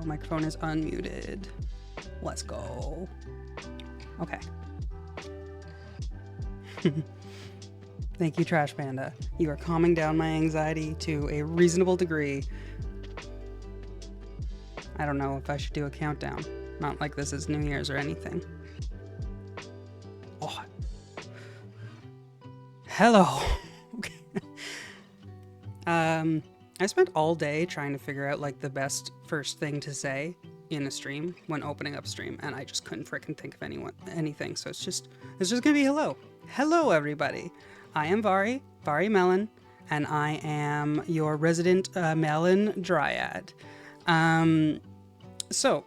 microphone is unmuted. Let's go. Okay. Thank you, Trash Panda. You are calming down my anxiety to a reasonable degree. I don't know if I should do a countdown. Not like this is New Year's or anything. Oh. Hello. Okay. I spent all day trying to figure out like the best first thing to say in a stream when opening up stream, and I just couldn't frickin' think of anything. So it's just gonna be hello. Hello, everybody. I am Vari Melon, and I am your resident melon dryad. So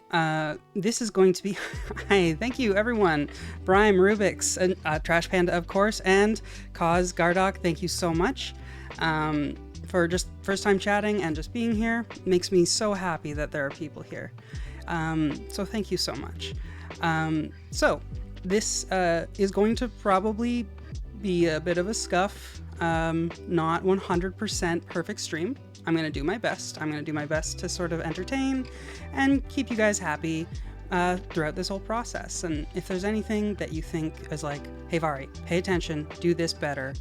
this is going to be hi, thank you everyone. Brian Rubix, Trash Panda of course, and Cause Gardock, thank you so much for just first time chatting and just being here. It makes me so happy that there are people here. So thank you so much. So this is going to probably be a bit of a scuff, not 100% perfect stream. I'm going to do my best. I'm going to do my best to sort of entertain and keep you guys happy throughout this whole process. And if there's anything that you think is like, hey Vari, pay attention, do this better,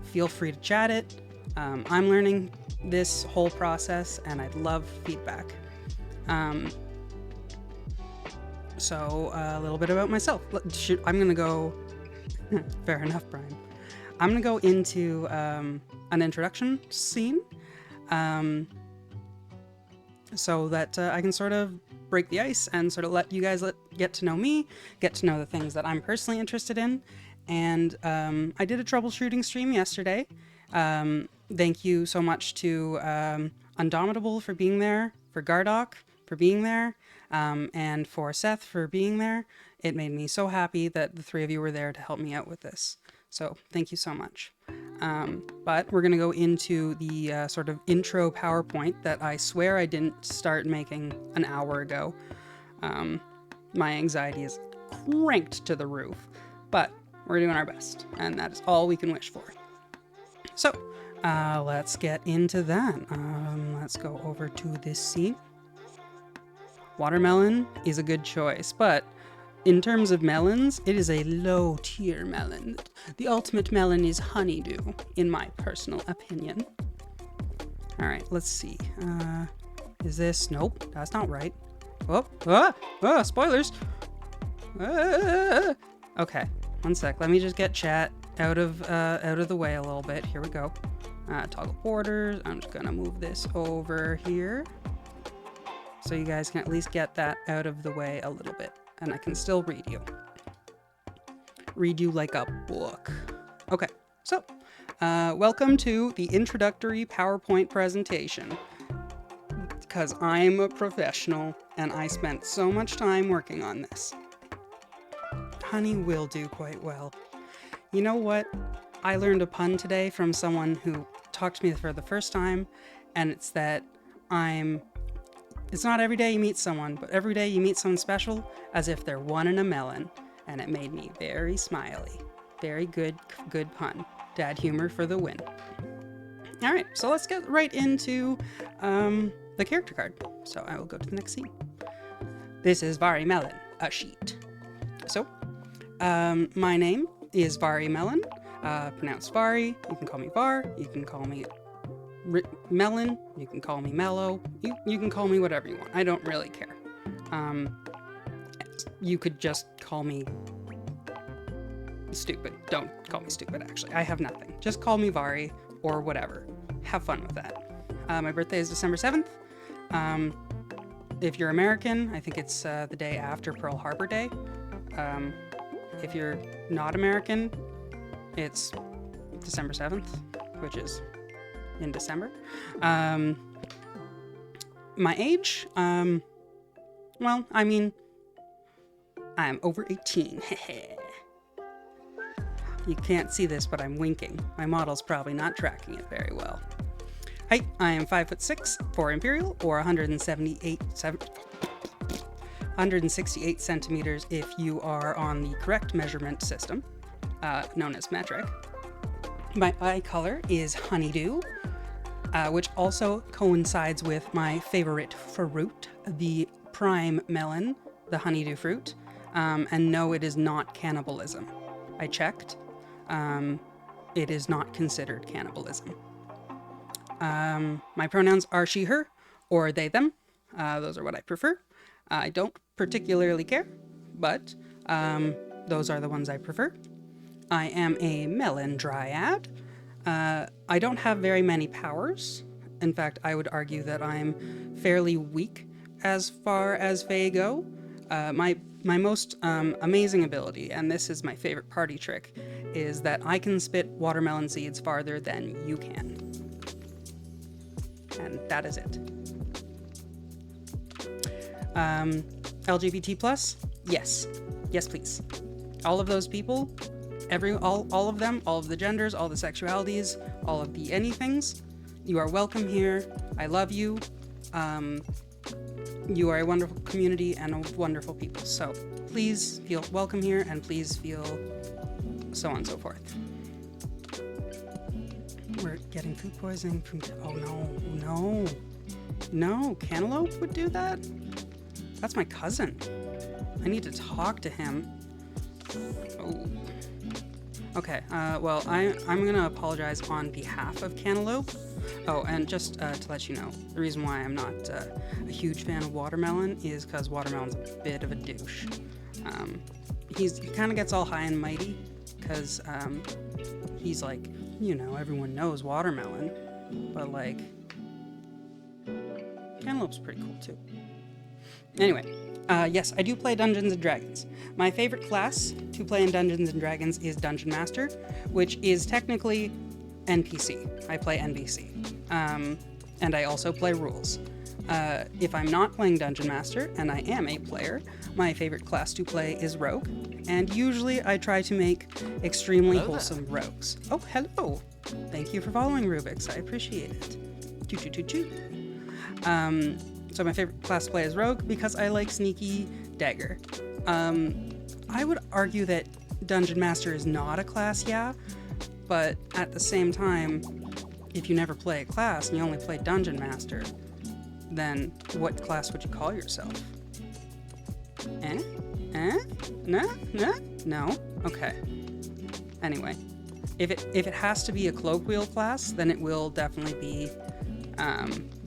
feel free to chat it. I'm learning this whole process and I'd love feedback. So a little bit about myself. I'm going to go, fair enough, Brian. I'm going to go into an introduction scene so that I can sort of break the ice and sort of let you guys get to know me, get to know the things that I'm personally interested in. And I did a troubleshooting stream yesterday. Thank you so much to Undomitable for being there, for Gardock for being there, and for Seth for being there. It made me so happy that the three of you were there to help me out with this. So thank you so much. But we're going to go into the sort of intro PowerPoint that I swear I didn't start making an hour ago. My anxiety is cranked to the roof, but we're doing our best, and that is all we can wish for. So let's get into that. Let's go over to this scene. Watermelon is a good choice, but in terms of melons, it is a low-tier melon. The ultimate melon is honeydew, in my personal opinion. All right, let's see. Is this? Nope, that's not right. Oh, spoilers. Okay, one sec. Let me just get chat out of the way a little bit. Here we go. Toggle borders. I'm just gonna move this over here, so you guys can at least get that out of the way a little bit. And I can still read you. Read you like a book. Okay, so welcome to the introductory PowerPoint presentation. Because I'm a professional and I spent so much time working on this. Honey will do quite well. You know what? I learned a pun today from someone who talked to me for the first time, and it's that it's not every day you meet someone, but every day you meet someone special as if they're one in a melon. And it made me very smiley. Very good pun. Dad humor for the win. All right, so let's get right into the character card. So I will go to the next scene. This is Vari Melon, a sheet. So my name is Vari Melon, pronounced Vari. You can call me Var, you can call me Melon, you can call me Mellow, you can call me whatever you want. I don't really care. You could just call me stupid. Don't call me stupid, actually. I have nothing. Just call me Vari or whatever. Have fun with that. My birthday is December 7th. If you're American, I think it's the day after Pearl Harbor Day. If you're not American, it's December 7th, which is in December. My age, well, I mean, I'm over 18. You can't see this, but I'm winking. My model's probably not tracking it very well. Height, I am 5'6", 4 Imperial, or 168 centimeters if you are on the correct measurement system, known as metric. My eye color is honeydew, which also coincides with my favorite fruit, the prime melon, the honeydew fruit, and no, it is not cannibalism. I checked. It is not considered cannibalism. My pronouns are she, her, or they, them. Those are what I prefer. I don't particularly care, but those are the ones I prefer. I am a melon dryad. I don't have very many powers. In fact, I would argue that I'm fairly weak as far as Fae go. My most amazing ability, and this is my favorite party trick, is that I can spit watermelon seeds farther than you can. And that is it. LGBT plus? Yes. Yes, please. All of those people, all of them, all of the genders, all the sexualities, all of the anythings, you are welcome here. I love you. You are a wonderful community and a wonderful people. So please feel welcome here, and please feel so on and so forth. We're getting food poisoning from... Oh, no. Cantaloupe would do that? That's my cousin. I need to talk to him. Oh. Okay, well, I'm gonna apologize on behalf of Cantaloupe. Oh, and just to let you know, the reason why I'm not a huge fan of watermelon is because watermelon's a bit of a douche. He kind of gets all high and mighty because he's like, everyone knows watermelon, but like, Cantaloupe's pretty cool too. Anyway, yes, I do play Dungeons & Dragons. My favorite class to play in Dungeons & Dragons is Dungeon Master, which is technically NPC. I play NPC. And I also play rules. If I'm not playing Dungeon Master, and I am a player, my favorite class to play is Rogue, and usually I try to make extremely wholesome rogues. Oh, hello! Thank you for following, Rubix. I appreciate it. Choo-choo-choo-choo. So my favorite class to play is Rogue because I like sneaky dagger. I would argue that Dungeon Master is not a class, yeah, but at the same time, if you never play a class and you only play Dungeon Master, then what class would you call yourself? No? Okay. Anyway, if it has to be a colloquial class, then it will definitely be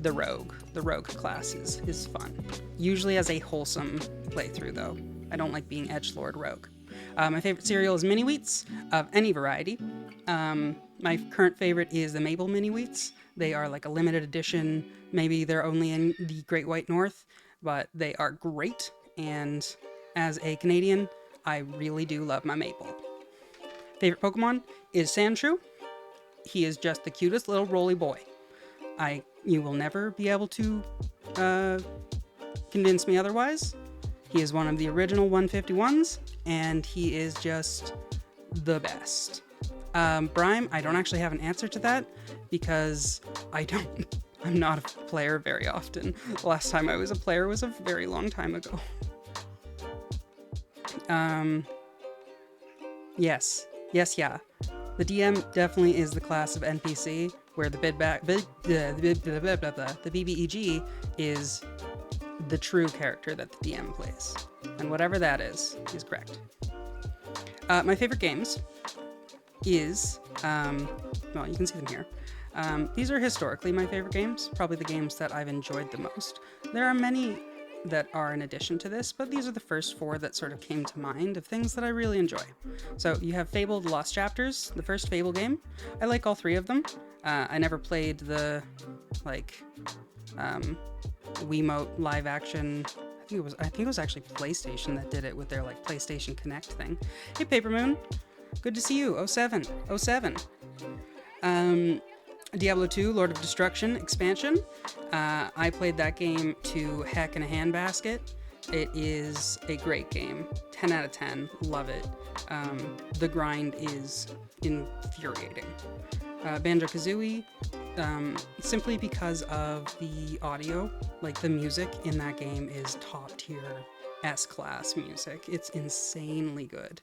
the Rogue. The Rogue class is fun. Usually as a wholesome playthrough, though. I don't like being edgelord Rogue. My favorite cereal is Mini Wheats of any variety. My current favorite is the Maple Mini Wheats. They are like a limited edition. Maybe they're only in the Great White North, but they are great. And as a Canadian, I really do love my maple. Favorite Pokemon is Sandshrew. He is just the cutest little roly boy. You will never be able to convince me otherwise. He is one of the original 151s, and he is just the best. Brime, I don't actually have an answer to that because I'm not a player very often. The last time I was a player was a very long time ago. Yes. The DM definitely is the class of NPC where the BBEG is the true character that the DM plays. And whatever that is correct. My favorite games is, well, you can see them here. These are historically my favorite games, probably the games that I've enjoyed the most. There are many that are in addition to this, but these are the first four that sort of came to mind of things that I really enjoy. So you have Fable: The Lost Chapters, the first Fable game. I like all three of them. I never played the, Wiimote live action. I think it was actually PlayStation that did it with their PlayStation Connect thing. Hey Paper Moon, good to see you. 07. Diablo 2 Lord of Destruction expansion. I played that game to heck in a handbasket. It is a great game. 10 out of 10. Love it. The grind is infuriating. Banjo-Kazooie, simply because of the audio, the music in that game is top tier S-class music. It's insanely good.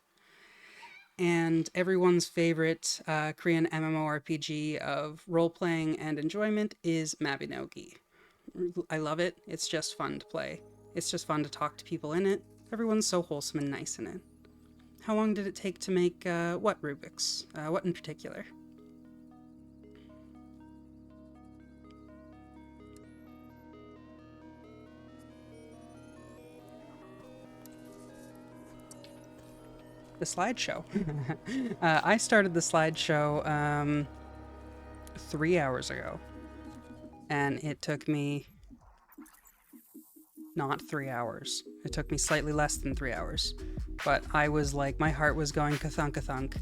And everyone's favorite Korean MMORPG of role-playing and enjoyment is Mabinogi. I love it. It's just fun to play. It's just fun to talk to people in it. Everyone's so wholesome and nice in it. How long did it take to make what Rubik's? What in particular? The slideshow. I started the slideshow 3 hours ago. And it took me not 3 hours. It took me slightly less than 3 hours. But I was like, my heart was going ka-thunk, a thump,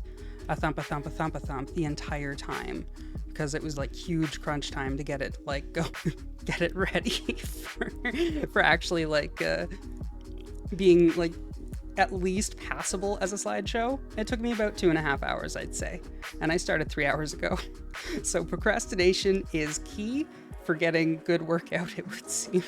a thump, a thump, a thump the entire time. Because it was like huge crunch time to get it like go get it ready for actually like being like at least passable as a slideshow. It took me about 2.5 hours, I'd say. And I started 3 hours ago. So procrastination is key for getting good work out, it would seem.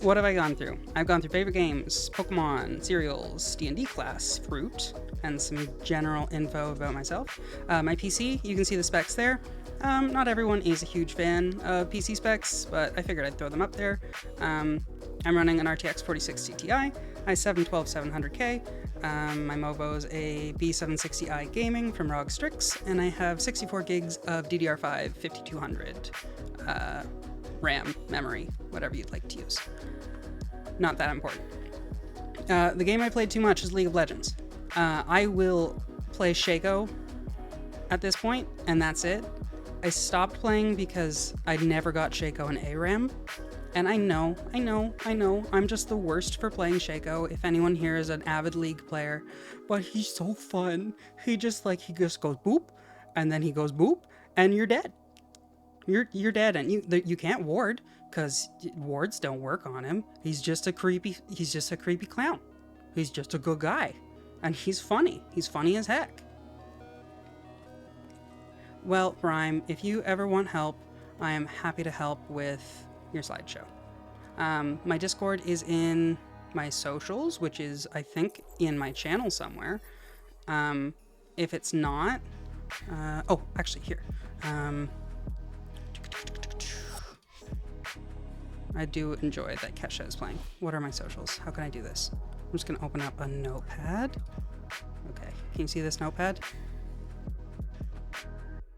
What have I gone through? I've gone through favorite games, Pokemon, cereals, D&D class, fruit, and some general info about myself. My PC, you can see the specs there. Not everyone is a huge fan of PC specs, but I figured I'd throw them up there. I'm running an RTX 4060 Ti, i7 12700K. My Movo is a B760i Gaming from ROG Strix, and I have 64 gigs of DDR5 5200 RAM memory, whatever you'd like to use. Not that important. The game I played too much is League of Legends. I will play Shaco at this point, and that's it. I stopped playing because I never got Shaco in ARAM. And I know, I'm just the worst for playing Shaco. If anyone here is an avid League player, but he's so fun. He just goes boop, and then he goes boop, and you're dead. You're dead, and you can't ward, because wards don't work on him. He's just a creepy clown. He's just a good guy. And he's funny. He's funny as heck. Well, Rhyme, if you ever want help, I am happy to help with your slideshow. My Discord is in my socials, which is, I think, in my channel somewhere. If it's not... oh, actually, here. I do enjoy that Kesha is playing. What are my socials? How can I do this? I'm just going to open up a notepad. Okay, can you see this notepad?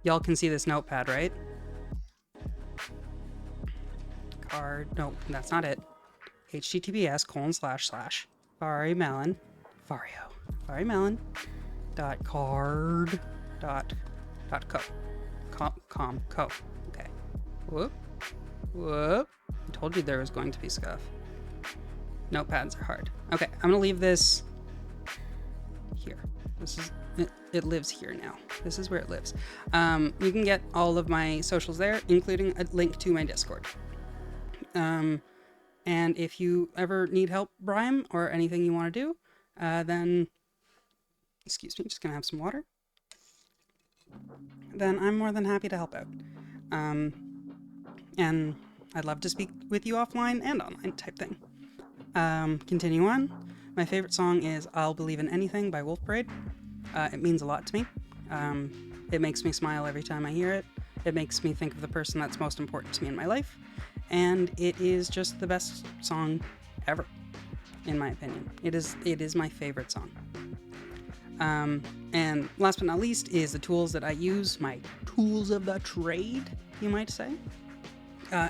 Y'all can see this notepad, right? No, that's not it. https://farimelon .card.co. Okay. Whoop. I told you there was going to be scuff. Notepads are hard. Okay, I'm gonna leave this here. This is it lives here now. This is where it lives. You can get all of my socials there, including a link to my Discord. And if you ever need help, Rhyme, or anything you want to do, then, excuse me, just gonna have some water. Then I'm more than happy to help out. And I'd love to speak with you offline and online type thing. Continue on. My favorite song is I'll Believe in Anything by Wolf Parade. It means a lot to me. It makes me smile every time I hear it. It makes me think of the person that's most important to me in my life. And it is just the best song ever, in my opinion. It is my favorite song. And last but not least is the tools that I use, my tools of the trade, you might say.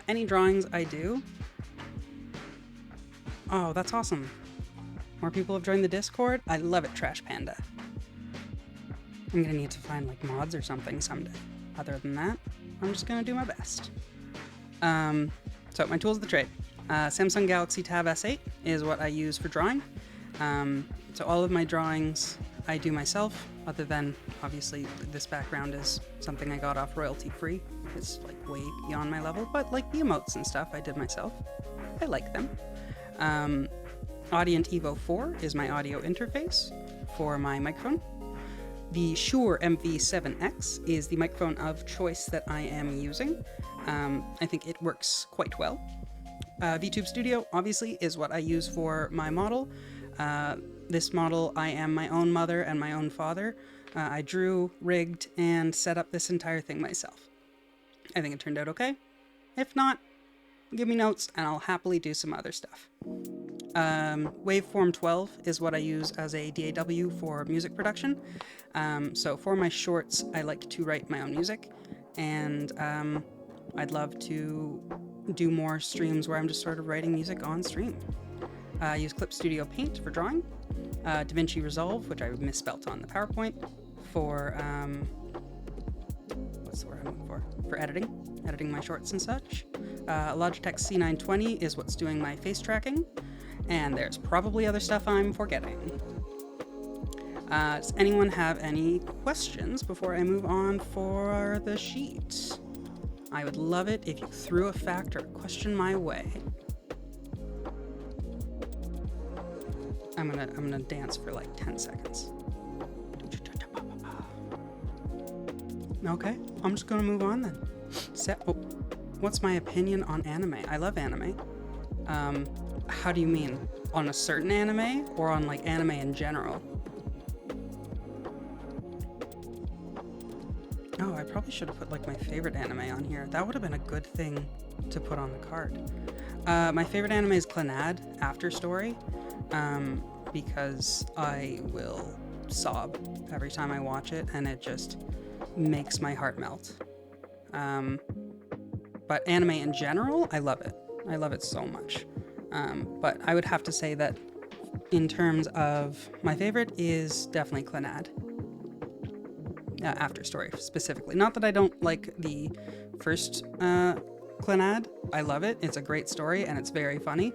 Any drawings I do. Oh, that's awesome. More people have joined the Discord. I love it, Trash Panda. I'm gonna need to find like mods or something someday. Other than that, I'm just gonna do my best. So my tools of the trade. Samsung Galaxy Tab S8 is what I use for drawing. So all of my drawings I do myself, other than obviously this background is something I got off royalty free. It's like way beyond my level, but like the emotes and stuff I did myself. I like them. Audient Evo 4 is my audio interface for my microphone. The Shure MV7X is the microphone of choice that I am using. I think it works quite well. VTube Studio, obviously, is what I use for my model. This model, I am my own mother and my own father. I drew, rigged, and set up this entire thing myself. I think it turned out okay. If not, give me notes, and I'll happily do some other stuff. Waveform 12 is what I use as a DAW for music production. So for my shorts, I like to write my own music, and I'd love to do more streams where I'm just sort of writing music on stream. I use Clip Studio Paint for drawing, DaVinci Resolve, which I misspelt on the PowerPoint, for what's the word I'm looking for? For editing my shorts and such. Logitech C920 is what's doing my face tracking, and there's probably other stuff I'm forgetting. Does anyone have any questions before I move on for the sheet? I would love it if you threw a fact or a question my way. I'm gonna dance for like 10 seconds. Okay, I'm just gonna move on then. What's my opinion on anime? I love anime. How do you mean? On a certain anime or on like anime in general? Oh, I probably should have put like my favorite anime on here. That would have been a good thing to put on the card. My favorite anime is Clannad After Story, because I will sob every time I watch it, and it just makes my heart melt. But anime in general, I love it. I love it so much. But I would have to say that in terms of my favorite is definitely Clannad. After Story specifically. Not that I don't like the first Clannad. I love it. It's a great story and it's very funny.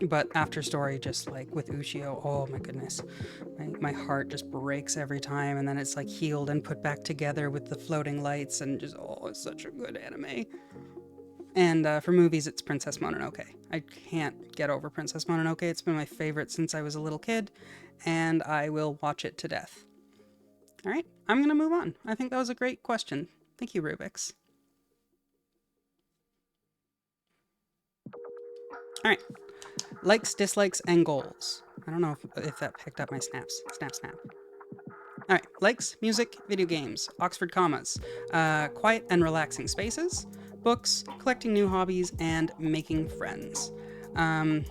But After Story, just like with Ushio, oh my goodness. My heart just breaks every time, and then it's like healed and put back together with the floating lights, and just, oh, it's such a good anime. And for movies, it's Princess Mononoke. I can't get over Princess Mononoke. It's been my favorite since I was a little kid, and I will watch it to death. All right, I'm going to move on. I think that was a great question. Thank you, Rubik's. All right, likes, dislikes, and goals. I don't know if that picked up my snaps. Snap. All right, likes, music, video games, Oxford commas, quiet and relaxing spaces, books, collecting new hobbies, and making friends. When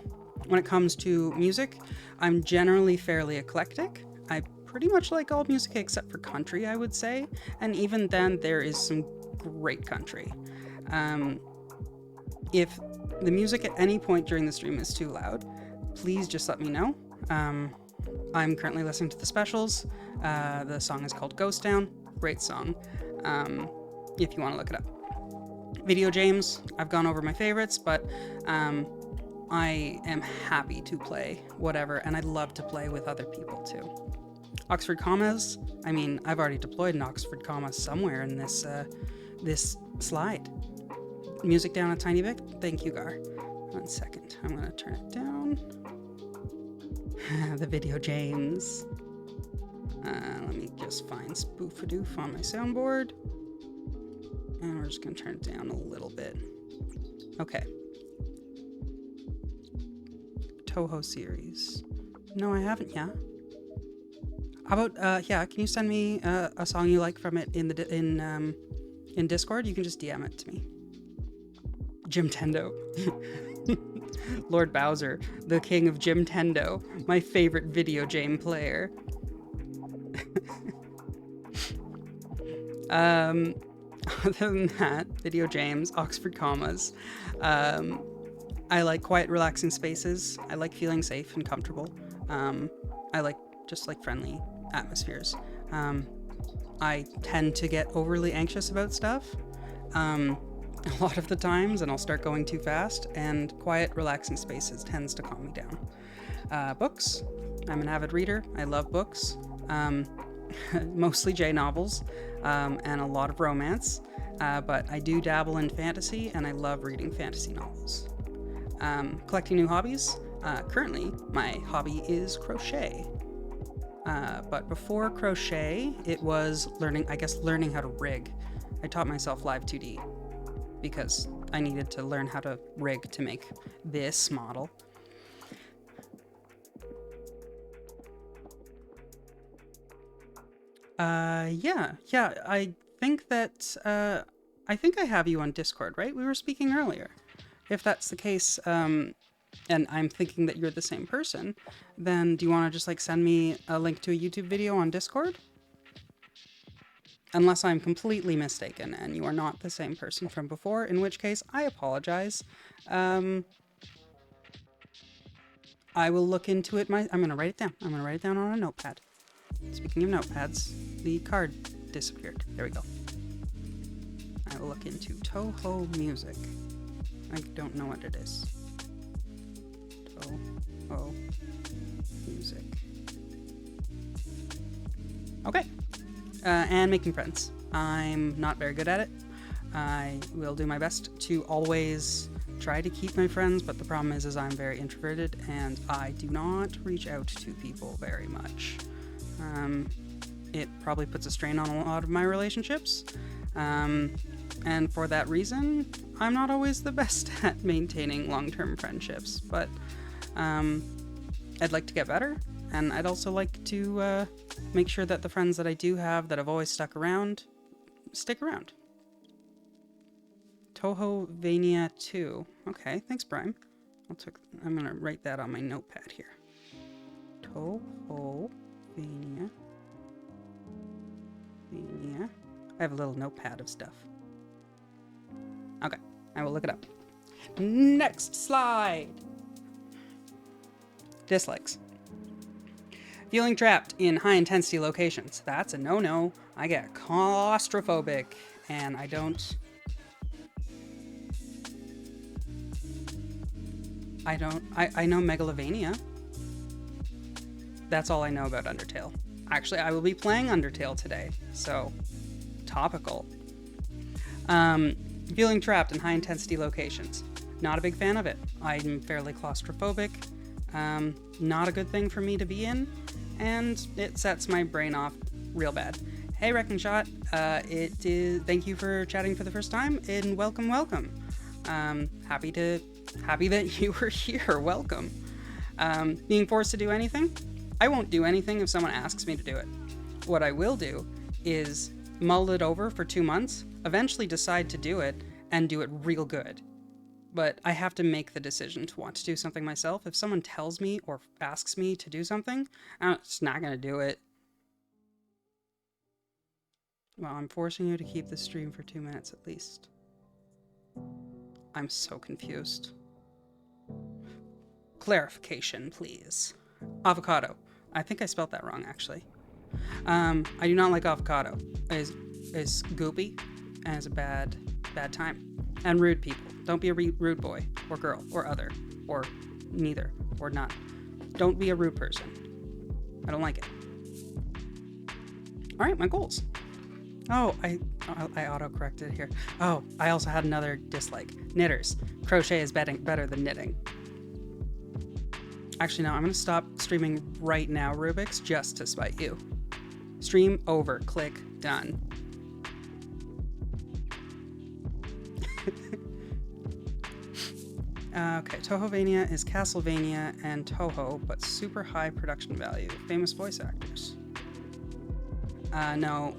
it comes to music, I'm generally fairly eclectic. I pretty much like all music except for country, I would say. And even then, there is some great country. If the music at any point during the stream is too loud, please just let me know. I'm currently listening to The Specials. The song is called Ghost Town. Great song, if you want to look it up. Video games, I've gone over my favorites, but I am happy to play whatever, and I love to play with other people too. Oxford commas, I mean, I've already deployed an Oxford comma somewhere in this this slide. Music down a tiny bit. Thank you, Gar. 1 second. I'm going to turn it down. The video games. Let me just find Spoofadoof on my soundboard. And we're just going to turn it down a little bit. Okay. Toho series. No, I haven't, yeah. How about, yeah, can you send me a song you like from it in Discord? You can just DM it to me. Jim Tendo. Lord Bowser, the king of Jim Tendo, my favorite video game player. Other than that, video games, Oxford commas. I like quiet, relaxing spaces. I like feeling safe and comfortable. I like just like friendly atmospheres. I tend to get overly anxious about stuff a lot of the times, and I'll start going too fast, and quiet, relaxing spaces tends to calm me down. Books. I'm an avid reader. I love books. Mostly J novels, and a lot of romance, but I do dabble in fantasy, and I love reading fantasy novels. Collecting new hobbies. Currently, my hobby is crochet. But before crochet, it was learning how to rig. I taught myself Live 2D because I needed to learn how to rig to make this model. Yeah, I think that I think I have you on Discord, right? We were speaking earlier. If that's the case, and I'm thinking that you're the same person, then do you want to just like send me a link to a YouTube video on Discord? Unless I'm completely mistaken and you are not the same person from before, in which case I apologize. I will look into it. I'm going to write it down. I'm going to write it down on a notepad. Speaking of notepads, the card disappeared. There we go. I will look into Toho Music. I don't know what it is. Toho Music. Okay. And making friends. I'm not very good at it. I will do my best to always try to keep my friends, but the problem is I'm very introverted and I do not reach out to people very much. It probably puts a strain on a lot of my relationships. And for that reason, I'm not always the best at maintaining long-term friendships, but I'd like to get better. And I'd also like to make sure that the friends that I do have that have always stuck around, stick around. Tohovania 2. Okay, thanks, Brime. I'm going to write that on my notepad here. Tohovania. I have a little notepad of stuff. Okay, I will look it up. Next slide. Dislikes. Feeling trapped in high-intensity locations. That's a no-no. I get claustrophobic, and I don't... I know Megalovania. That's all I know about Undertale. Actually, I will be playing Undertale today, so topical. Feeling trapped in high-intensity locations. Not a big fan of it. I'm fairly claustrophobic. Not a good thing for me to be in, and it sets my brain off real bad. Hey, Wrecking Shot. Thank you for chatting for the first time, and welcome. Happy that you were here. Welcome. Being forced to do anything? I won't do anything if someone asks me to do it. What I will do is mull it over for 2 months, eventually decide to do it, and do it real good. But I have to make the decision to want to do something myself. If someone tells me or asks me to do something, I'm just not going to do it. Well, I'm forcing you to keep the stream for 2 minutes at least. I'm so confused. Clarification, please. Avocado. I think I spelled that wrong, actually. I do not like avocado. It is goopy and it's a bad time. And rude people. Don't be a rude boy or girl or other or neither or not. Don't be a rude person. I don't like it. All right, my goals. Oh, I auto-corrected here. Oh, I also had another dislike. Knitters. Crochet is better than knitting. Actually, no, I'm going to stop streaming right now, Rubik's, just to spite you. Stream over. Click. Done. Okay, Tohovania is Castlevania and Toho, but super high production value. Famous voice actors. No.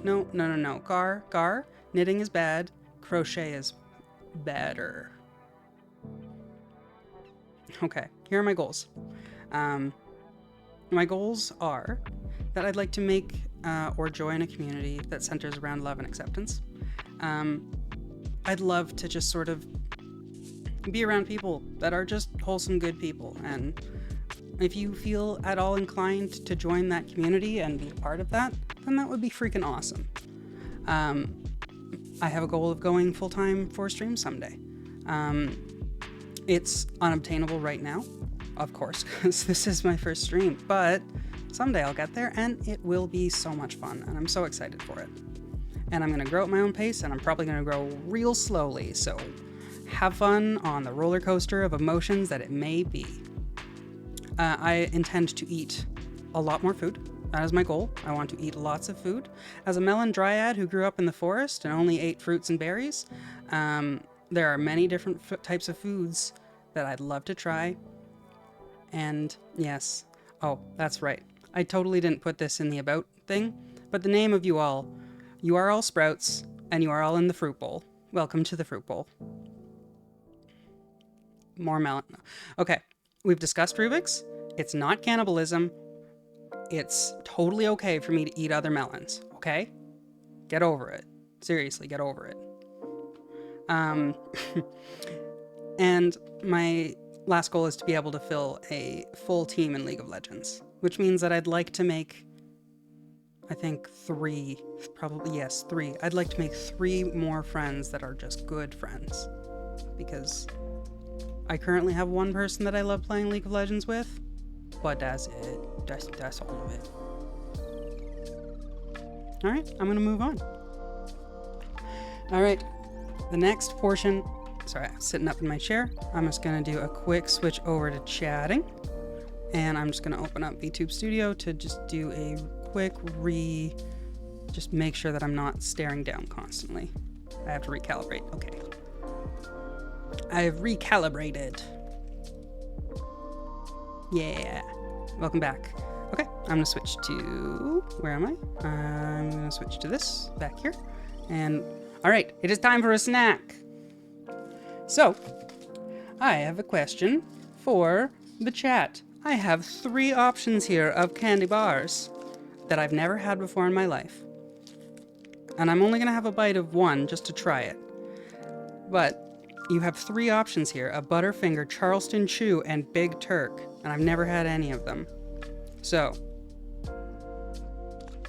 Gar, knitting is bad. Crochet is better. Okay, here are my goals. My goals are that I'd like to make or join a community that centers around love and acceptance. I'd love to just sort of be around people that are just wholesome, good people. And if you feel at all inclined to join that community and be a part of that, then that would be freaking awesome. I have a goal of going full-time for stream someday. It's unobtainable right now, of course, because this is my first stream, but someday I'll get there and it will be so much fun, and I'm so excited for it. And I'm going to grow at my own pace, and I'm probably going to grow real slowly, so have fun on the roller coaster of emotions that it may be. I intend to eat a lot more food. That is my goal. I want to eat lots of food. As a melon dryad who grew up in the forest and only ate fruits and berries, there are many different types of foods that I'd love to try. And yes, oh, that's right. I totally didn't put this in the about thing, but the name of you are all sprouts, and you are all in the fruit bowl. welcome to the fruit bowl. More melon. Okay, we've discussed Rubik's. It's not cannibalism. It's totally okay for me to eat other melons, okay? Get over it. Seriously, get over it. And my last goal is to be able to fill a full team in League of Legends, which means that I'd like to make, I think, 3. Probably, yes, 3. I'd like to make 3 more friends that are just good friends. Because I currently have one person that I love playing League of Legends with, but that's it. That's all of it. Alright, I'm gonna move on. Alright, the next portion, sorry, I'm sitting up in my chair. I'm just gonna do a quick switch over to chatting. And I'm just gonna open up VTube Studio to just do a quick just make sure that I'm not staring down constantly. I have to recalibrate, okay. I've recalibrated. Yeah, welcome back. Okay, I'm gonna switch to, where am I? I'm gonna switch to this back here. And all right, it is time for a snack. So, I have a question for the chat. I have 3 options here of candy bars that I've never had before in my life. And I'm only gonna have a bite of one just to try it. But you have 3 options here, a Butterfinger, Charleston Chew, and Big Turk. And I've never had any of them. So,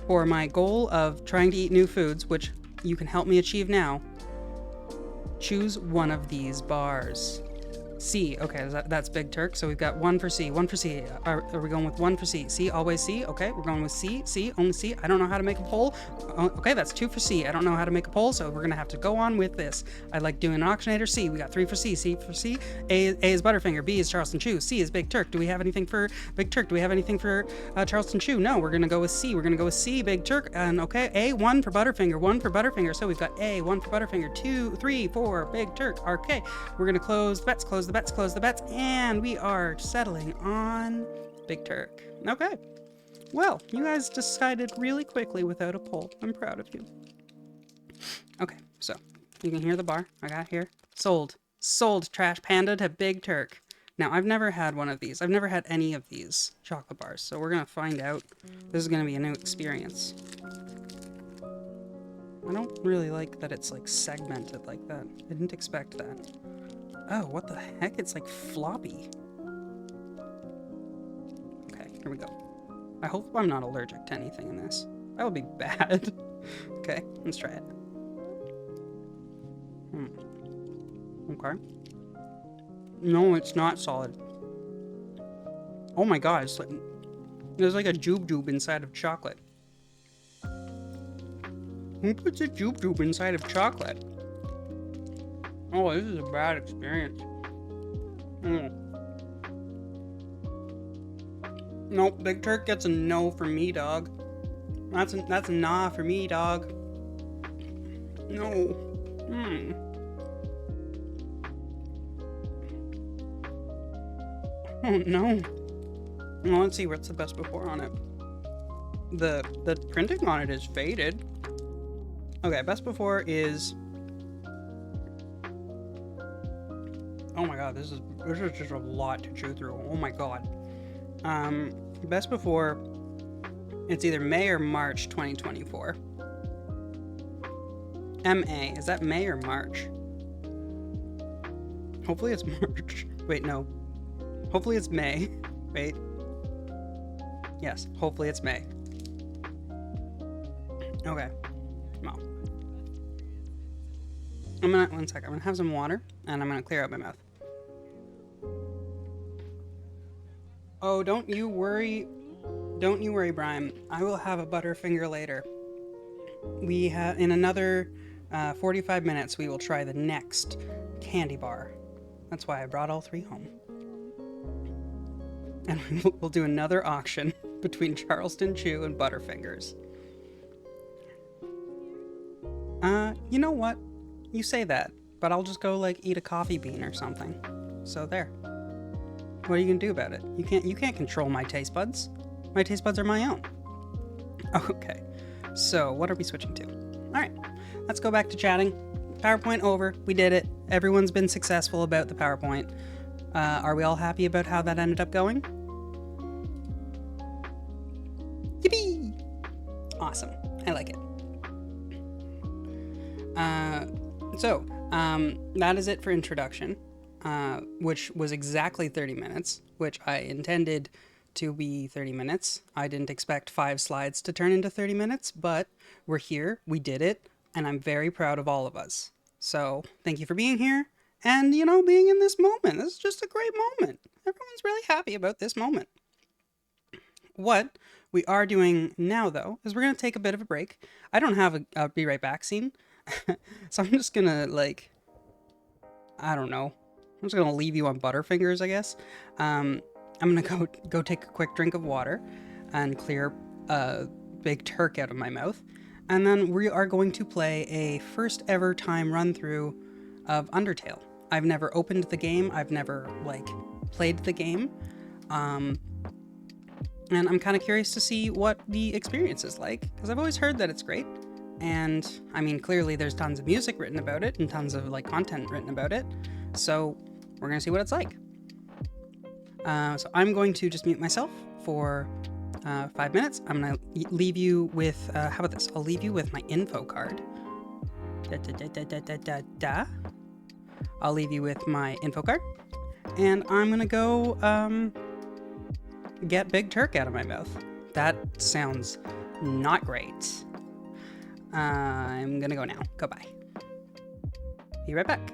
for my goal of trying to eat new foods, which you can help me achieve now, choose one of these bars. C. Okay, that's Big Turk. So we've got 1 for C. 1 for C. Are we going with 1 for C? C, always C. Okay, we're going with C. C, only C. I don't know how to make a poll. Okay, that's 2 for C. I don't know how to make a poll, so we're going to have to go on with this. I like doing an auctionator. C. We got 3 for C. C for C. A is Butterfinger. B is Charleston Chew. C is Big Turk. Do we have anything for Big Turk? Do we have anything for Charleston Chew? No, we're going to go with C. We're going to go with C, Big Turk. And okay, A, 1 for Butterfinger. 1 for Butterfinger. So we've got A, 1 for Butterfinger. 2, 3, 4, Big Turk. Okay, we're going to close the bets, close the bets, and we are settling on Big Turk. Okay. Well, you guys decided really quickly without a poll. I'm proud of you. Okay, so you can hear the bar I got here. Sold. Sold, Trash Panda, to Big Turk. Now, I've never had one of these. I've never had any of these chocolate bars, so we're gonna find out. This is gonna be a new experience. I don't really like that it's like segmented like that. I didn't expect that. Oh, what the heck? It's like floppy. Okay, here we go. I hope I'm not allergic to anything in this. That would be bad. Okay, let's try it. Okay. No, it's not solid. Oh my god, it's like, there's like a joob inside of chocolate. Who puts a joob inside of chocolate? Oh, this is a bad experience. Nope, Big Turk gets a no for me, dog. That's a nah for me, dog. No. Oh no. Well, let's see what's the best before on it. The printing on it is faded. Okay, best before is. Oh my god, this is just a lot to chew through. Oh my god. Best before, it's either May or March 2024. MA, is that May or March? Hopefully it's March. Wait, no. Hopefully it's May. Wait. Yes, hopefully it's May. Okay. Well. One sec, I'm gonna have some water, and I'm gonna clear out my mouth. Oh, don't you worry, Brian. I will have a Butterfinger later. We have, in another 45 minutes, we will try the next candy bar. That's why I brought all 3 home. And we'll do another auction between Charleston Chew and Butterfingers. You know what? You say that, but I'll just go like eat a coffee bean or something. So there. What are you gonna do about it? You can't control my taste buds. My taste buds are my own. Okay. So what are we switching to? All right. Let's go back to chatting. PowerPoint over. We did it. Everyone's been successful about the PowerPoint. Are we all happy about how that ended up going? Yippee! Awesome. I like it. That is it for introduction, which was exactly 30 minutes, which I intended to be 30 minutes. I didn't expect 5 slides to turn into 30 minutes, but we're here, we did it, and I'm very proud of all of us. So thank you for being here and, being in this moment. This is just a great moment. Everyone's really happy about this moment. What we are doing now, though, is we're going to take a bit of a break. I don't have a be right back scene, so I'm just going to, I don't know. I'm just going to leave you on Butterfingers, I guess. I'm going to go take a quick drink of water and clear a big turk out of my mouth. And then we are going to play a first ever time run through of Undertale. I've never opened the game. I've never, played the game. And I'm kind of curious to see what the experience is like, because I've always heard that it's great. And, I mean, clearly there's tons of music written about it and tons of, content written about it. So we're going to see what it's like. So I'm going to just mute myself for 5 minutes. I'm going to leave you with, how about this? I'll leave you with my info card. I'll leave you with my info card. And I'm going to go get Big Turk out of my mouth. That sounds not great. I'm going to go now. Goodbye. Be right back.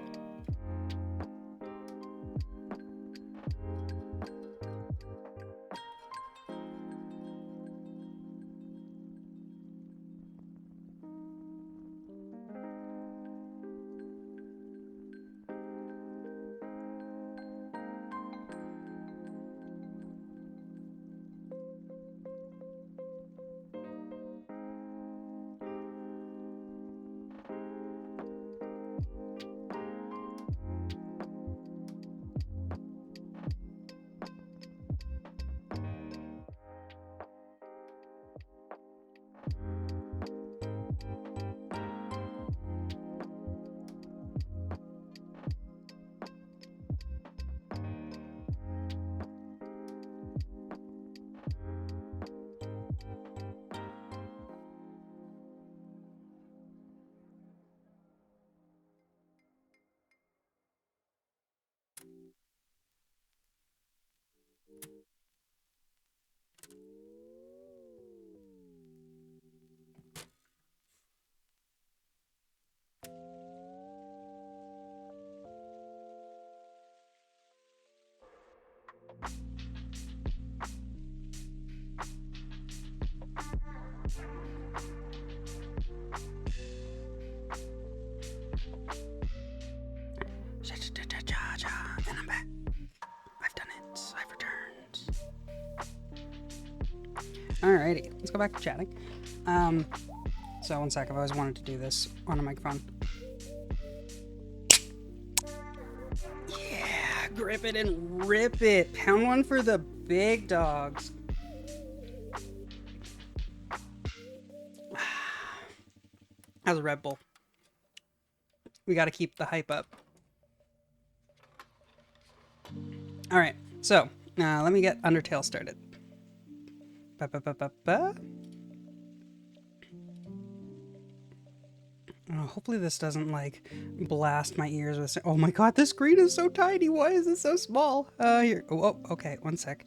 And I'm back. I've done it. I've returned. Alrighty, let's go back to chatting. So one sec, I've always wanted to do this on a microphone. Yeah, grip it and rip it. Pound one for the big dogs. How's a Red Bull? We gotta keep the hype up. Alright, so, let me get Undertale started. Hopefully this doesn't, blast my ears with... Oh my god, this screen is so tiny! Why is it so small? Here. Oh, okay, one sec.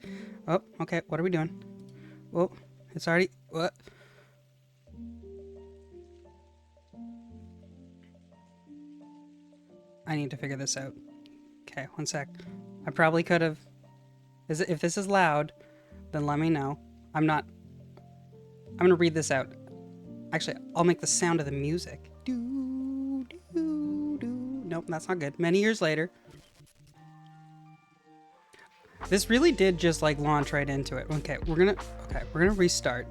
Oh, okay, what are we doing? Oh, it's already... What? I need to figure this out. Okay, one sec. I probably could have... If this is loud, then let me know. I'm gonna read this out. Actually, I'll make the sound of the music. Do, do, do. Nope, that's not good. Many years later. This really did just, launch right into it. Okay, we're gonna restart.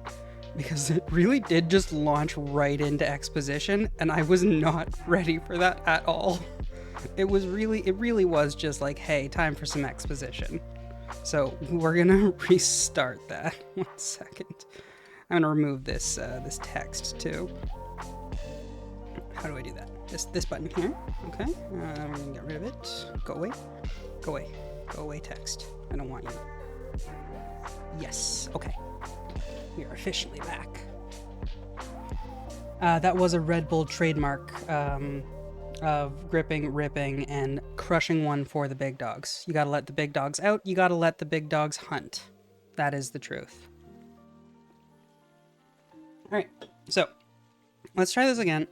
Because it really did just launch right into exposition, and I was not ready for that at all. It really was just hey, time for some exposition. So we're gonna restart that. 1 second. I'm gonna remove this this text too. How do I do that? this button here. Okay, we're gonna get rid of it. Go away, go away, go away. Text. I don't want you. Yes. Okay. We are officially back. That was a Red Bull trademark of gripping, ripping, and crushing one for the big dogs. You gotta let the big dogs out. You gotta let the big dogs hunt. That is the truth. All right. So let's try this again.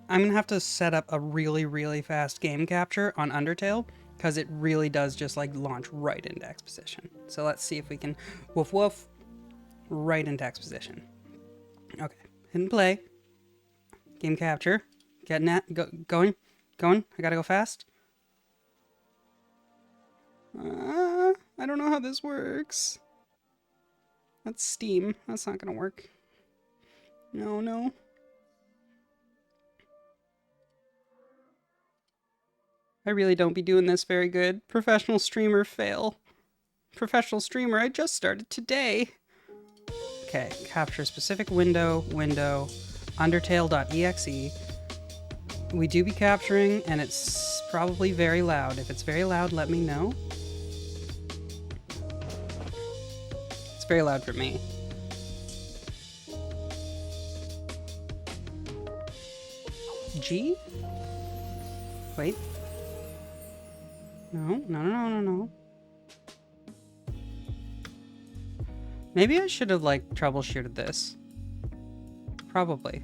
I'm going to have to set up a really, really fast game capture on Undertale because it really does just like launch right into exposition. So let's see if we can woof woof right into exposition. Okay, hit and play. Game capture. Getting at, going. I got to go fast. I don't know how this works. That's Steam. That's not going to work. No. I really don't be doing this very good. Professional streamer fail. Professional streamer, I just started today. Okay, capture specific window, Undertale.exe. We do be capturing, and it's probably very loud. If it's very loud, let me know. It's very loud for me. G? Wait. No. Maybe I should have, like, troubleshooted this. Probably.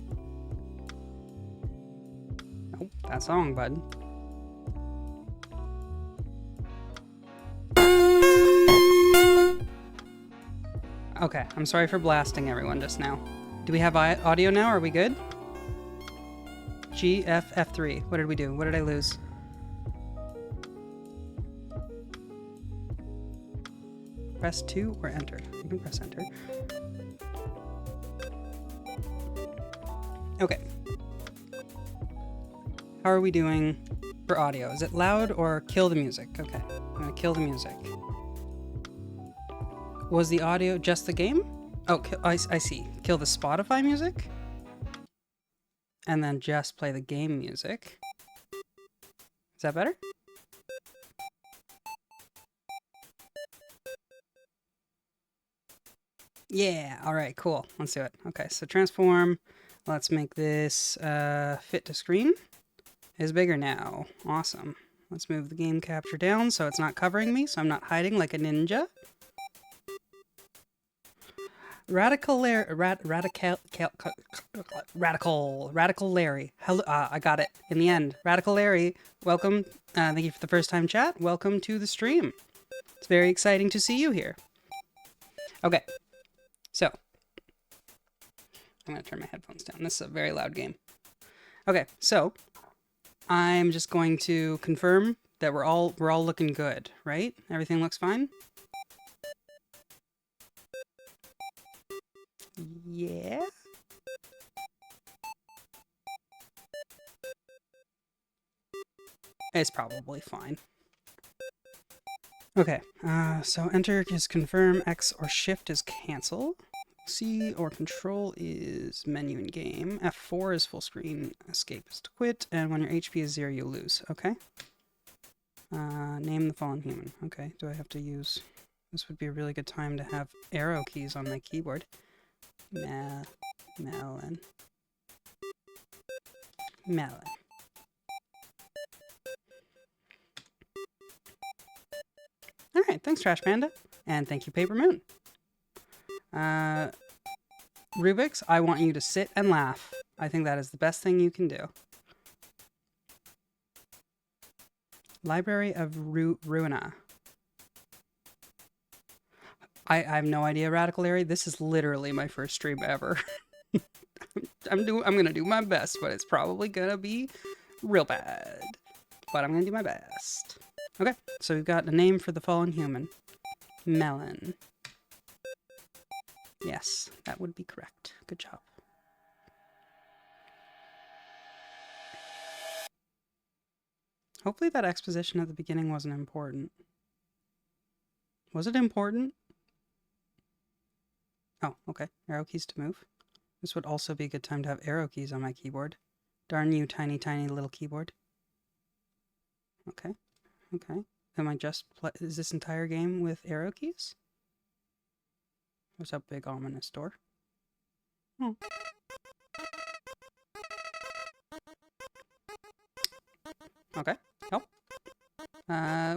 Nope, that's the wrong button. Okay, I'm sorry for blasting everyone just now. Do we have audio now? Are we good? G, F, F3. What did we do? What did I lose? Press 2 or enter. You can press enter. Okay. How are we doing for audio? Is it loud or kill the music? Okay, I'm gonna kill the music. Was the audio just the game? Oh, I see. Kill the Spotify music? And then just play the game music. Is that better? Yeah, all right, cool. Let's do it. Okay, so transform. Let's make this fit to screen. Is bigger now. Awesome. Let's move the game capture down so it's not covering me, so I'm not hiding like a ninja. Radical Larry. Hello, I got it in the end. Radical Larry, welcome. Thank you for the first time chat. Welcome to the stream. It's very exciting to see you here. Okay. So, I'm going to turn my headphones down. This is a very loud game. Okay, so I'm just going to confirm that we're all looking good, right? Everything looks fine? Yeah. It's probably fine. Okay, so enter is confirm, X or shift is cancel, C or control is menu in game, F4 is full screen, escape is to quit, and when your HP is 0, you lose. Okay. Name the fallen human. Okay, do I have to use... This would be a really good time to have arrow keys on my keyboard. Melon. Alright, thanks Trash Panda. And thank you Paper Moon. Rubik's, I want you to sit and laugh. I think that is the best thing you can do. Library of Ruina. I have no idea, Radical Larry. This is literally my first stream ever. I'm gonna do my best, but it's probably gonna be real bad. But I'm gonna do my best. Okay, so we've got a name for the fallen human. Melon. Yes, that would be correct. Good job. Hopefully that exposition at the beginning wasn't important. Was it important? Oh, okay. Arrow keys to move. This would also be a good time to have arrow keys on my keyboard. Darn you, tiny, tiny little keyboard. Okay. Okay. Am I just is this entire game with arrow keys? What's up, big ominous door? Oh. Okay. Oh.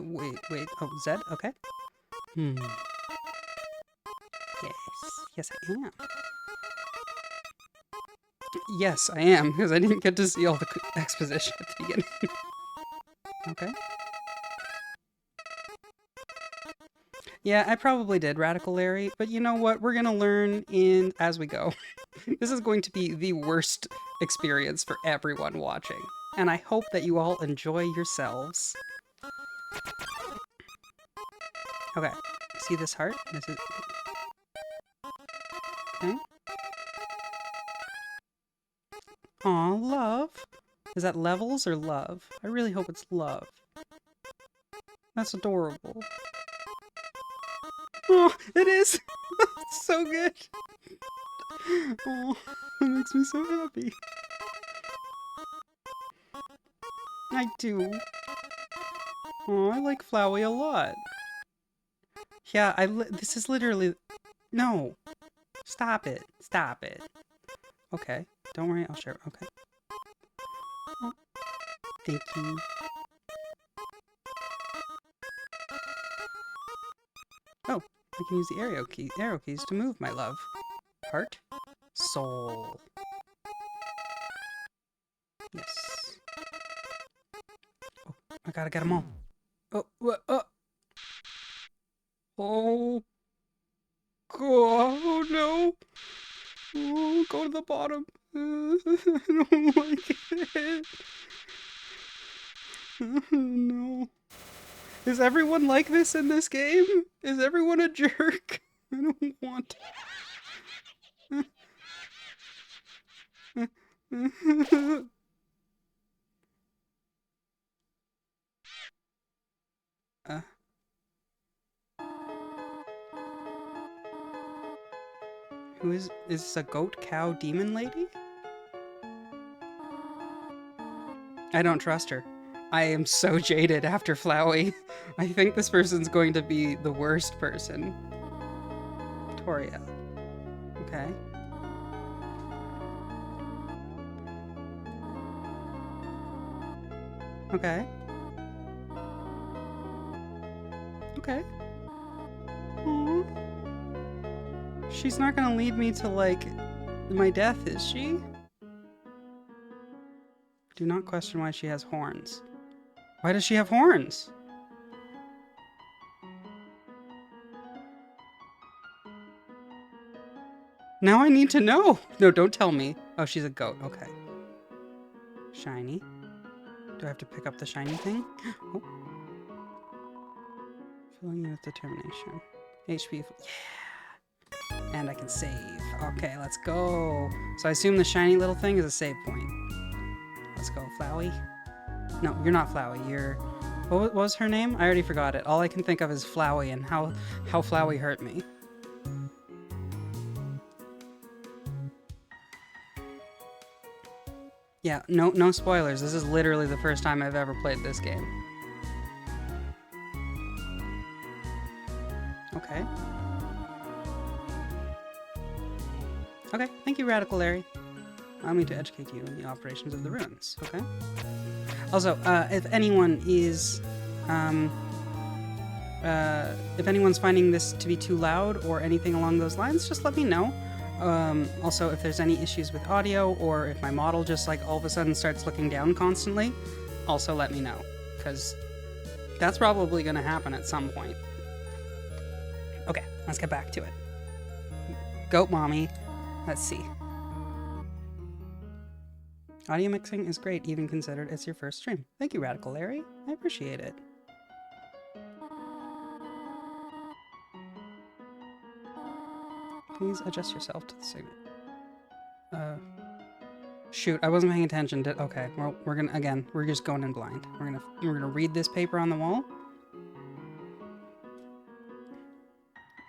Wait. Oh, Z? Okay. Hmm. Yes. Yes, I am. Yes, I am, because I didn't get to see all the exposition at the beginning. Okay. Yeah, I probably did, Radical Larry, but you know what? We're gonna learn as we go. This is going to be the worst experience for everyone watching, and I hope that you all enjoy yourselves. Okay, see this heart? This is... Okay. Aw, love. Is that levels or love? I really hope it's love. That's adorable. Oh, it is! It's so good! Oh, that makes me so happy. I do. Oh, I like Flowey a lot. Yeah, this is literally... No! Stop it. Stop it. Okay. Don't worry, I'll share. Okay. Oh, thank you. Oh, I can use the arrow keys to move, my love. Heart. Soul. Yes. Oh, I gotta get them all. Oh, what? Oh. Oh, no. Oh, go to the bottom. I don't like it. No. Is everyone like this in this game? Is everyone a jerk? I don't want to. Who is this a goat, cow, demon lady? I don't trust her. I am so jaded after Flowey. I think this person's going to be the worst person. Victoria. Okay. Okay. Okay. Aww. She's not gonna lead me to, like, my death, is she? Do not question why she has horns. Why does she have horns? Now I need to know. No, don't tell me. Oh, she's a goat. Okay. Shiny. Do I have to pick up the shiny thing? Oh. Filling you with determination. HP. Yeah. And I can save. Okay, let's go. So I assume the shiny little thing is a save point. Let's go, Flowey. No, you're not Flowey. You're... What was her name? I already forgot it. All I can think of is Flowey and how Flowey hurt me. Yeah, no spoilers. This is literally the first time I've ever played this game. Okay. Okay, thank you, Radical Larry. Allow me to educate you in the operations of the ruins, okay? Also, if anyone is, if anyone's finding this to be too loud or anything along those lines, just let me know. Also, if there's any issues with audio or if my model just like all of a sudden starts looking down constantly, also let me know, because that's probably going to happen at some point. Okay, let's get back to it. Goat mommy. Let's see. Audio mixing is great, even considered it's your first stream. Thank you, Radical Larry. I appreciate it. Please adjust yourself to the signal. Shoot, I wasn't paying attention. Okay, well, we're just going in blind. We're gonna read this paper on the wall.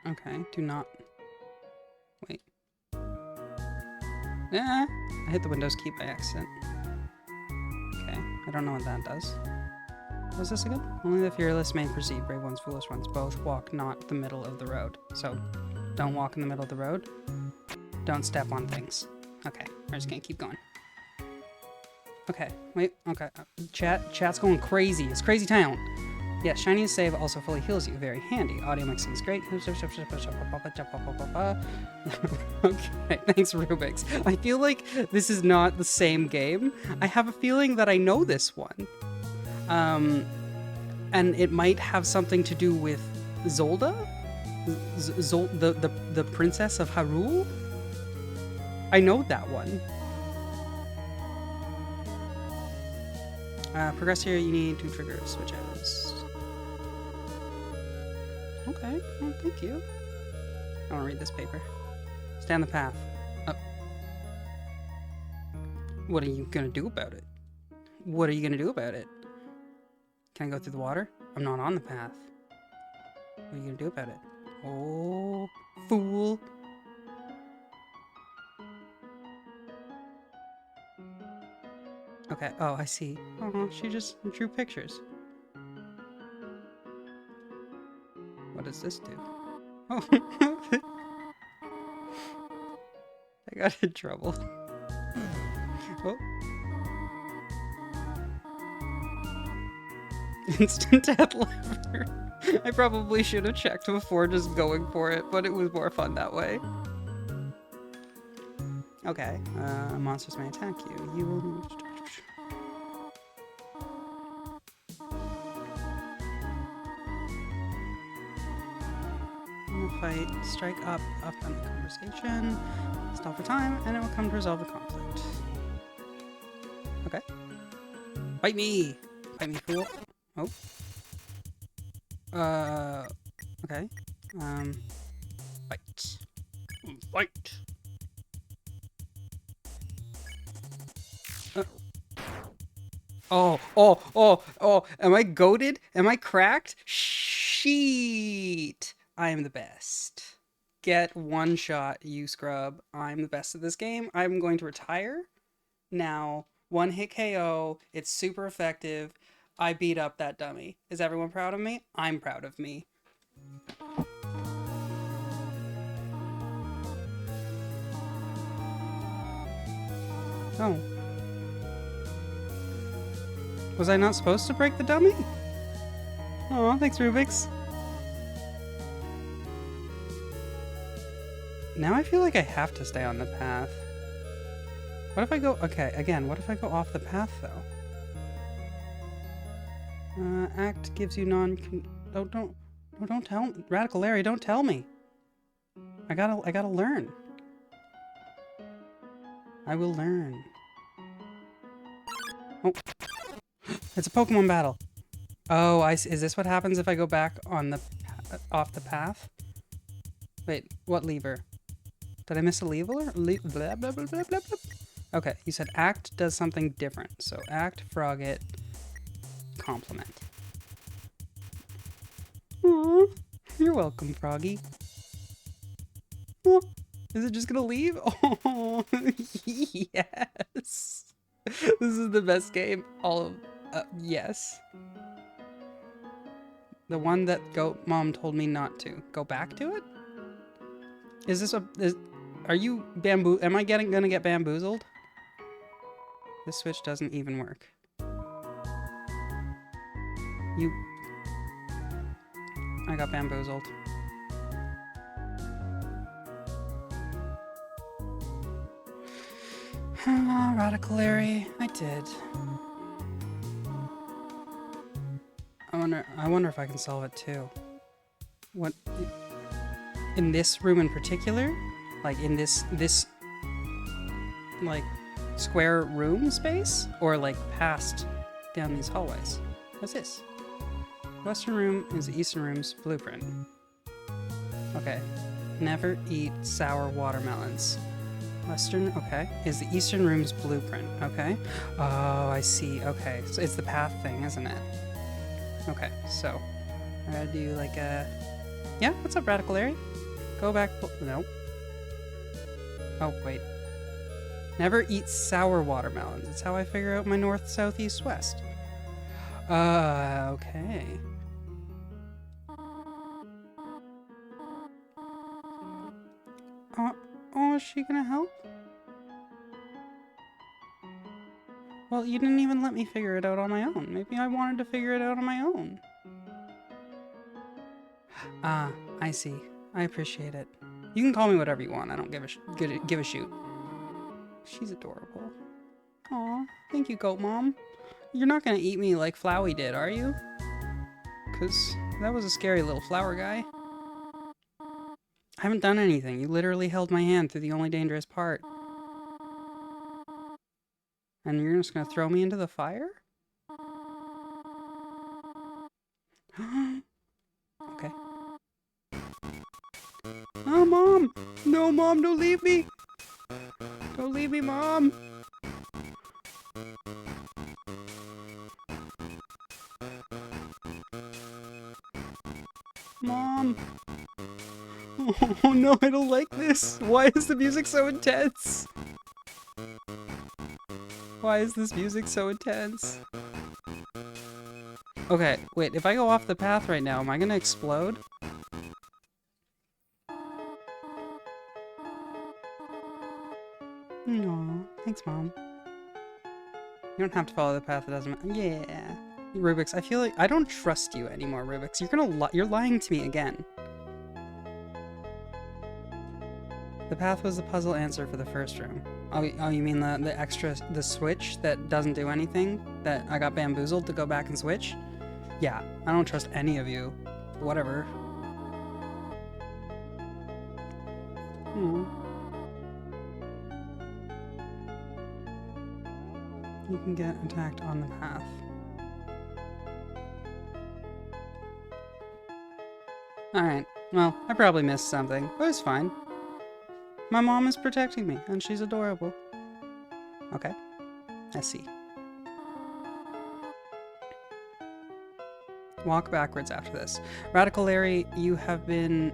Okay, do not... Wait. I hit the Windows key by accident. don't know what that does. What's this again? Only the fearless may proceed, brave ones, foolish ones. Both walk not the middle of the road. So, don't walk in the middle of the road. Don't step on things. Okay, we're just gonna keep going. Okay, wait, okay. Chat's going crazy. It's crazy town. Yeah, shiny save also fully heals you. Very handy. Audio mixing is great. Okay, thanks, Rubik's. I feel like this is not the same game. I have a feeling that I know this one. And it might have something to do with Zolda? The Princess of Hyrule? I know that one. Progress here, you need to trigger switches. Okay, well, thank you. I want to read this paper. Stay on the path. Oh. What are you gonna do about it? What are you gonna do about it? Can I go through the water? I'm not on the path. What are you gonna do about it? Oh, fool. Okay, oh, I see. Oh, she just drew pictures. What does this do? Oh, I got in trouble. Oh. Instant death lever. I probably should have checked before just going for it, but it was more fun that way. Okay, monsters may attack you. You will move to dodge. Fight, strike up on the conversation, stop for time, and it will come to resolve the conflict. Okay. Fight me! Fight me, fool. Oh. Okay. Fight. Fight! Oh, am I goated? Am I cracked? Sheet! I am the best. Get one shot, you scrub. I'm the best at this game. I'm going to retire. Now, one hit KO. It's super effective. I beat up that dummy. Is everyone proud of me? I'm proud of me. Oh. Was I not supposed to break the dummy? Oh, thanks, Rubik's. Now I feel like I have to stay on the path. What if I go... Okay, again, what if I go off the path, though? Act gives you non... Oh, don't tell me. Radical Larry, don't tell me. I gotta learn. I will learn. Oh. It's a Pokemon battle. Oh, is this what happens if I go back on the... off the path? Wait, what lever? Did I miss a lever? Blah, blah, blah, blah, blah, blah. Okay, you said act does something different. So act, Frogget, compliment. Aww, you're welcome, Froggy. Oh, is it just gonna leave? Oh, yes. This is the best game. All of, yes. The one that Goat Mom told me not to. Go back to it? Is this are you am I gonna get bamboozled? This switch doesn't even work. I got bamboozled. Oh, Radical Larry, I did. I wonder if I can solve it too. What in this room in particular? Like in this like square room space, or like past down these hallways? What's this? The western room is the eastern room's blueprint. Okay. Never eat sour watermelons. Western, okay, is the eastern room's blueprint. Okay. Oh, I see. Okay, so it's the path thing, isn't it? Okay, so I gotta do like a... Yeah, what's up, Radical Larry? Go back... Nope. Oh, wait. Never eat sour watermelons. It's how I figure out my north, south, east, west. Okay. Oh, is she gonna help? Well, you didn't even let me figure it out on my own. Maybe I wanted to figure it out on my own. Ah, I see. I appreciate it. You can call me whatever you want. I don't give a shoot. She's adorable. Aw, thank you, Goat Mom. You're not gonna eat me like Flowey did, are you? 'Cause that was a scary little flower guy. I haven't done anything. You literally held my hand through the only dangerous part. And you're just gonna throw me into the fire? Okay. Oh, Mom! No, Mom, don't leave me! Don't leave me, Mom! Mom! Oh no, I don't like this! Why is the music so intense? Why is this music so intense? Okay, wait, if I go off the path right now, am I gonna explode? No, thanks, Mom. You don't have to follow the path, it doesn't matter. Yeah. Rubik's, I feel like I don't trust you anymore, Rubik's. You're lying to me again. The path was the puzzle answer for the first room. Oh, you mean the switch that doesn't do anything? That I got bamboozled to go back and switch? Yeah, I don't trust any of you. Whatever. You can get attacked on the path. Alright, well, I probably missed something, but it's fine. My mom is protecting me, and she's adorable. Okay, I see. Walk backwards after this. Radical Larry, you haven't...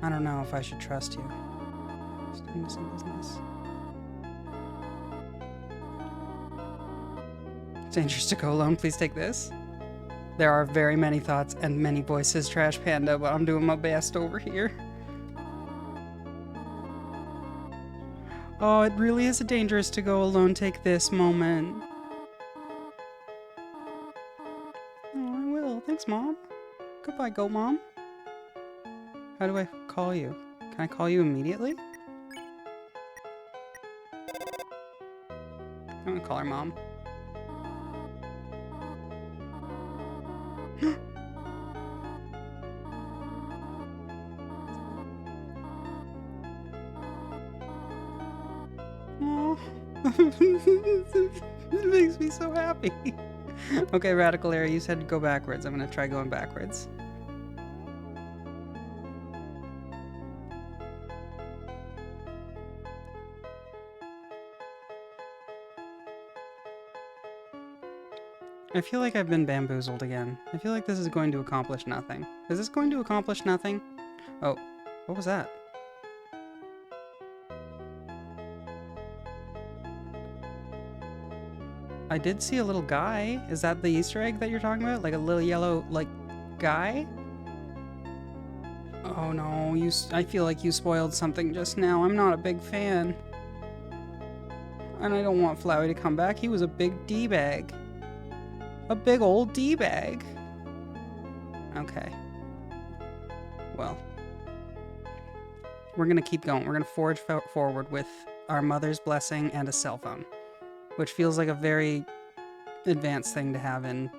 I don't know if I should trust you. Just doing some business. Dangerous to go alone, please take this. There are very many thoughts and many voices, Trash Panda, but I'm doing my best over here. Oh, it really is dangerous to go alone. Take this moment. Oh, I will. Thanks, Mom. Goodbye, Goat Mom. How do I call you? Can I call you immediately? I'm gonna call her Mom. Oh, it makes me so happy. Okay, Radical Larry, you said go backwards. I'm gonna try going backwards. I feel like I've been bamboozled again. I feel like this is going to accomplish nothing. Is this going to accomplish nothing? Oh, what was that? I did see a little guy. Is that the Easter egg that you're talking about? Like a little yellow, like, guy? Oh no, I feel like you spoiled something just now. I'm not a big fan. And I don't want Flowey to come back. He was a big D-bag. A big old D-bag. Okay. Well. We're gonna keep going. We're gonna forge forward with our mother's blessing and a cell phone. Which feels like a very advanced thing to have in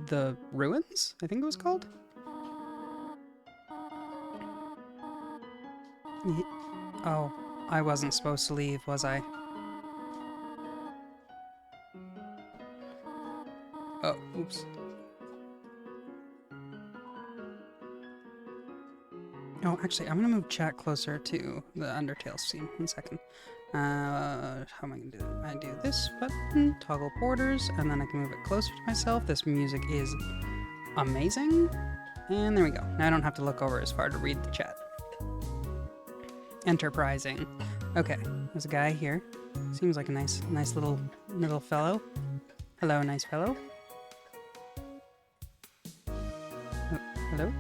the ruins, I think it was called? Oh, I wasn't supposed to leave, was I? Oh, oops. Oh, actually, I'm gonna move chat closer to the Undertale scene. 1 second. How am I gonna do that? I do this button, toggle borders, and then I can move it closer to myself. This music is amazing. And there we go. Now I don't have to look over as far to read the chat. enterprising. Okay, there's a guy here. Seems like a nice little fellow. Hello, nice fellow. Oh, hello?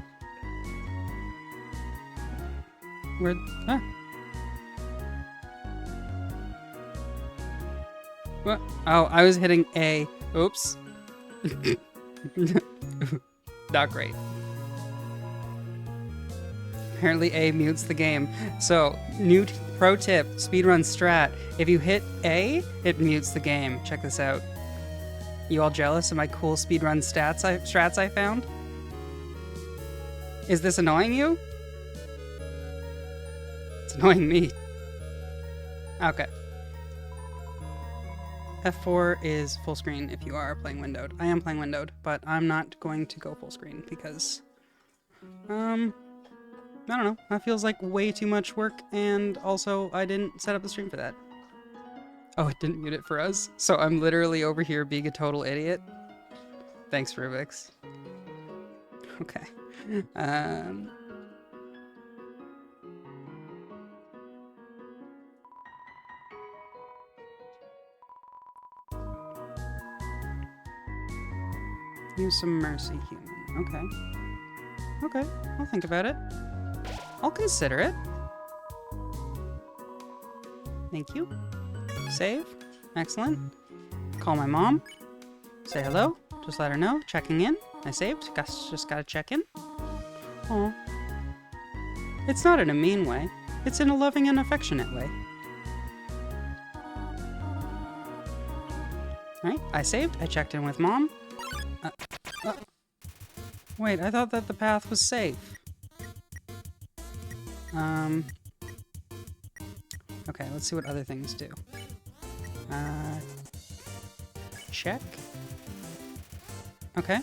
Where? Ah. What? Oh, I was hitting A. Oops. Not great. Apparently A mutes the game. So, new pro tip, speedrun strat. If you hit A, it mutes the game. Check this out. You all jealous of my cool speedrun strats I found? Is this annoying you? It's annoying me. Okay. F4 is full screen if you are playing windowed. I am playing windowed, but I'm not going to go full screen because, I don't know. That feels like way too much work, and also I didn't set up the stream for that. Oh, it didn't mute it for us? So I'm literally over here being a total idiot? Thanks, Rubik's. Okay. Use some mercy, human. Okay. Okay, I'll think about it. I'll consider it. Thank you. Save. Excellent. Call my mom. Say hello. Just let her know. Checking in. I saved. Just gotta check in. Aw. It's not in a mean way. It's in a loving and affectionate way. Alright, I saved. I checked in with mom. Wait, I thought that the path was safe. Okay, let's see what other things do. Check. Okay.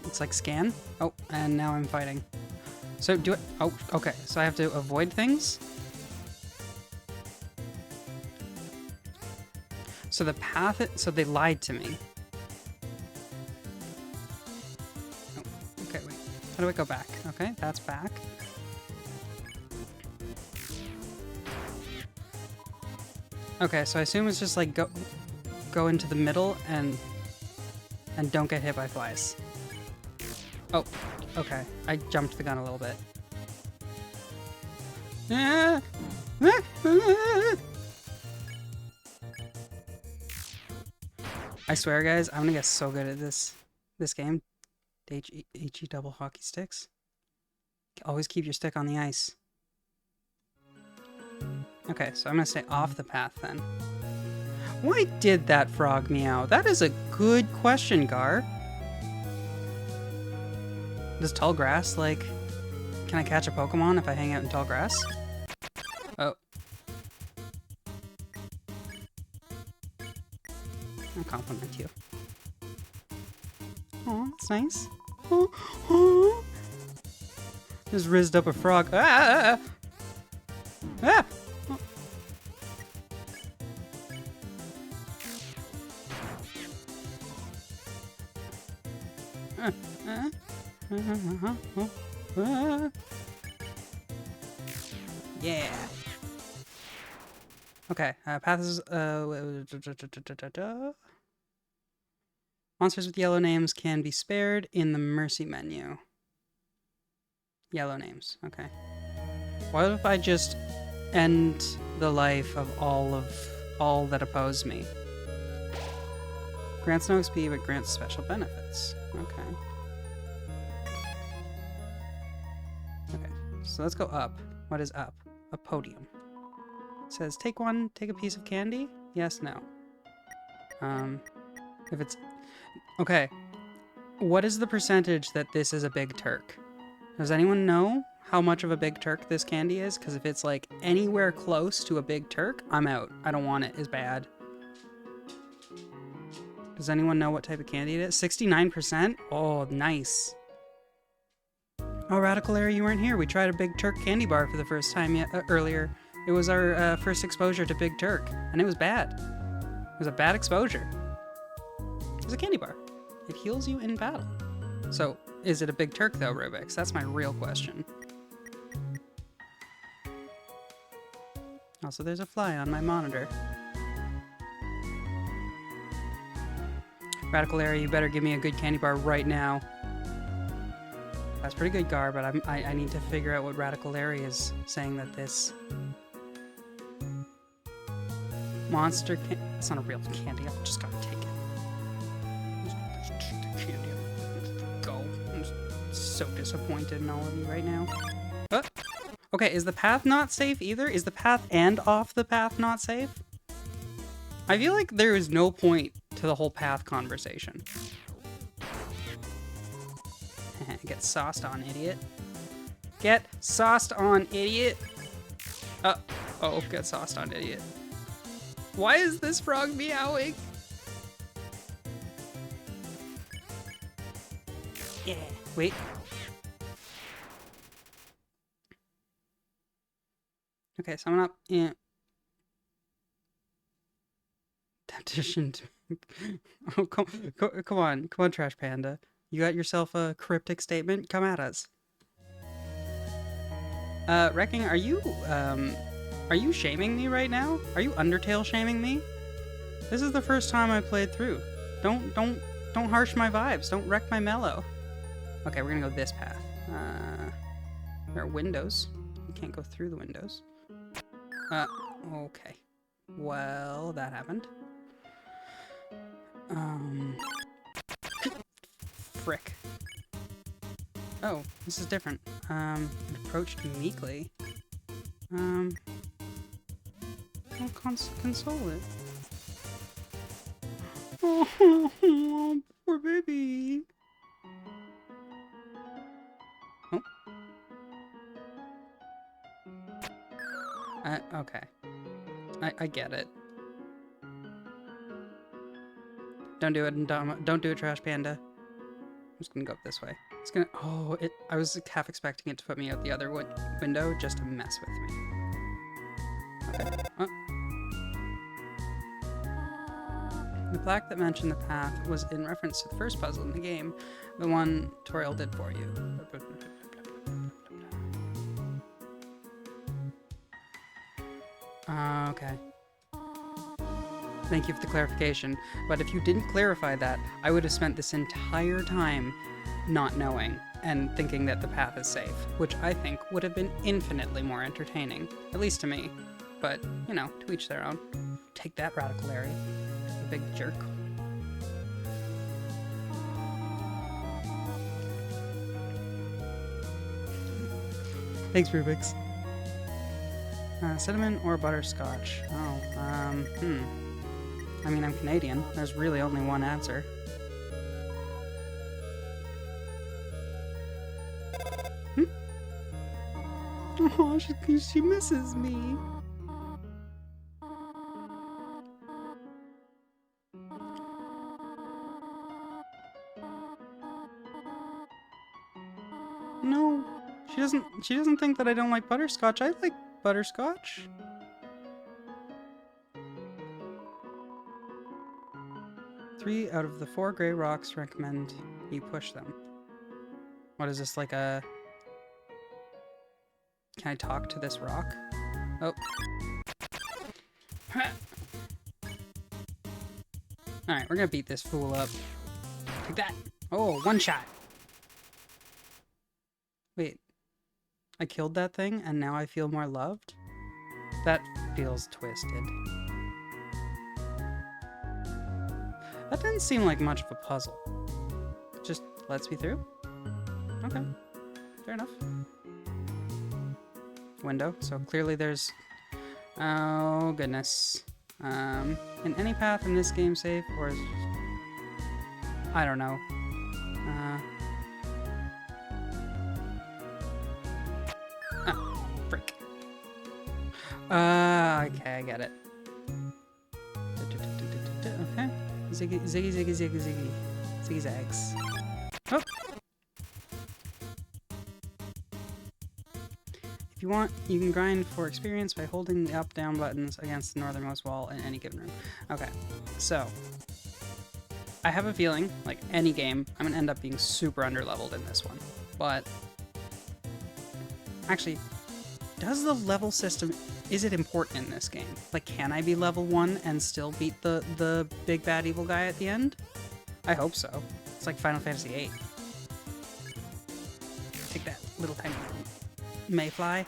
It's like scan. Oh, and now I'm fighting. So do it. Oh, okay. So I have to avoid things. So the path, so they lied to me. Oh, okay, wait. How do I go back? Okay, that's back. Okay, so I assume it's just like go into the middle and don't get hit by flies. Oh, okay. I jumped the gun a little bit. I swear, guys, I'm gonna get so good at this game. HE double hockey sticks. Always keep your stick on the ice. Okay, so I'm gonna stay off the path then. Why did that frog meow? That is a good question, Gar. Does tall grass, like... Can I catch a Pokemon if I hang out in tall grass? Oh. I'll compliment you. Oh, that's nice. Oh. Just rizzed up a frog. Ah! Ah! Yeah. Okay, paths, monsters with yellow names can be spared in the mercy menu. Yellow names, okay. What if I just end the life of all that oppose me? Grants no XP, but grants special benefits. Okay. Okay, so let's go up. What is up? A podium. It says, take a piece of candy? Yes, no. If it's... Okay. What is the percentage that this is a Big Turk? Does anyone know how much of a Big Turk this candy is? Because if it's like anywhere close to a Big Turk, I'm out. I don't want it. It's bad. Does anyone know what type of candy it is? 69%? Oh, nice. Oh, Radical Larry, you weren't here. We tried a Big Turk candy bar for the first time earlier. It was our first exposure to Big Turk, and it was bad. It was a bad exposure. It was a candy bar. It heals you in battle. So, is it a Big Turk, though, Rubik's? That's my real question. Also, there's a fly on my monitor. Radical Area, you better give me a good candy bar right now. That's pretty good, Gar, but I need to figure out what Radical Area is saying that this monster can. It's not a real candy. I just gotta take it. Candy. Go. I'm so disappointed in all of you right now. Okay, is the path not safe either? Is the path and off the path not safe? I feel like there is no point to the whole path conversation. Get sauced on, idiot. Get sauced on, idiot. Oh, get sauced on, idiot. Why is this frog meowing? Yeah. Wait. Okay, someone up. Yeah. Tactician. Oh, come on, Trash Panda. You got yourself a cryptic statement? Come at us. Wrecking, are you shaming me right now? Are you Undertale shaming me? This is the first time I played through. Don't harsh my vibes. Don't wreck my mellow. Okay, we're gonna go this path. There are windows. You can't go through the windows. Okay. Well, that happened. Frick. Oh, this is different. Approached meekly. I'll console it. Oh, poor baby. Oh. Okay. I get it. Don't do it, don't do it, Trash Panda. I'm just gonna go up this way. It's gonna. Oh, it. I was half expecting it to put me out the other window just to mess with me. Okay. Oh. The plaque that mentioned the path was in reference to the first puzzle in the game, the one Toriel did for you. Okay. Thank you for the clarification, but if you didn't clarify that, I would have spent this entire time not knowing and thinking that the path is safe, which I think would have been infinitely more entertaining, at least to me. But, you know, to each their own. Take that, Radical Area. You big jerk. Thanks, Rubik's. Cinnamon or butterscotch? Oh, I mean, I'm Canadian. There's really only one answer. Oh, she misses me. No, she doesn't think that I don't like butterscotch. I like butterscotch. Three out of the 4 gray rocks recommend you push them. What is this, like a... Can I talk to this rock? Oh. Alright, we're gonna beat this fool up. Take that! Oh, one shot! Wait. I killed that thing and now I feel more loved? That feels twisted. That didn't seem like much of a puzzle. Just lets me through? Okay. Fair enough. Window, so clearly there's... Oh, goodness. In any path in this game safe, or is it just... I don't know. Oh, frick. Okay, I get it. Okay. Ziggy, ziggy, ziggy, ziggy, ziggy. Ziggy zags. Oh! If you want, you can grind for experience by holding the up-down buttons against the northernmost wall in any given room. Okay, so... I have a feeling, like any game, I'm gonna end up being super underleveled in this one. But... Actually, does the level system, is it important in this game? Like, can I be level 1 and still beat the big bad evil guy at the end? I hope so. It's like Final Fantasy VIII. Take that, little tiny mayfly.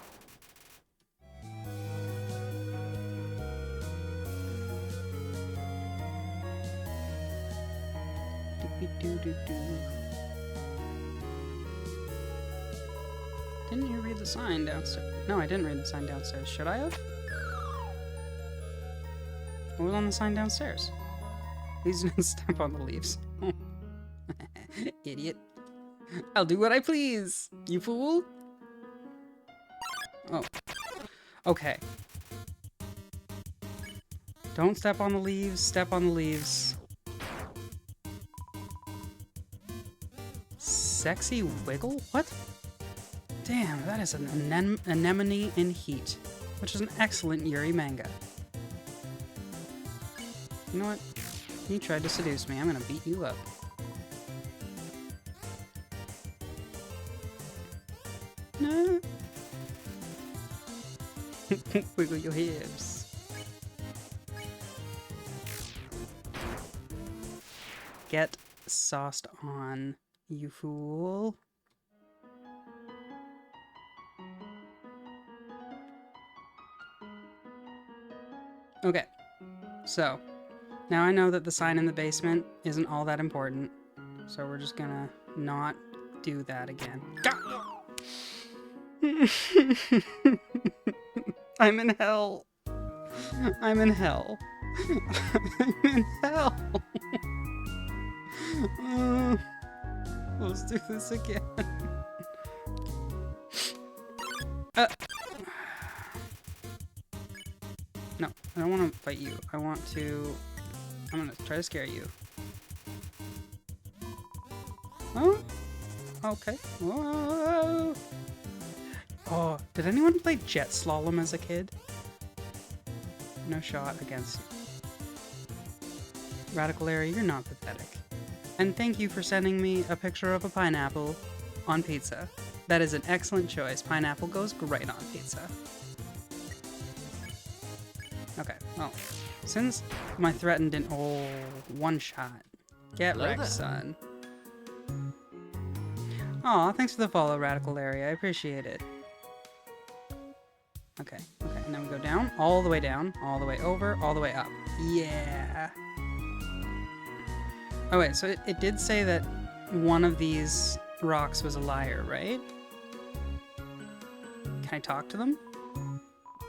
Didn't you read the sign downstairs? No, I didn't read the sign downstairs. Should I have? What was on the sign downstairs? Please don't step on the leaves. Idiot. I'll do what I please, you fool. Oh. Okay. Don't step on the leaves, step on the leaves. Sexy wiggle? What? Damn, that is an anemone in heat, which is an excellent Yuri manga. You know what? You tried to seduce me. I'm gonna beat you up. No. Wiggle your hips. Get sauced on, you fool. Okay, so now I know that the sign in the basement isn't all that important, so we're just gonna not do that again. I'm in hell. I'm in hell. I'm in hell. Let's do this again. No, I don't want to fight you. I want to... I'm gonna try to scare you. Oh? Okay. Whoa. Oh, did anyone play jet slalom as a kid? No shot against Radical Larry, you're not pathetic. And thank you for sending me a picture of a pineapple on pizza. That is an excellent choice. Pineapple goes great on pizza. Okay, well, since my threatened didn't... Oh, one shot. Get wrecked, son. Aw, thanks for the follow, Radical Larry. I appreciate it. Okay, and then we go down, all the way down, all the way over, all the way up. Yeah! Oh wait, so it did say that one of these rocks was a liar, right? Can I talk to them?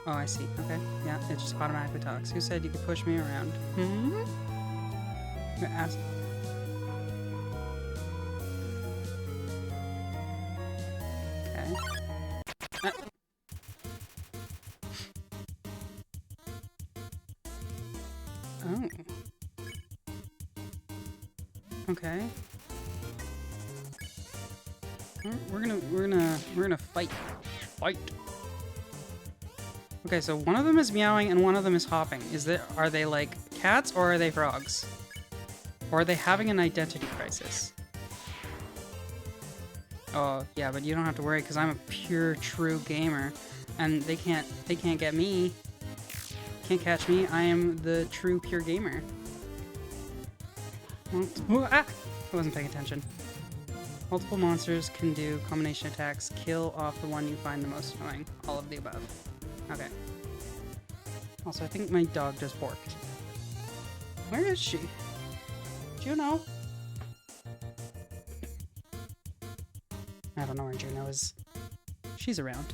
Oh, I see. Okay, yeah, it just automatically talks. Who said you could push me around? Hmm? I'm gonna ask... Okay. Oh. Okay. We're gonna fight. Fight. Okay, so one of them is meowing and one of them is hopping. Are they like cats or are they frogs? Or are they having an identity crisis? Oh, yeah, but you don't have to worry because I'm a pure, true gamer. And they can't get me. Can't catch me. I am the true, pure gamer. I wasn't paying attention. Multiple monsters can do combination attacks. Kill off the one you find the most annoying. All of the above. Okay. Also, I think my dog just barked. Where is she? Do you know? I don't know where Juno is. She's around.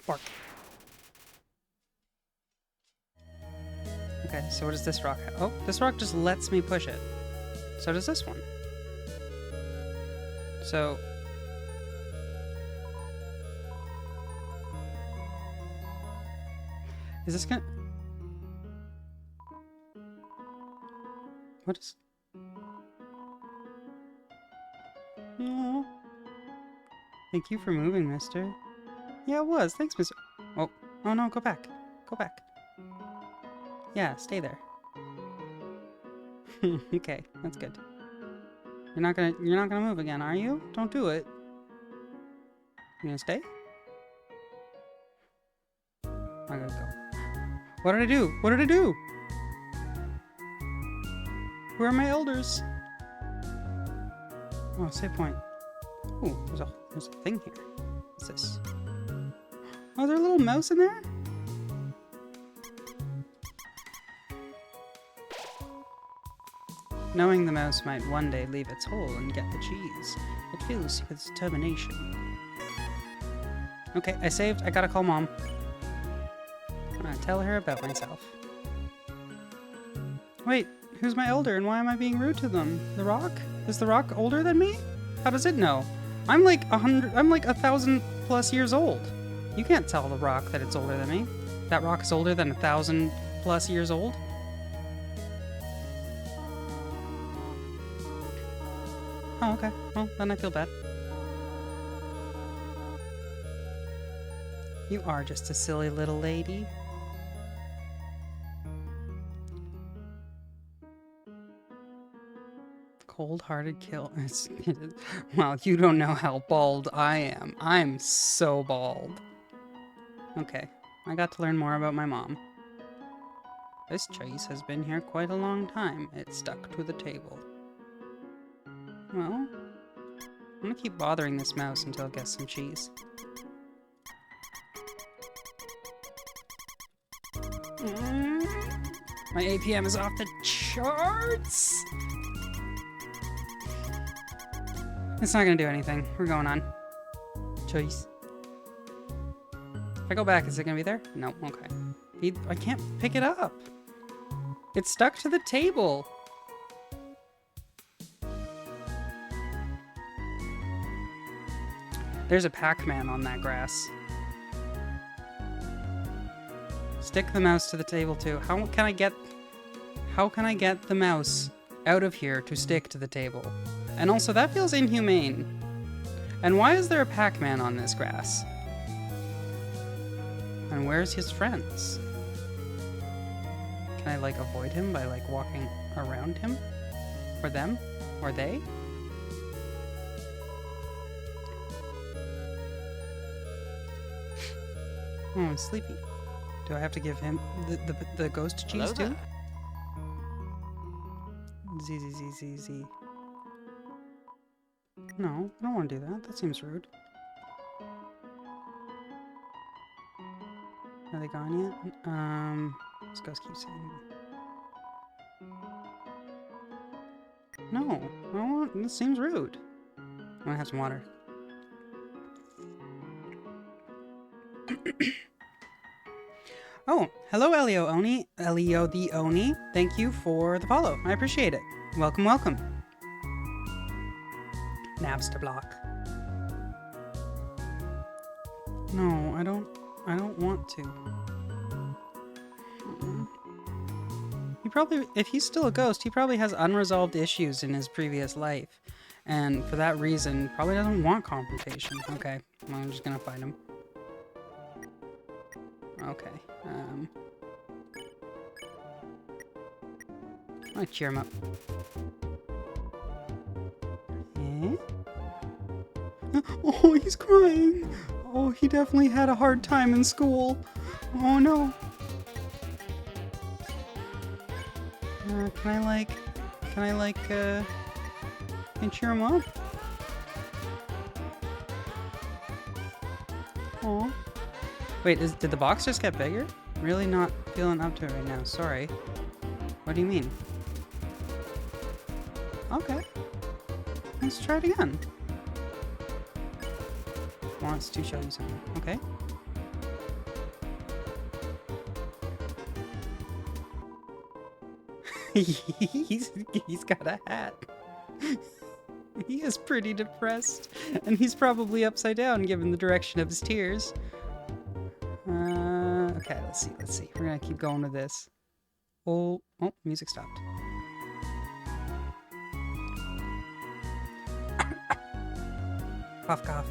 Bark. Okay, so what does this rock have? Oh, this rock just lets me push it. So does this one. So... is this gonna... what is... no. Thank you for moving, mister. Yeah, it was. Thanks, mister. Oh. Oh no, go back. Go back. Yeah, stay there. Okay, that's good. You're not gonna move again, are you? Don't do it. You gonna stay? I gotta go. What did I do? What did I do? Where are my elders? Oh, save point. Ooh, there's a thing here. What's this? Oh, there's a little mouse in there? Knowing the mouse might one day leave its hole and get the cheese, it fills with determination. Okay, I saved. I gotta call Mom. I'm gonna tell her about myself. Wait, who's my elder and why am I being rude to them? The Rock? Is the Rock older than me? How does it know? I'm like 1,000+ years old. You can't tell the Rock that it's older than me. That rock is older than 1,000+ years old? Oh, okay. Well, then I feel bad. You are just a silly little lady. Cold-hearted kill. Well, you don't know how bald I am. I'm so bald. Okay, I got to learn more about my mom. This cheese has been here quite a long time. It's stuck to the table. Well, I'm gonna keep bothering this mouse until it gets some cheese. My APM is off the charts! It's not gonna do anything. We're going on. Choice. If I go back, is it gonna be there? No, okay. I can't pick it up. It's stuck to the table. There's a Pac-Man on that grass. Stick the mouse to the table too. How can I get the mouse out of here to stick to the table? And also, that feels inhumane. And why is there a Pac-Man on this grass? And where's his friends? Can I, like, avoid him by, like, walking around him? Or them? Or they? Oh, I'm sleepy. Do I have to give him the ghost cheese too? Z. No, I don't want to do that. That seems rude. Are they gone yet? This ghost keeps saying. No, I don't want. This seems rude. I'm gonna have some water. Oh, hello, Elio the Oni. Thank you for the follow. I appreciate it. Welcome, welcome. Navs to block. No, I don't want to. He probably, if he's still a ghost, he probably has unresolved issues in his previous life. And for that reason, probably doesn't want confrontation. Okay, well, I'm just gonna find him. Okay, I'll cheer him up. Eh? Oh, he's crying! Oh, he definitely had a hard time in school. Oh no. Can I cheer him up? Oh. Wait, did the box just get bigger? Really not feeling up to it right now. Sorry. What do you mean? Okay. Let's try it again. Wants to show you something. Okay. he's got a hat. He is pretty depressed. And he's probably upside down given the direction of his tears. Okay, let's see. We're gonna keep going with this. Oh, music stopped. Cough, cough.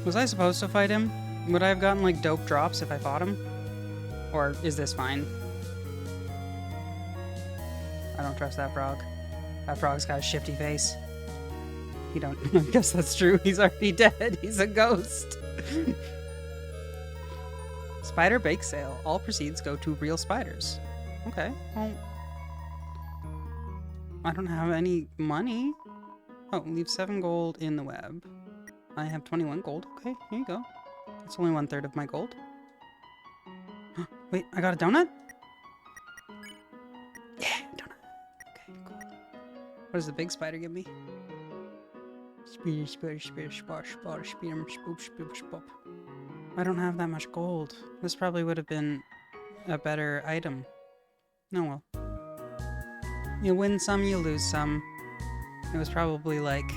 Was I supposed to fight him? Would I have gotten, like, dope drops if I fought him? Or is this fine? I don't trust that frog. That frog's got a shifty face. He don't. I guess that's true. He's already dead. He's a ghost. Spider bake sale. All proceeds go to real spiders. Okay. Well, I don't have any money. Oh, leave 7 gold in the web. I have 21 gold. Okay, here you go. That's only 1/3 of my gold. Wait, I got a donut? Yeah, donut. Okay, cool. What does the big spider give me? I don't have that much gold. This probably would have been a better item. No, well. You win some, you lose some. It was probably like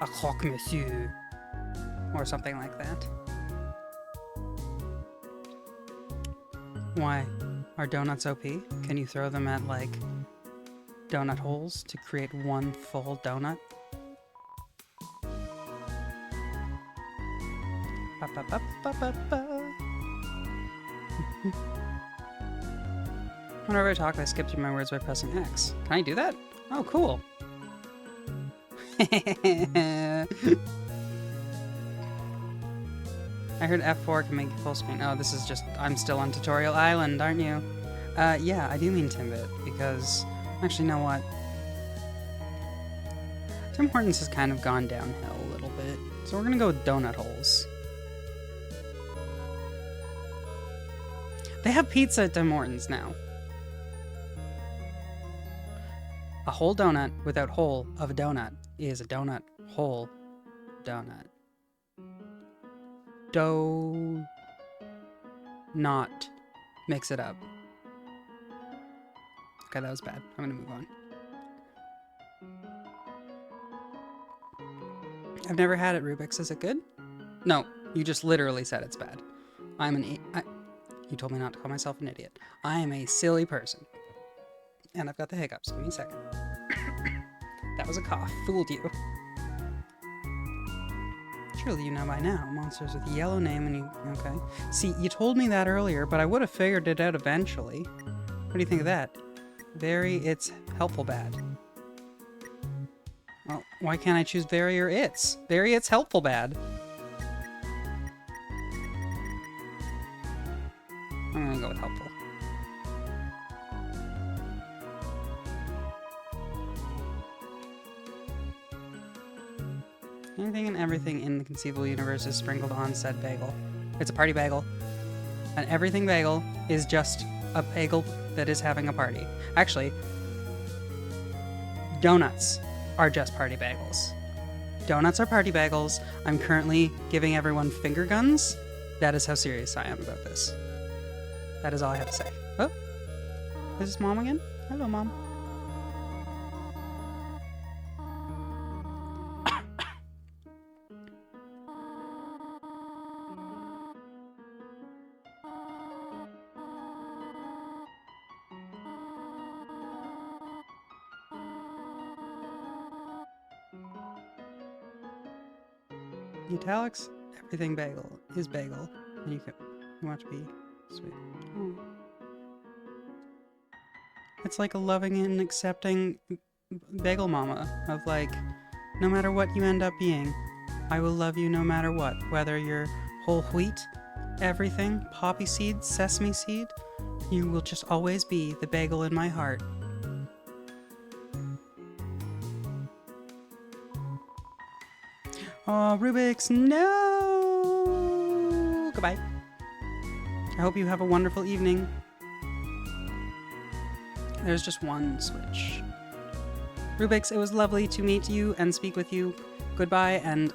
a croque monsieur or something like that. Why? Are donuts OP? Can you throw them at like donut holes to create one full donut? Ba, ba, ba, ba, ba, ba. Whenever I talk, I skip through my words by pressing X. Can I do that? Oh, cool. I heard F4 can make you full screen. Oh, this is just... I'm still on Tutorial Island, aren't you? Yeah, I do mean Timbit, because... Actually, you know what? Tim Hortons has kind of gone downhill a little bit, so we're gonna go with donut holes. They have pizza at Tim Hortons now. A whole donut without hole of a donut is a donut hole donut. Do not mix it up. Okay, that was bad. I'm gonna move on. I've never had it, Rubik's. Is it good? No, you just literally said it's bad. You told me not to call myself an idiot. I am a silly person. And I've got the hiccups. Give me a second. That was a cough. Fooled you. Surely you know by now. Monsters with a yellow name and you... Okay. See, you told me that earlier, but I would have figured it out eventually. What do you think of that? Very, it's helpful bad. Well, why can't I choose very or it's? Very, it's helpful bad. I'm gonna go with helpful. Anything and everything in the conceivable universe is sprinkled on said bagel. It's a party bagel. And everything bagel is just a bagel that is having a party. Actually, donuts are just party bagels. Donuts are party bagels. I'm currently giving everyone finger guns. That is how serious I am about this. That is all I have to say. Oh, is this Mom again? Hello, Mom. Italics, everything bagel is bagel, and you want to be sweet. Oh. It's like a loving and accepting bagel mama of like, no matter what you end up being, I will love you no matter what. Whether you're whole wheat, everything, poppy seed, sesame seed, you will just always be the bagel in my heart. Oh, Rubik's, no! Goodbye. I hope you have a wonderful evening. There's just one switch. Rubik's, it was lovely to meet you and speak with you. Goodbye, and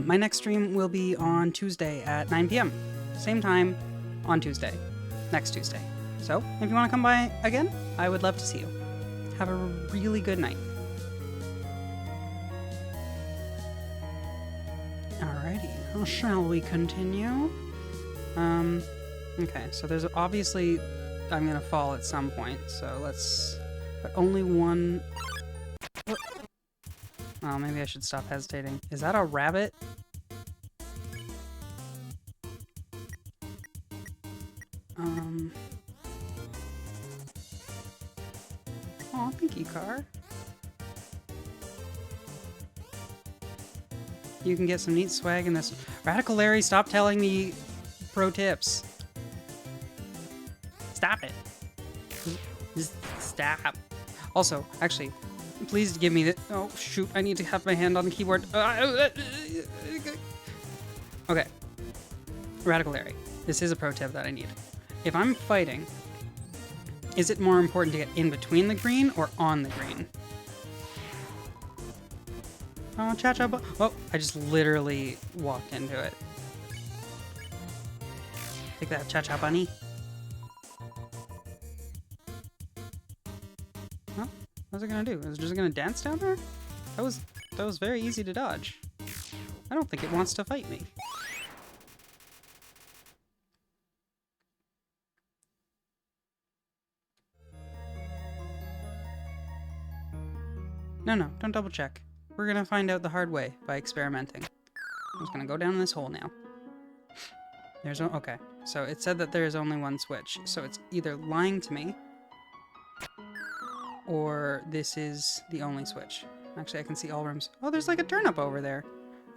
my next stream will be on Tuesday at 9 p.m. Same time on Tuesday. Next Tuesday. So, if you want to come by again, I would love to see you. Have a really good night. Alrighty, shall we continue? Okay, so there's obviously... I'm gonna fall at some point, so let's... But only one... Oh, maybe I should stop hesitating. Is that a rabbit? Aw, thank you, car. You can get some neat swag in this. Radical Larry, stop telling me pro tips. Stop it. Just stop. Also, actually, please give me the. Oh, shoot. I need to have my hand on the keyboard. Okay. Radical Larry. This is a pro tip that I need. If I'm fighting, is it more important to get in between the green or on the green? Oh, cha-cha. Oh, I just literally walked into it. Take that, cha-cha bunny. Huh? What's it gonna do? Is it just gonna dance down there? That was very easy to dodge. I don't think it wants to fight me. No, don't double check. We're gonna find out the hard way by experimenting. I'm just gonna go down this hole now. Okay, so it said that there is only one switch, so it's either lying to me, or this is the only switch. Actually, I can see all rooms. Oh, there's like a turnip over there,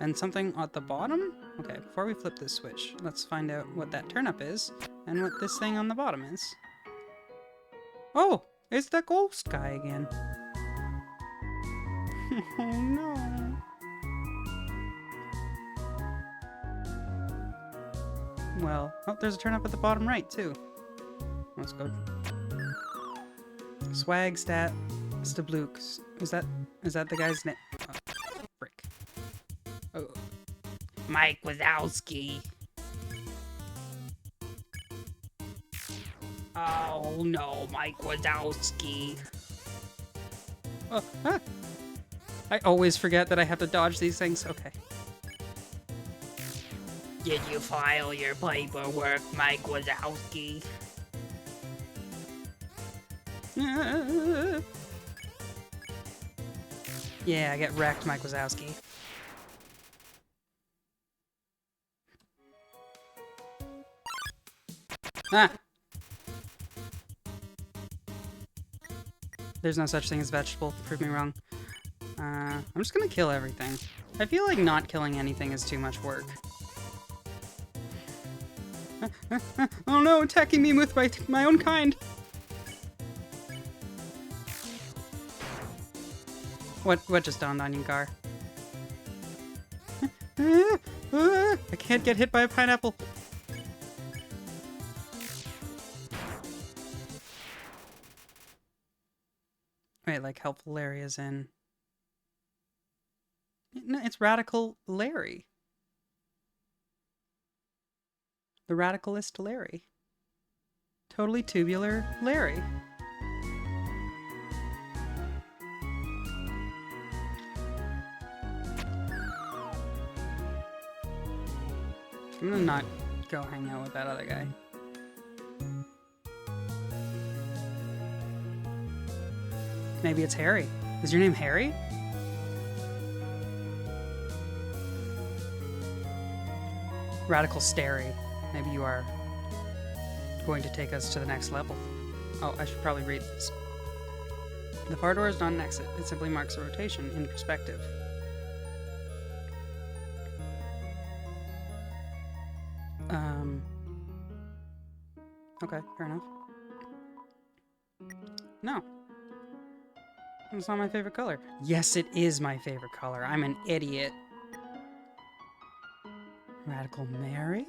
and something at the bottom? Okay, before we flip this switch, let's find out what that turnip is, and what this thing on the bottom is. Oh, it's the ghost guy again. Oh no. Well, oh, there's a turnip at the bottom right, too. Let's go. Swag stat Stabluk. Is that the guy's name? Oh, frick. Oh. Mike Wazowski. Oh no, Mike Wazowski. Oh, ah. I always forget that I have to dodge these things. Okay. Did you file your paperwork, Mike Wazowski? Yeah, I get wrecked, Mike Wazowski. Ah! There's no such thing as vegetable. Prove me wrong. I'm just gonna kill everything. I feel like not killing anything is too much work. Oh no, attacking me with my own kind! What just dawned on you, Gar? I can't get hit by a pineapple. Wait, like helpful Larry is in... No, it's Radical Larry. The Radicalist Larry. Totally tubular Larry. I'm gonna not go hang out with that other guy. Maybe it's Harry. Is your name Harry? Radical Starry. Maybe you are going to take us to the next level. Oh, I should probably read this. The far door is not an exit. It simply marks a rotation in perspective. Okay, fair enough. No. It's not my favorite color. Yes, it is my favorite color. I'm an idiot. Radical Mary?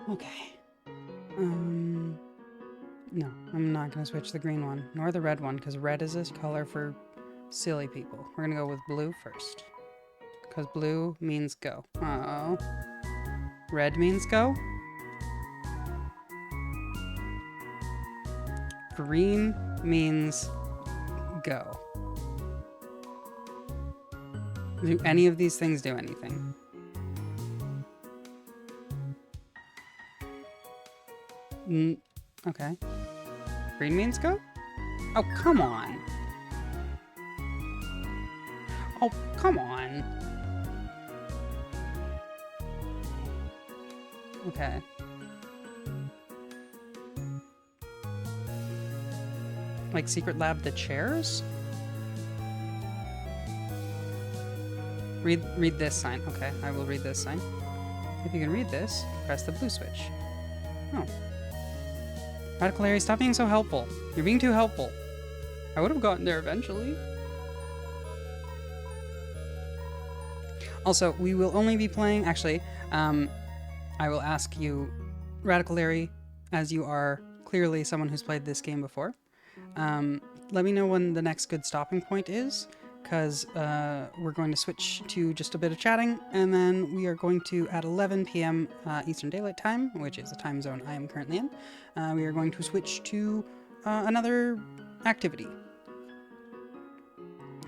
Okay. No, I'm not gonna switch the green one, nor the red one, because red is this color for silly people. We're gonna go with blue first. Because blue means go. Uh-oh. Red means go? Green means go. Do any of these things do anything? Okay. Green means go? Oh, come on. Oh, come on. Okay. like secret lab the chairs? Read this sign. Okay, I will read this sign. If you can read this, press the blue switch. Oh. Radical Larry, stop being so helpful. You're being too helpful. I would have gotten there eventually. Also, we will only be playing... Actually, I will ask you, Radical Larry, as you are clearly someone who's played this game before, let me know when the next good stopping point is, because we're going to switch to just a bit of chatting, and then we are going to, at 11 p.m. Eastern Daylight Time, which is the time zone I am currently in, we are going to switch to another activity.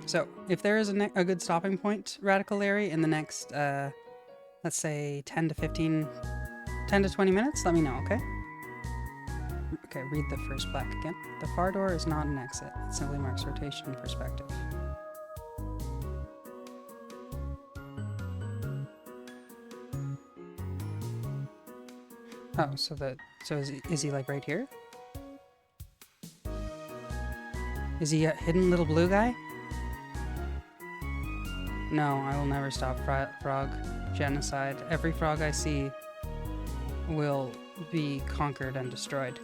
So, if there is a good stopping point, Radical Larry, in the next, let's say 10 to 20 minutes, let me know, okay? Okay, read the first plaque again. The far door is not an exit. It simply marks rotation and perspective. Oh, so is he like right here? Is he a hidden little blue guy? No, I will never stop frog genocide. Every frog I see will be conquered and destroyed.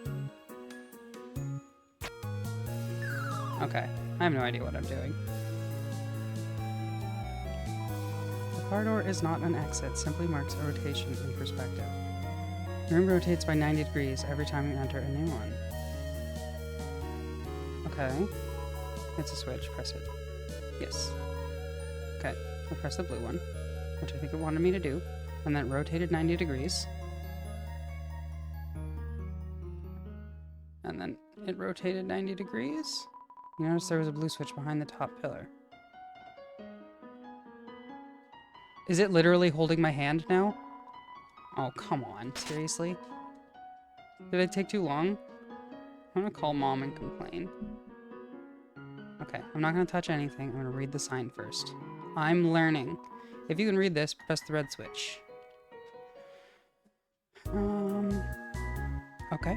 Okay, I have no idea what I'm doing. The car door is not an exit, simply marks a rotation in perspective. The room rotates by 90 degrees every time you enter a new one. Okay. It's a switch, press it. Yes. Okay, I'll press the blue one, which I think it wanted me to do, and then it rotated 90 degrees. And then it rotated 90 degrees. You notice there was a blue switch behind the top pillar. Is it literally holding my hand now? Oh, come on. Seriously? Did it take too long? I'm gonna call Mom and complain. Okay, I'm not gonna touch anything. I'm gonna read the sign first. I'm learning. If you can read this, press the red switch. Okay.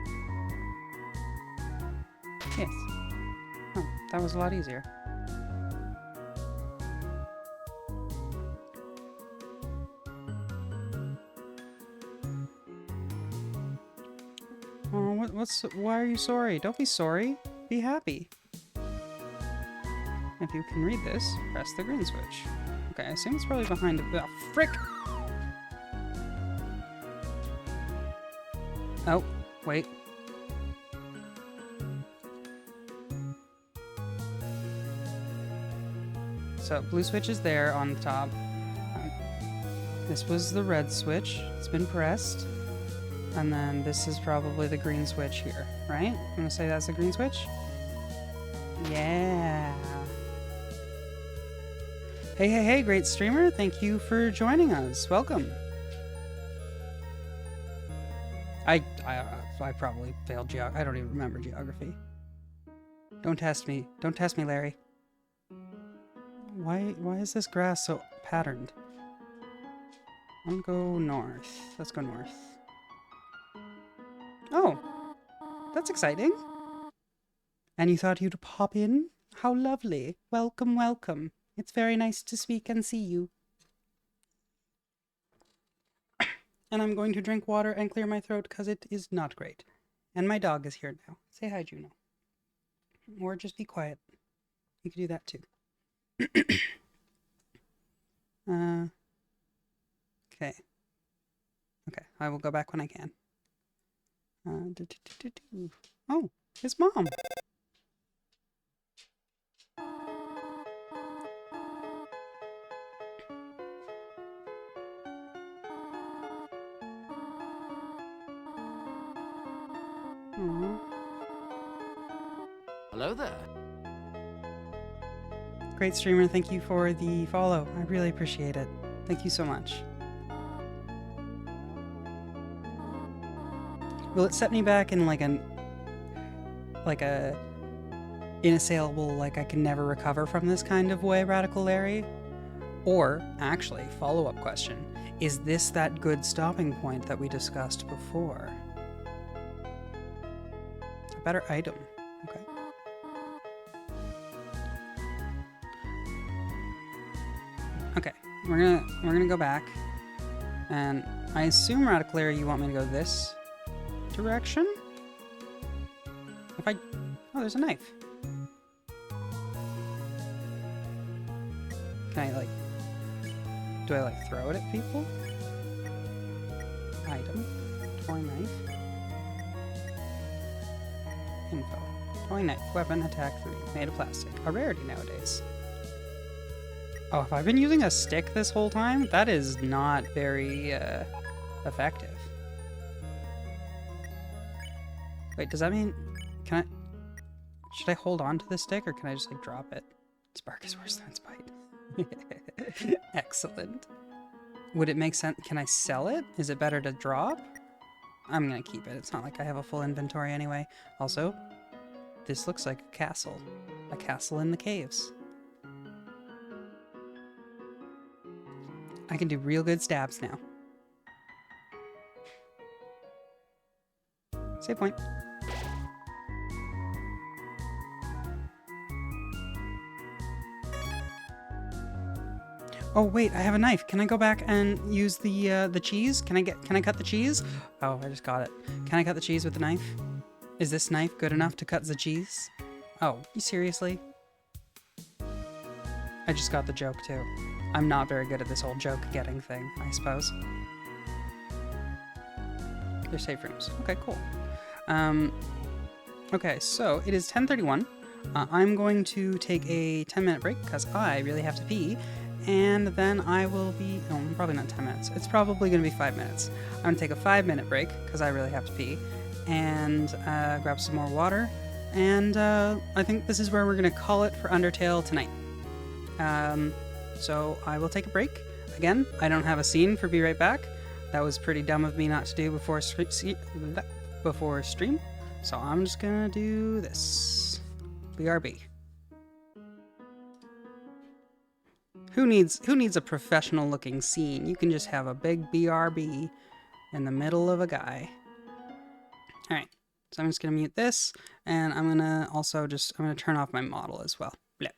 Yes. Oh, that was a lot easier. Oh, why are you sorry? Don't be sorry. Be happy. If you can read this, press the green switch. Okay, I assume it's probably behind a... Oh, frick! Oh, wait. So, blue switch is there on the top. This was the red switch. It's been pressed. And then this is probably the green switch here, right? I'm gonna say that's the green switch. Yeah. Hey, great streamer. Thank you for joining us. Welcome. I probably failed geography. I don't even remember geography. Don't test me. Don't test me, Larry. Why is this grass so patterned? I'm gonna go north. Let's go north. Oh, that's exciting. And you thought you'd pop in? How lovely. Welcome, welcome. It's very nice to speak and see you. And I'm going to drink water and clear my throat because it is not great. And my dog is here now. Say hi, Juno. Or just be quiet. You can do that too. Okay. Okay, I will go back when I can. Oh, it's Mom. Aww. Hello there. Great streamer, thank you for the follow. I really appreciate it. Thank you so much. Will it set me back in like a inassailable, like I can never recover from this kind of way, Radical Larry? Or, actually, follow-up question, is this that good stopping point that we discussed before? A better item. Okay. we're gonna go back, and I assume Radicularia, you want me to go this direction? If I, oh, there's a knife. Can I like, do I like throw it at people? Item, toy knife, info, toy knife, weapon, attack 3, made of plastic, a rarity nowadays. Oh, if I've been using a stick this whole time, that is not very effective. Wait, does that mean, can I, should I hold on to the stick or can I just like drop it? Spark is worse than Spite. Excellent. Would it make sense? Can I sell it? Is it better to drop? I'm gonna keep it. It's not like I have a full inventory anyway. Also, this looks like a castle. A castle in the caves. I can do real good stabs now. Save point. Oh wait, I have a knife. Can I go back and use the cheese? Can I cut the cheese? Oh, I just got it. Can I cut the cheese with the knife? Is this knife good enough to cut the cheese? Oh, you seriously? I just got the joke too. I'm not very good at this whole joke getting thing, I suppose. They're safe rooms. Okay, cool. Okay, so it is 10:31. I'm going to take a 10-minute break because I really have to pee. And then I will be, oh, probably not 10 minutes. It's probably going to be 5 minutes. I'm going to take a 5-minute break because I really have to pee and grab some more water. And I think this is where we're going to call it for Undertale tonight. So I will take a break. Again, I don't have a scene for Be Right Back. That was pretty dumb of me not to do before stream. So I'm just going to do this. BRB. Who needs a professional looking scene? You can just have a big BRB in the middle of a guy. All right, so I'm just gonna mute this, and I'm gonna turn off my model as well. Bleh.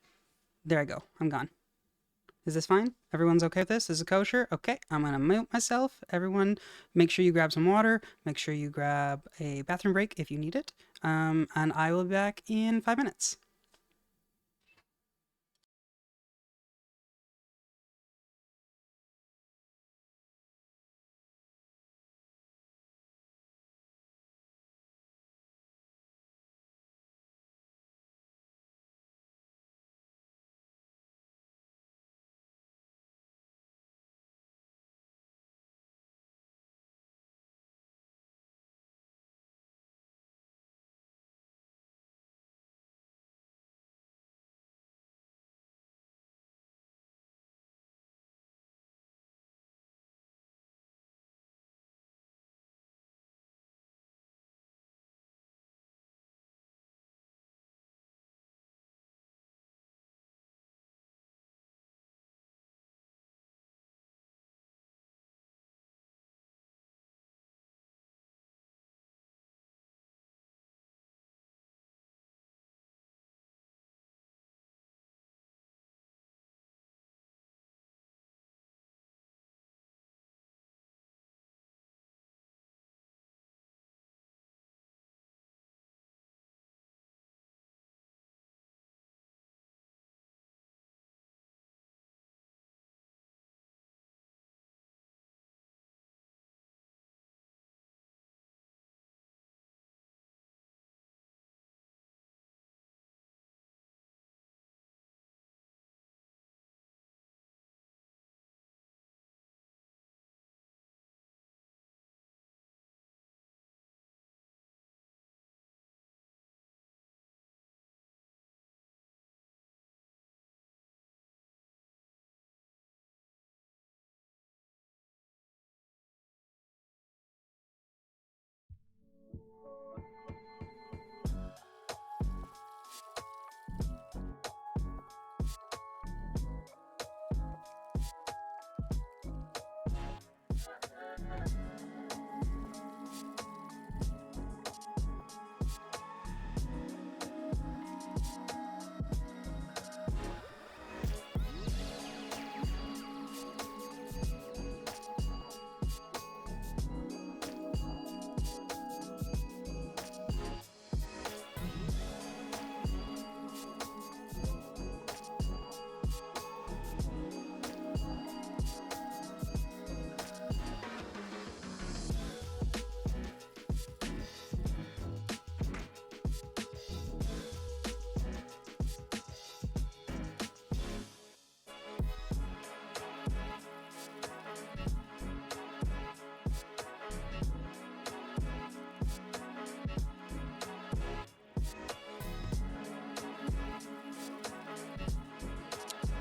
There I go. I'm gone. Is this fine? Everyone's okay with this? Is it kosher? Okay, I'm gonna mute myself. Everyone, make sure you grab some water. Make sure you grab a bathroom break if you need it. And I will be back in 5 minutes.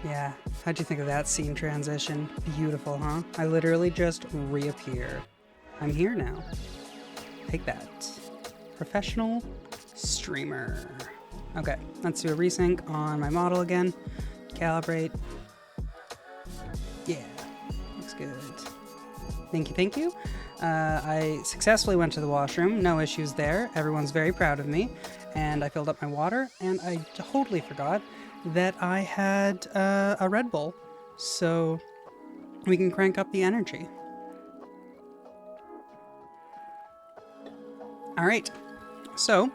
Yeah, how'd you think of that scene transition? Beautiful, huh? I literally just reappear. I'm here now. Take that. Professional streamer. Okay, let's do a resync on my model again. Calibrate. Yeah, looks good. Thank you, thank you. I successfully went to the washroom. No issues there. Everyone's very proud of me. And I filled up my water, and I totally forgot that I had a Red Bull, so we can crank up the energy. All right, so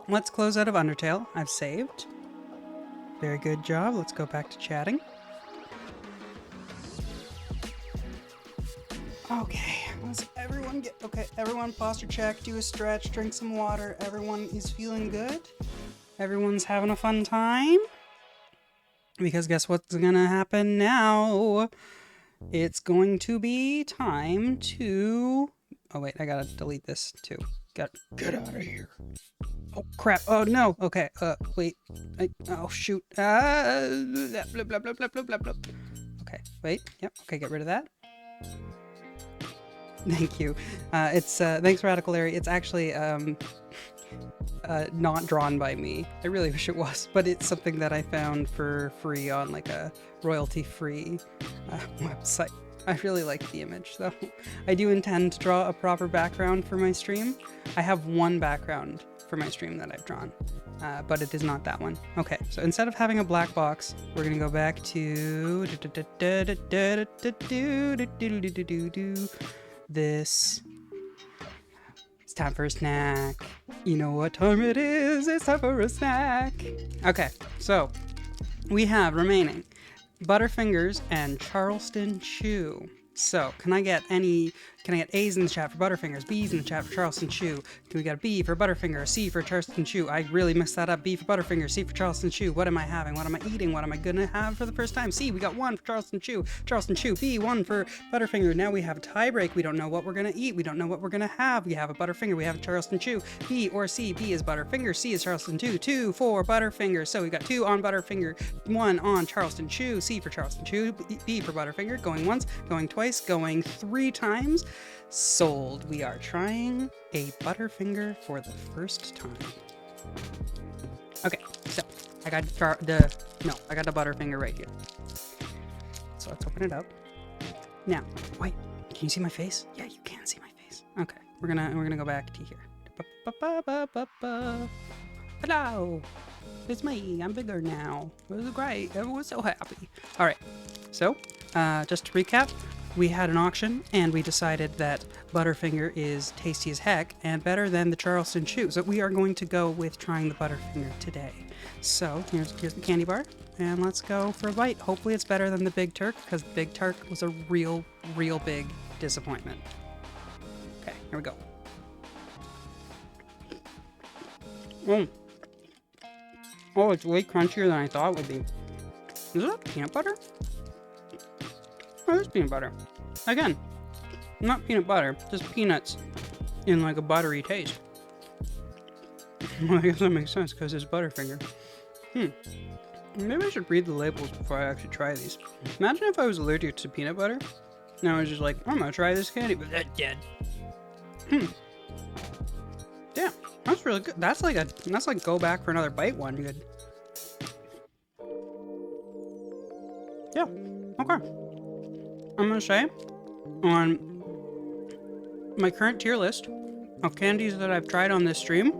let's close out of Undertale. I've saved. Very good job. Let's go back to chatting. Okay, let's everyone get, okay, everyone posture check, do a stretch, drink some water. Everyone is feeling good. Everyone's having a fun time. Because guess what's gonna happen now? It's going to be time to... Oh wait, I gotta delete this too. Get out of here. Oh crap, oh no, okay, wait. Oh shoot. Blah, blah, blah, blah, blah, blah, blah. Okay, wait, yep, okay, get rid of that. Thank you. Thanks Radical Larry. It's actually, not drawn by me. I really wish it was, but it's something that I found for free on like a royalty-free website. I really like the image though. I do intend to draw a proper background for my stream. I have one background for my stream that I've drawn, but it is not that one. Okay, so instead of having a black box, we're gonna go back to this. It's time for a snack. You know what time it is. It's time for a snack. Okay, so we have remaining Butterfingers and Charleston Chew. So, can I get A's in the chat for Butterfingers, B's in the chat for Charleston Chew? Can we get a B for Butterfinger, a C for Charleston Chew? I really messed that up. B for Butterfinger, C for Charleston Chew. What am I having? What am I eating? What am I gonna have for the first time? C, we got 1 for Charleston Chew. B, 1 for Butterfinger. Now we have a tie break. We don't know what we're gonna eat. We don't know what we're gonna have. We have a Butterfinger, we have a Charleston Chew. B or C. B is Butterfinger, C is Charleston Chew. 2 for Butterfinger. So we got 2 on Butterfinger, 1 on Charleston Chew. C for Charleston Chew. B for Butterfinger. Going once, going twice, going 3 times. Sold. We are trying a Butterfinger for the first time. Okay, so I got the Butterfinger right here. So let's open it up. Now, wait, can you see my face? Yeah, you can see my face. Okay, we're gonna go back to here. Hello, it's me. I'm bigger now. It was great. Everyone's so happy. All right, so just to recap. We had an auction, and we decided that Butterfinger is tasty as heck and better than the Charleston Chew. So we are going to go with trying the Butterfinger today. So here's the candy bar, and let's go for a bite. Hopefully it's better than the Big Turk, because Big Turk was a real big disappointment. Okay, here we go. Oh, it's way crunchier than I thought it would be. Is that peanut butter? Oh, it's peanut butter. Again, not peanut butter, just peanuts in like a buttery taste. Well, I guess that makes sense because it's Butterfinger. Maybe I should read the labels before I actually try these. Imagine if I was allergic to peanut butter and I was just like, I'm gonna try this candy, but that's dead. Yeah, that's really good. That's like go back for another bite one. Good. Yeah, okay. I'm gonna say, on my current tier list of candies that I've tried on this stream,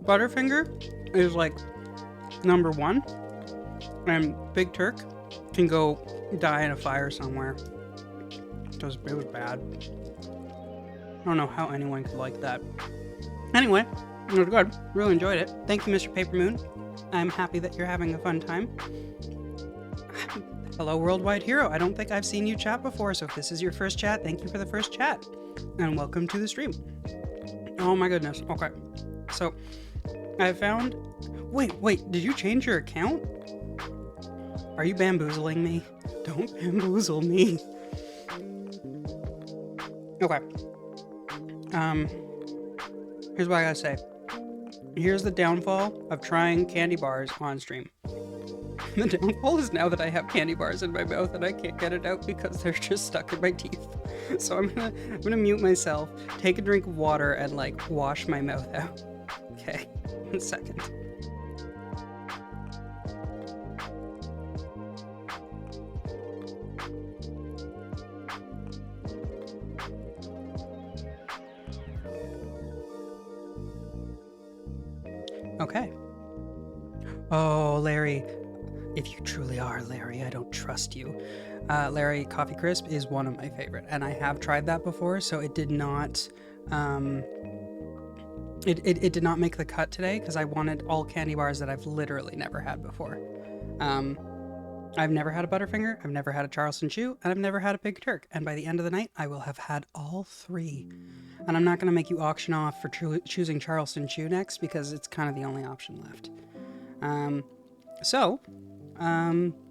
Butterfinger is like number 1, and Big Turk can go die in a fire somewhere. It was bad. I don't know how anyone could like that. Anyway, it was good. Really enjoyed it. Thank you, Mr. Paper Moon. I'm happy that you're having a fun time. Hello, Worldwide Hero. I don't think I've seen you chat before, so if this is your first chat, thank you for the first chat. And welcome to the stream. Oh my goodness. Okay. So, I found... Wait, did you change your account? Are you bamboozling me? Don't bamboozle me. Okay. Here's what I gotta say. Here's the downfall of trying candy bars on stream. The downfall is now that I have candy bars in my mouth and I can't get it out because they're just stuck in my teeth. So I'm gonna mute myself, take a drink of water, and like wash my mouth out. Okay, 1 second. Okay. Oh, Larry. If you truly are Larry, I don't trust you. Larry Coffee Crisp is one of my favorite, and I have tried that before, so it did not, it did not make the cut today because I wanted all candy bars that I've literally never had before. I've never had a Butterfinger, I've never had a Charleston Chew, and I've never had a Big Turk, and by the end of the night, I will have had all 3. And I'm not going to make you auction off for choosing Charleston Chew next because it's kind of the only option left.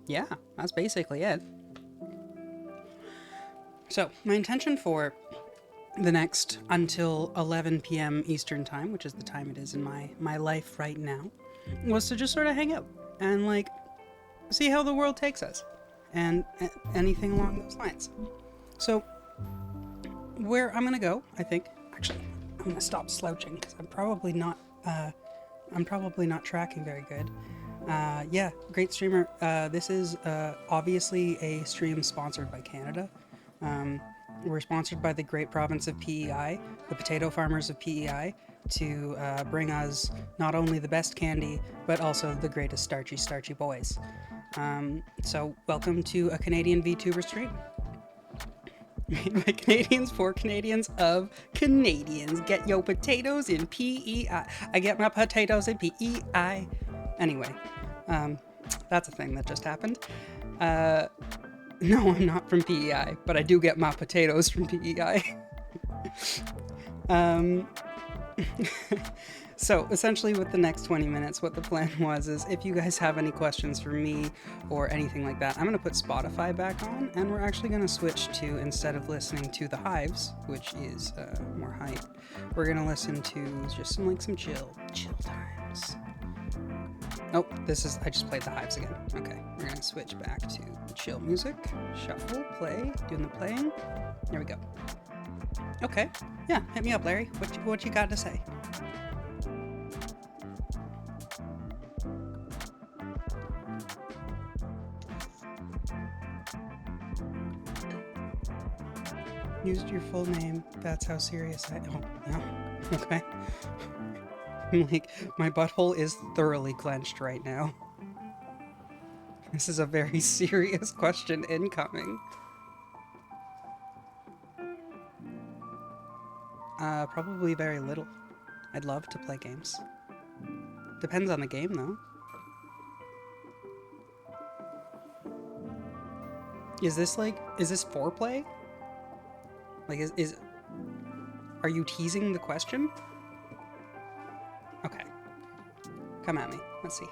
Yeah, that's basically it. So, my intention for the next until 11 p.m. Eastern time, which is the time it is in my life right now, was to just sort of hang out and, like, see how the world takes us and anything along those lines. So, where I'm going to go, I think, actually, I'm going to stop slouching because I'm probably not tracking very good. Yeah, great streamer. This is obviously a stream sponsored by Canada. We're sponsored by the great province of PEI, the potato farmers of PEI, to bring us not only the best candy, but also the greatest starchy boys. So welcome to a Canadian VTuber stream. Made by Canadians for Canadians of Canadians. Get your potatoes in PEI. I get my potatoes in PEI. Anyway, that's a thing that just happened. No, I'm not from PEI, but I do get my potatoes from PEI. So essentially with the next 20 minutes, what the plan was is if you guys have any questions for me or anything like that, I'm going to put Spotify back on, and we're actually going to switch to, instead of listening to The Hives, which is more hype, we're going to listen to just some chill times. Oh, I just played The Hives again. Okay, we're going to switch back to chill music, shuffle, play, doing the playing. There we go. Okay, yeah, hit me up, Larry. What you got to say? Used your full name. That's how serious I... Oh, no. Okay. I'm like, my butthole is thoroughly clenched right now. This is a very serious question incoming. Probably very little. I'd love to play games. Depends on the game, though. Is this foreplay? Like, are you teasing the question? Okay. Come at me. Let's see.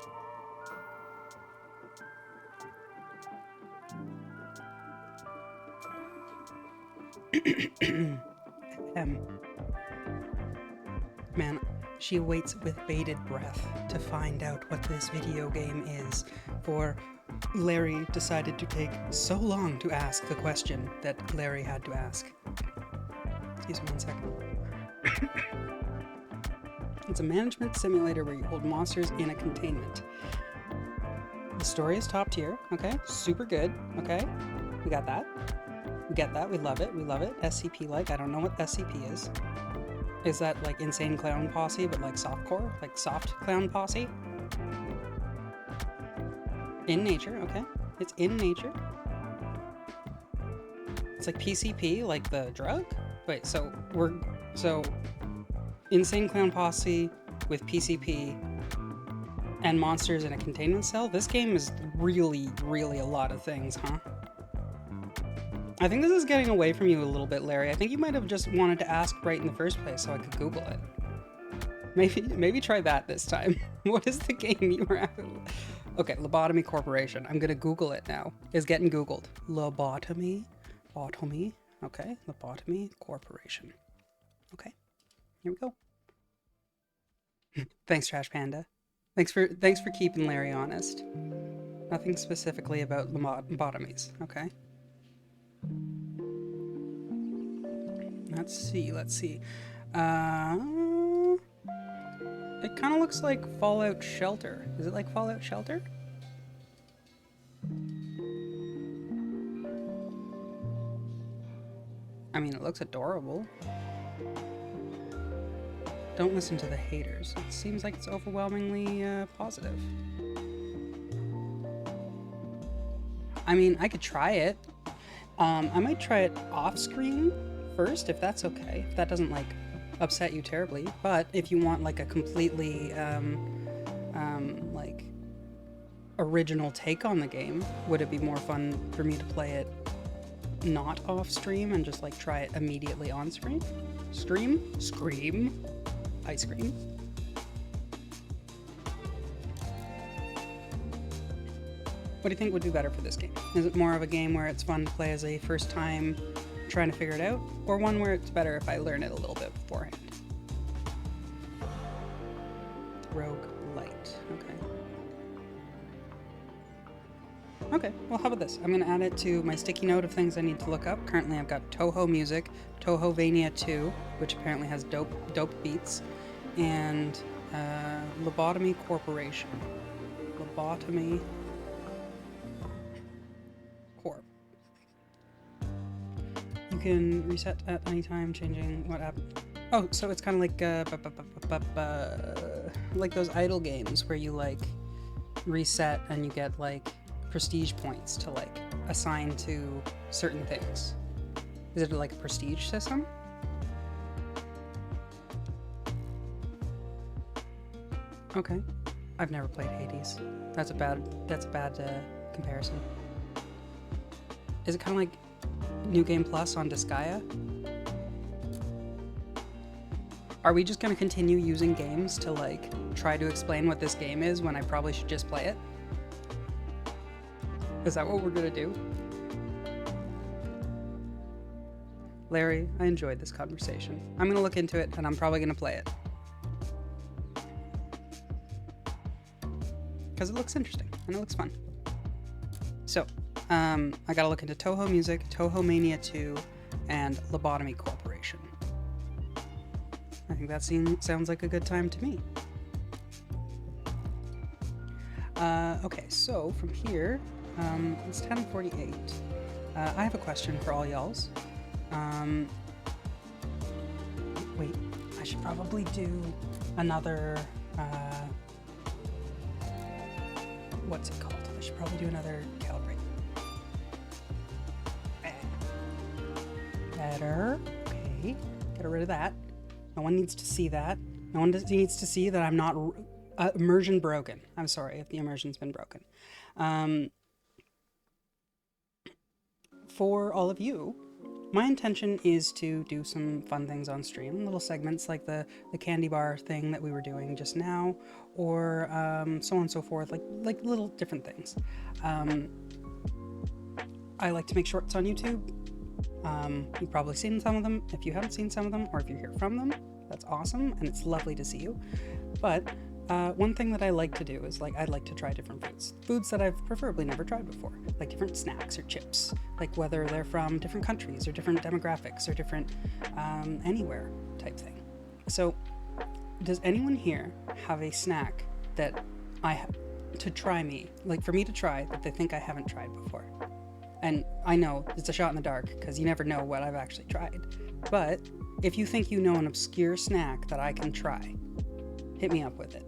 Man, she awaits with bated breath to find out what this video game is, for Larry decided to take so long to ask the question that Larry had to ask. Excuse me 1 second. It's a management simulator where you hold monsters in a containment. The story is top tier, okay? Super good, okay? We got that. We get that, we love it, SCP-like, I don't know what SCP is. Is that like Insane Clown Posse, but like softcore? Like soft clown posse? In nature, okay. It's in nature. It's like PCP, like the drug? Wait, so Insane Clown Posse with PCP and monsters in a containment cell? This game is really, really a lot of things, huh? I think this is getting away from you a little bit, Larry. I think you might have just wanted to ask right in the first place so I could Google it. Maybe try that this time. What is the game you were at? Okay, Lobotomy Corporation. I'm gonna Google it now. It's getting Googled. Lobotomy? Lobotomy? Okay, Lobotomy Corporation. Okay, here we go. Thanks, Trash Panda. Thanks for keeping Larry honest. Nothing specifically about lobotomies. Okay. Let's see. It kind of looks like Fallout Shelter. Is it like Fallout Shelter? I mean, it looks adorable. Don't listen to the haters. It seems like it's overwhelmingly positive. I mean, I could try it. I might try it off screen first, if that's okay. If that doesn't like upset you terribly. But if you want like a completely like original take on the game, would it be more fun for me to play it not off stream and just like try it immediately on screen? Scream? Ice cream? What do you think would do better for this game? Is it more of a game where it's fun to play as a first time trying to figure it out, or one where it's better if I learn it a little bit beforehand? Rogue Light. Okay, well, how about this? I'm going to add it to my sticky note of things I need to look up. Currently, I've got Toho Music, Tohovania 2, which apparently has dope beats, and Lobotomy Corporation. Lobotomy Corp. You can reset at any time, changing what app. Oh, so it's kind of like those idle games where you like reset and you get like prestige points to like assign to certain things. Is it like a prestige system? Okay. I've never played Hades. That's a bad comparison. Is it kind of like New Game Plus on Disgaea? Are we just going to continue using games to like try to explain what this game is when I probably should just play it? Is that what we're going to do? Larry, I enjoyed this conversation. I'm going to look into it and I'm probably going to play it. Because it looks interesting and it looks fun. So, I gotta look into Toho Music, Toho Mania 2, and Lobotomy Corporation. I think that sounds like a good time to me. Okay, so from here, it's 10:48. I have a question for all y'alls. Wait, I should probably do another, what's it called? I should probably do another calibrate. Better. Okay, get rid of that. No one needs to see that. No one needs to see that I'm not immersion broken. I'm sorry if the immersion's been broken. For all of you, my intention is to do some fun things on stream, little segments like the candy bar thing that we were doing just now, or so on and so forth, like little different things. I like to make shorts on YouTube. You've probably seen some of them. If you haven't seen some of them, or if you hear from them, that's awesome, and it's lovely to see you. But one thing that I like to do is I'd like to try different foods that I've preferably never tried before, like different snacks or chips, like whether they're from different countries or different demographics or different anywhere type thing. So does anyone here have a snack that I have to try for me to try that they think I haven't tried before? And I know it's a shot in the dark because you never know what I've actually tried, but if you think you know an obscure snack that I can try, hit me up with it.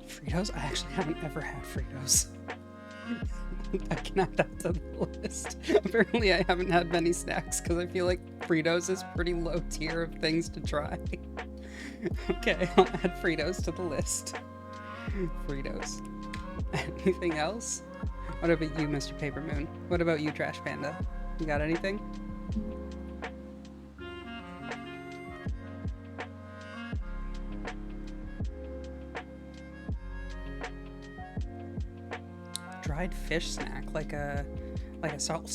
Fritos? I actually haven't ever had Fritos. I can add that to the list. Apparently I haven't had many snacks because I feel like Fritos is pretty low tier of things to try. Okay, I'll add Fritos to the list. Fritos. Anything else? What about you, Mr. Paper Moon? What about you, Trash Panda? You got anything? Dried fish snack, like a sardine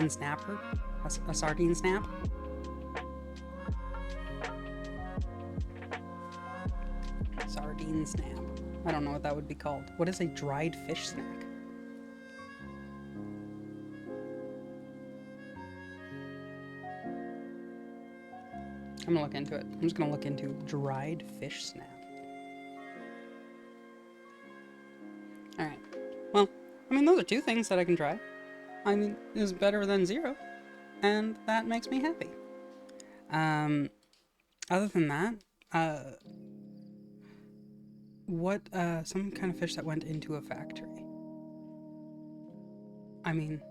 snapper, a sardine snap. brain snap. I don't know what that would be called. What is a dried fish snack? I'm gonna look into it. I'm just gonna look into dried fish snap. Alright. Well, I mean, those are two things that I can try. I mean, it's better than zero. And that makes me happy. Other than that, some kind of fish that went into a factory. I mean,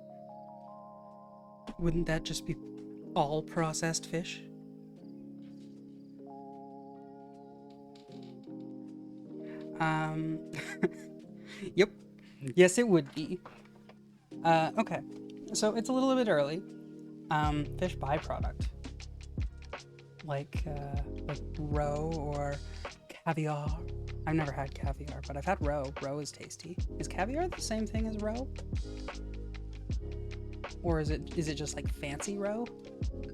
wouldn't that just be all processed fish? Yep. Yes, it would be. Okay. So it's a little bit early. Fish byproduct. Like roe or caviar. I've never had caviar, but I've had roe. Roe is tasty. Is caviar the same thing as roe? Or is it just like fancy roe?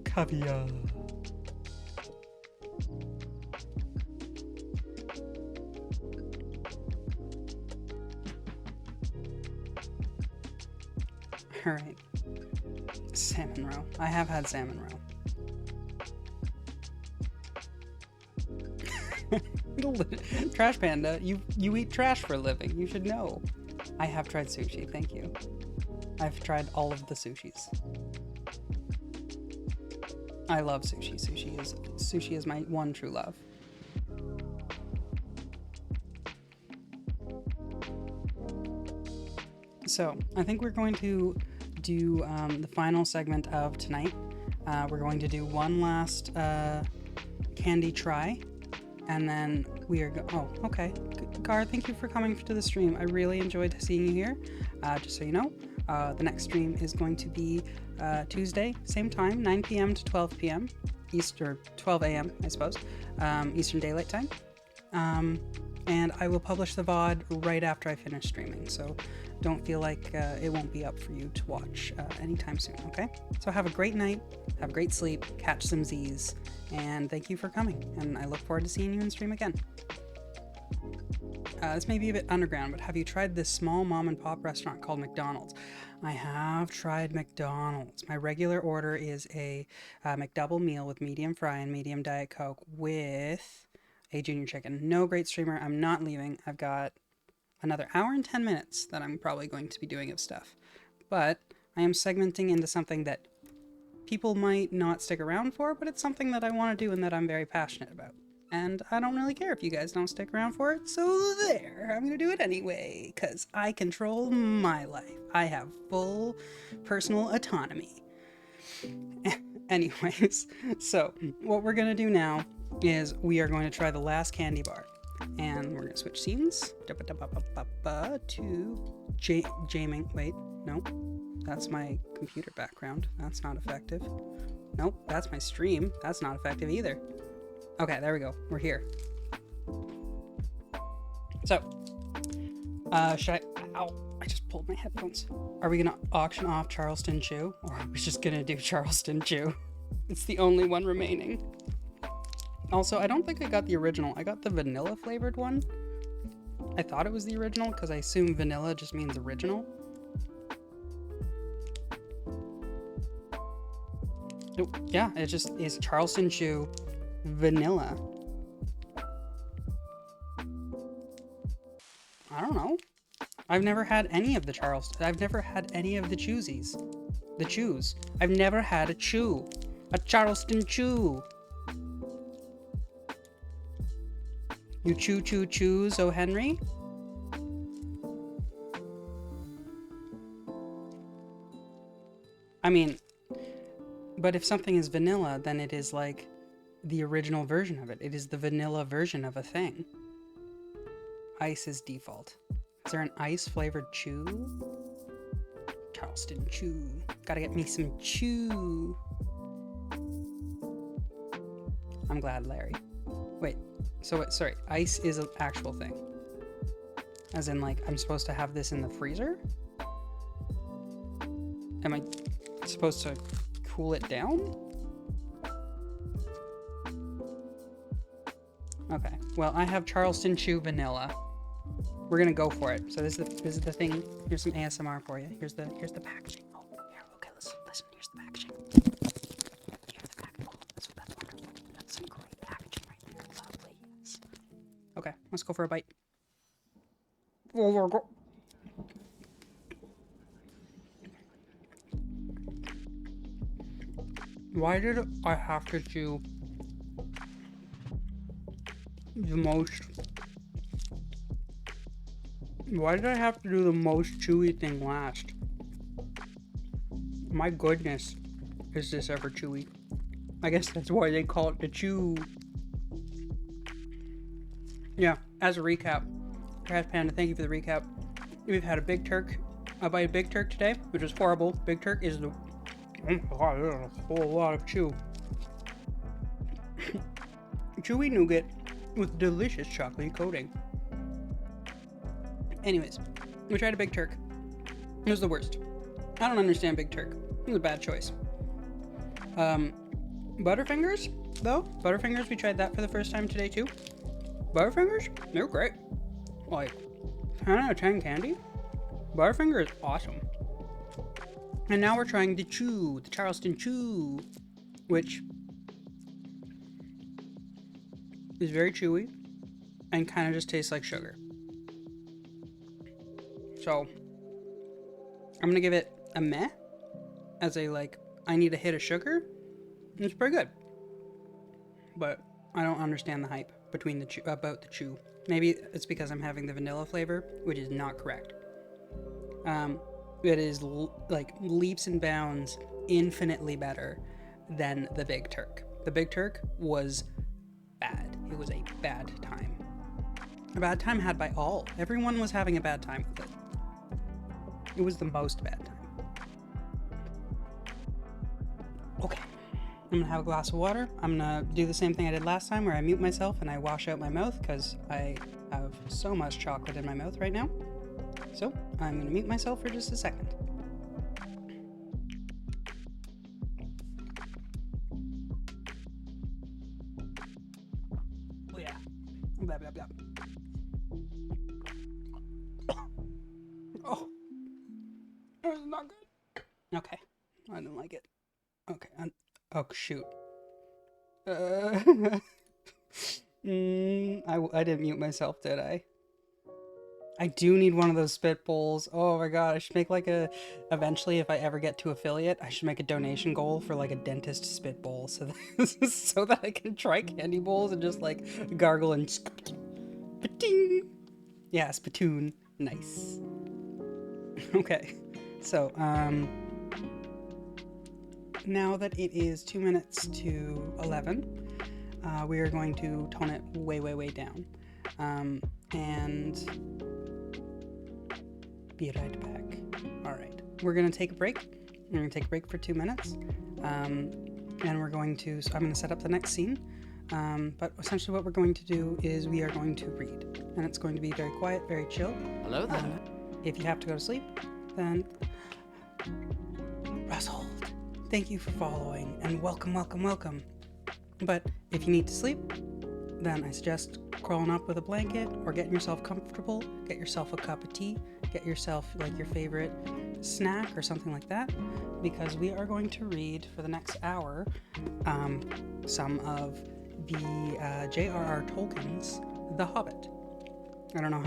Caviar. Alright. Salmon roe. I have had salmon roe. Trash Panda, you eat trash for a living. You should know. I have tried sushi, thank you. I've tried all of the sushis. I love sushi. Sushi is my one true love. So, I think we're going to do the final segment of tonight. We're going to do one last candy try. And then we are oh, okay. Gar, thank you for coming to the stream. I really enjoyed seeing you here. Just so you know, the next stream is going to be Tuesday, same time, 9 p.m. to 12 p.m. Eastern, 12 a.m. I suppose, Eastern Daylight Time. And I will publish the VOD right after I finish streaming. So don't feel like it won't be up for you to watch anytime soon, okay? So have a great night, have a great sleep, catch some Z's, and thank you for coming, and I look forward to seeing you in stream again. This may be a bit underground, but have you tried this small mom and pop restaurant called McDonald's? I have tried McDonald's. My regular order is a McDouble meal with medium fry and medium Diet Coke with a junior chicken. No great streamer. I'm not leaving. I've got another hour and 10 minutes that I'm probably going to be doing of stuff. But I am segmenting into something that people might not stick around for, but it's something that I want to do and that I'm very passionate about. And I don't really care if you guys don't stick around for it, so there. I'm going to do it anyway, because I control my life. I have full personal autonomy. Anyways, so what we're going to do now is we are going to try the last candy bar. And we're going to switch scenes to Jaming. Wait, no. That's my computer background. That's not effective. Nope, that's my stream. That's not effective either. Okay, there we go. We're here. So, should I... Ow, I just pulled my headphones. Are we gonna auction off Charleston Chew? Or are we just gonna do Charleston Chew? It's the only one remaining. Also, I don't think I got the original. I got the vanilla flavored one. I thought it was the original because I assume vanilla just means original. Oh, yeah, it just is Charleston Chew vanilla. I don't know. I've never had any of the Charleston. I've never had any of the Chewsies. The Chews. I've never had a Chew. A Charleston Chew. You choose, O Henry? I mean, but if something is vanilla, then it is like the original version of it. It is the vanilla version of a thing. Ice is default. Is there an ice flavored chew? Charleston Chew. Gotta get me some chew. I'm glad, Larry. Wait, so sorry, ice is an actual thing. As in, like, I'm supposed to have this in the freezer? Am I supposed to cool it down? Okay. Well, I have Charleston Chew Vanilla. We're gonna go for it. So this is the thing. Here's some ASMR for you. Here's the packaging. Oh, here. Okay, listen. Here's the packaging. Here's the packaging. Oh, that's wonderful. That's some great packaging right there. Lovely. Yes. Okay, let's go for a bite. Oh, go. Why did I have to chew the most? Why did I have to do the most chewy thing last? My goodness, is this ever chewy? I guess that's why they call it the chew. Yeah, as a recap, Trash Panda, thank you for the recap. We've had a Big Turk, a bite of Big Turk today, which was horrible. Big Turk is the, oh my god, there's a whole lot of chew. Chewy nougat with delicious chocolatey coating. Anyways, we tried a Big Turk. It was the worst. I don't understand Big Turk. It was a bad choice. Butterfingers, though. Butterfingers, we tried that for the first time today, too. Butterfingers, they're great. Like, 10 out of 10 candy. Butterfinger is awesome. And now we're trying the Chew, the Charleston Chew, which is very chewy and kind of just tastes like sugar. So, I'm gonna give it a meh, as a like, I need a hit of sugar. It's pretty good. But I don't understand the hype between the chew, about the chew. Maybe it's because I'm having the vanilla flavor, which is not correct. It is like leaps and bounds infinitely better than the Big Turk. The Big Turk was bad. It was a bad time. A bad time had by all. Everyone was having a bad time with it. It was the most bad time. Okay. I'm gonna have a glass of water. I'm gonna do the same thing I did last time where I mute myself and I wash out my mouth because I have so much chocolate in my mouth right now. So I'm gonna mute myself for just a second. Oh yeah. Blah, blah, blah. Oh. That was not good. Okay. I didn't like it. Okay. Oh shoot. I didn't mute myself, did I? I do need one of those spit bowls. Oh my god, I should make like a, eventually if I ever get to affiliate, I should make a donation goal for like a dentist spit bowl so that, so that I can try candy bowls and just like gargle and spitting. Yeah, spittoon. Nice. Okay. So, now that it is 2 minutes to 11, we are going to tone it way, way, way down. And be right back. All right, we're gonna take a break. We're gonna take a break for 2 minutes, and we're going to. So I'm gonna set up the next scene. But essentially, what we're going to do is we are going to read, and it's going to be very quiet, very chill. Hello there. If you have to go to sleep, then Russell, thank you for following, and welcome, welcome, welcome. But if you need to sleep, then I suggest crawling up with a blanket or getting yourself comfortable, get yourself a cup of tea, get yourself like your favorite snack or something like that, because we are going to read for the next hour some of the J.R.R. Tolkien's The Hobbit. I don't know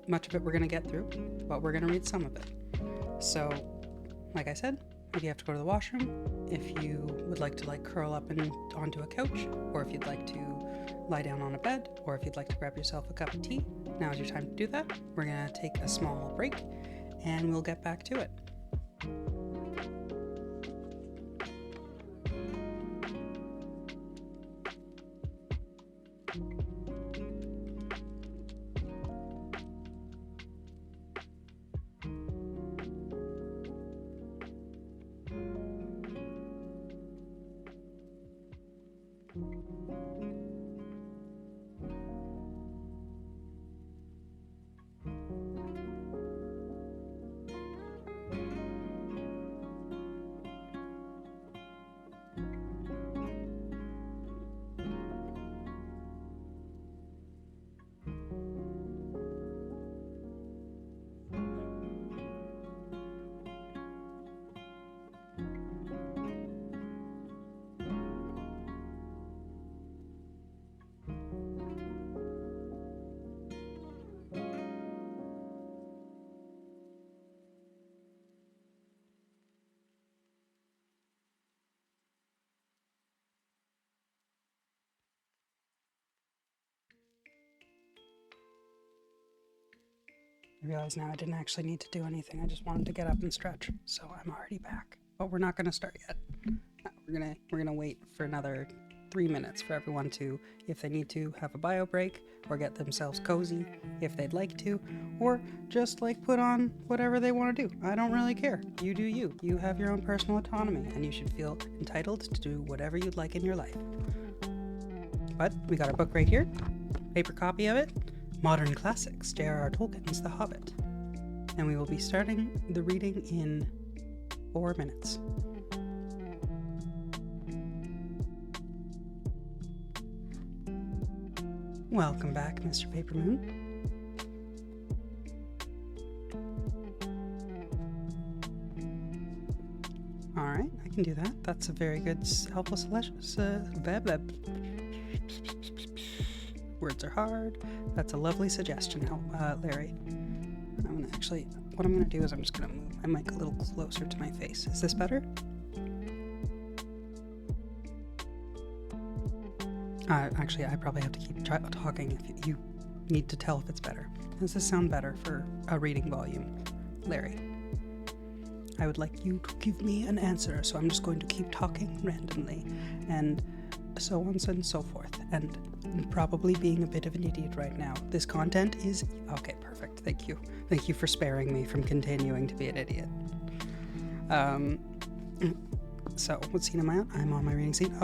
much of it we're going to get through, but we're going to read some of it. So, like I said, if you have to go to the washroom, if you would like to like curl up onto a couch, or if you'd like to lie down on a bed, or if you'd like to grab yourself a cup of tea, now's your time to do that. We're going to take a small break, and we'll get back to it. I realize now I didn't actually need to do anything. I just wanted to get up and stretch. So I'm already back. But we're not going to start yet. We're gonna wait for another 3 minutes for everyone to, if they need to, have a bio break or get themselves cozy if they'd like to, or just like put on whatever they want to do. I don't really care. You do you. You have your own personal autonomy, and you should feel entitled to do whatever you'd like in your life. But we got our book right here, paper copy of it, Modern Classics, J.R.R. Tolkien's The Hobbit, and we will be starting the reading in 4 minutes. Welcome back, Mr. Paper Moon. Alright, I can do that. That's a very good, helpful selection. Words are hard. That's a lovely suggestion, Larry. What I'm gonna do is I'm just gonna move my mic a little closer to my face. Is this better? Actually, I probably have to keep talking if you need to tell if it's better. Does this sound better for a reading volume, Larry? I would like you to give me an answer, so I'm just going to keep talking randomly, and so on and so forth, and probably being a bit of an idiot right now. This content is... Okay, perfect. Thank you. Thank you for sparing me from continuing to be an idiot. So, what scene am I on? I'm on my reading scene.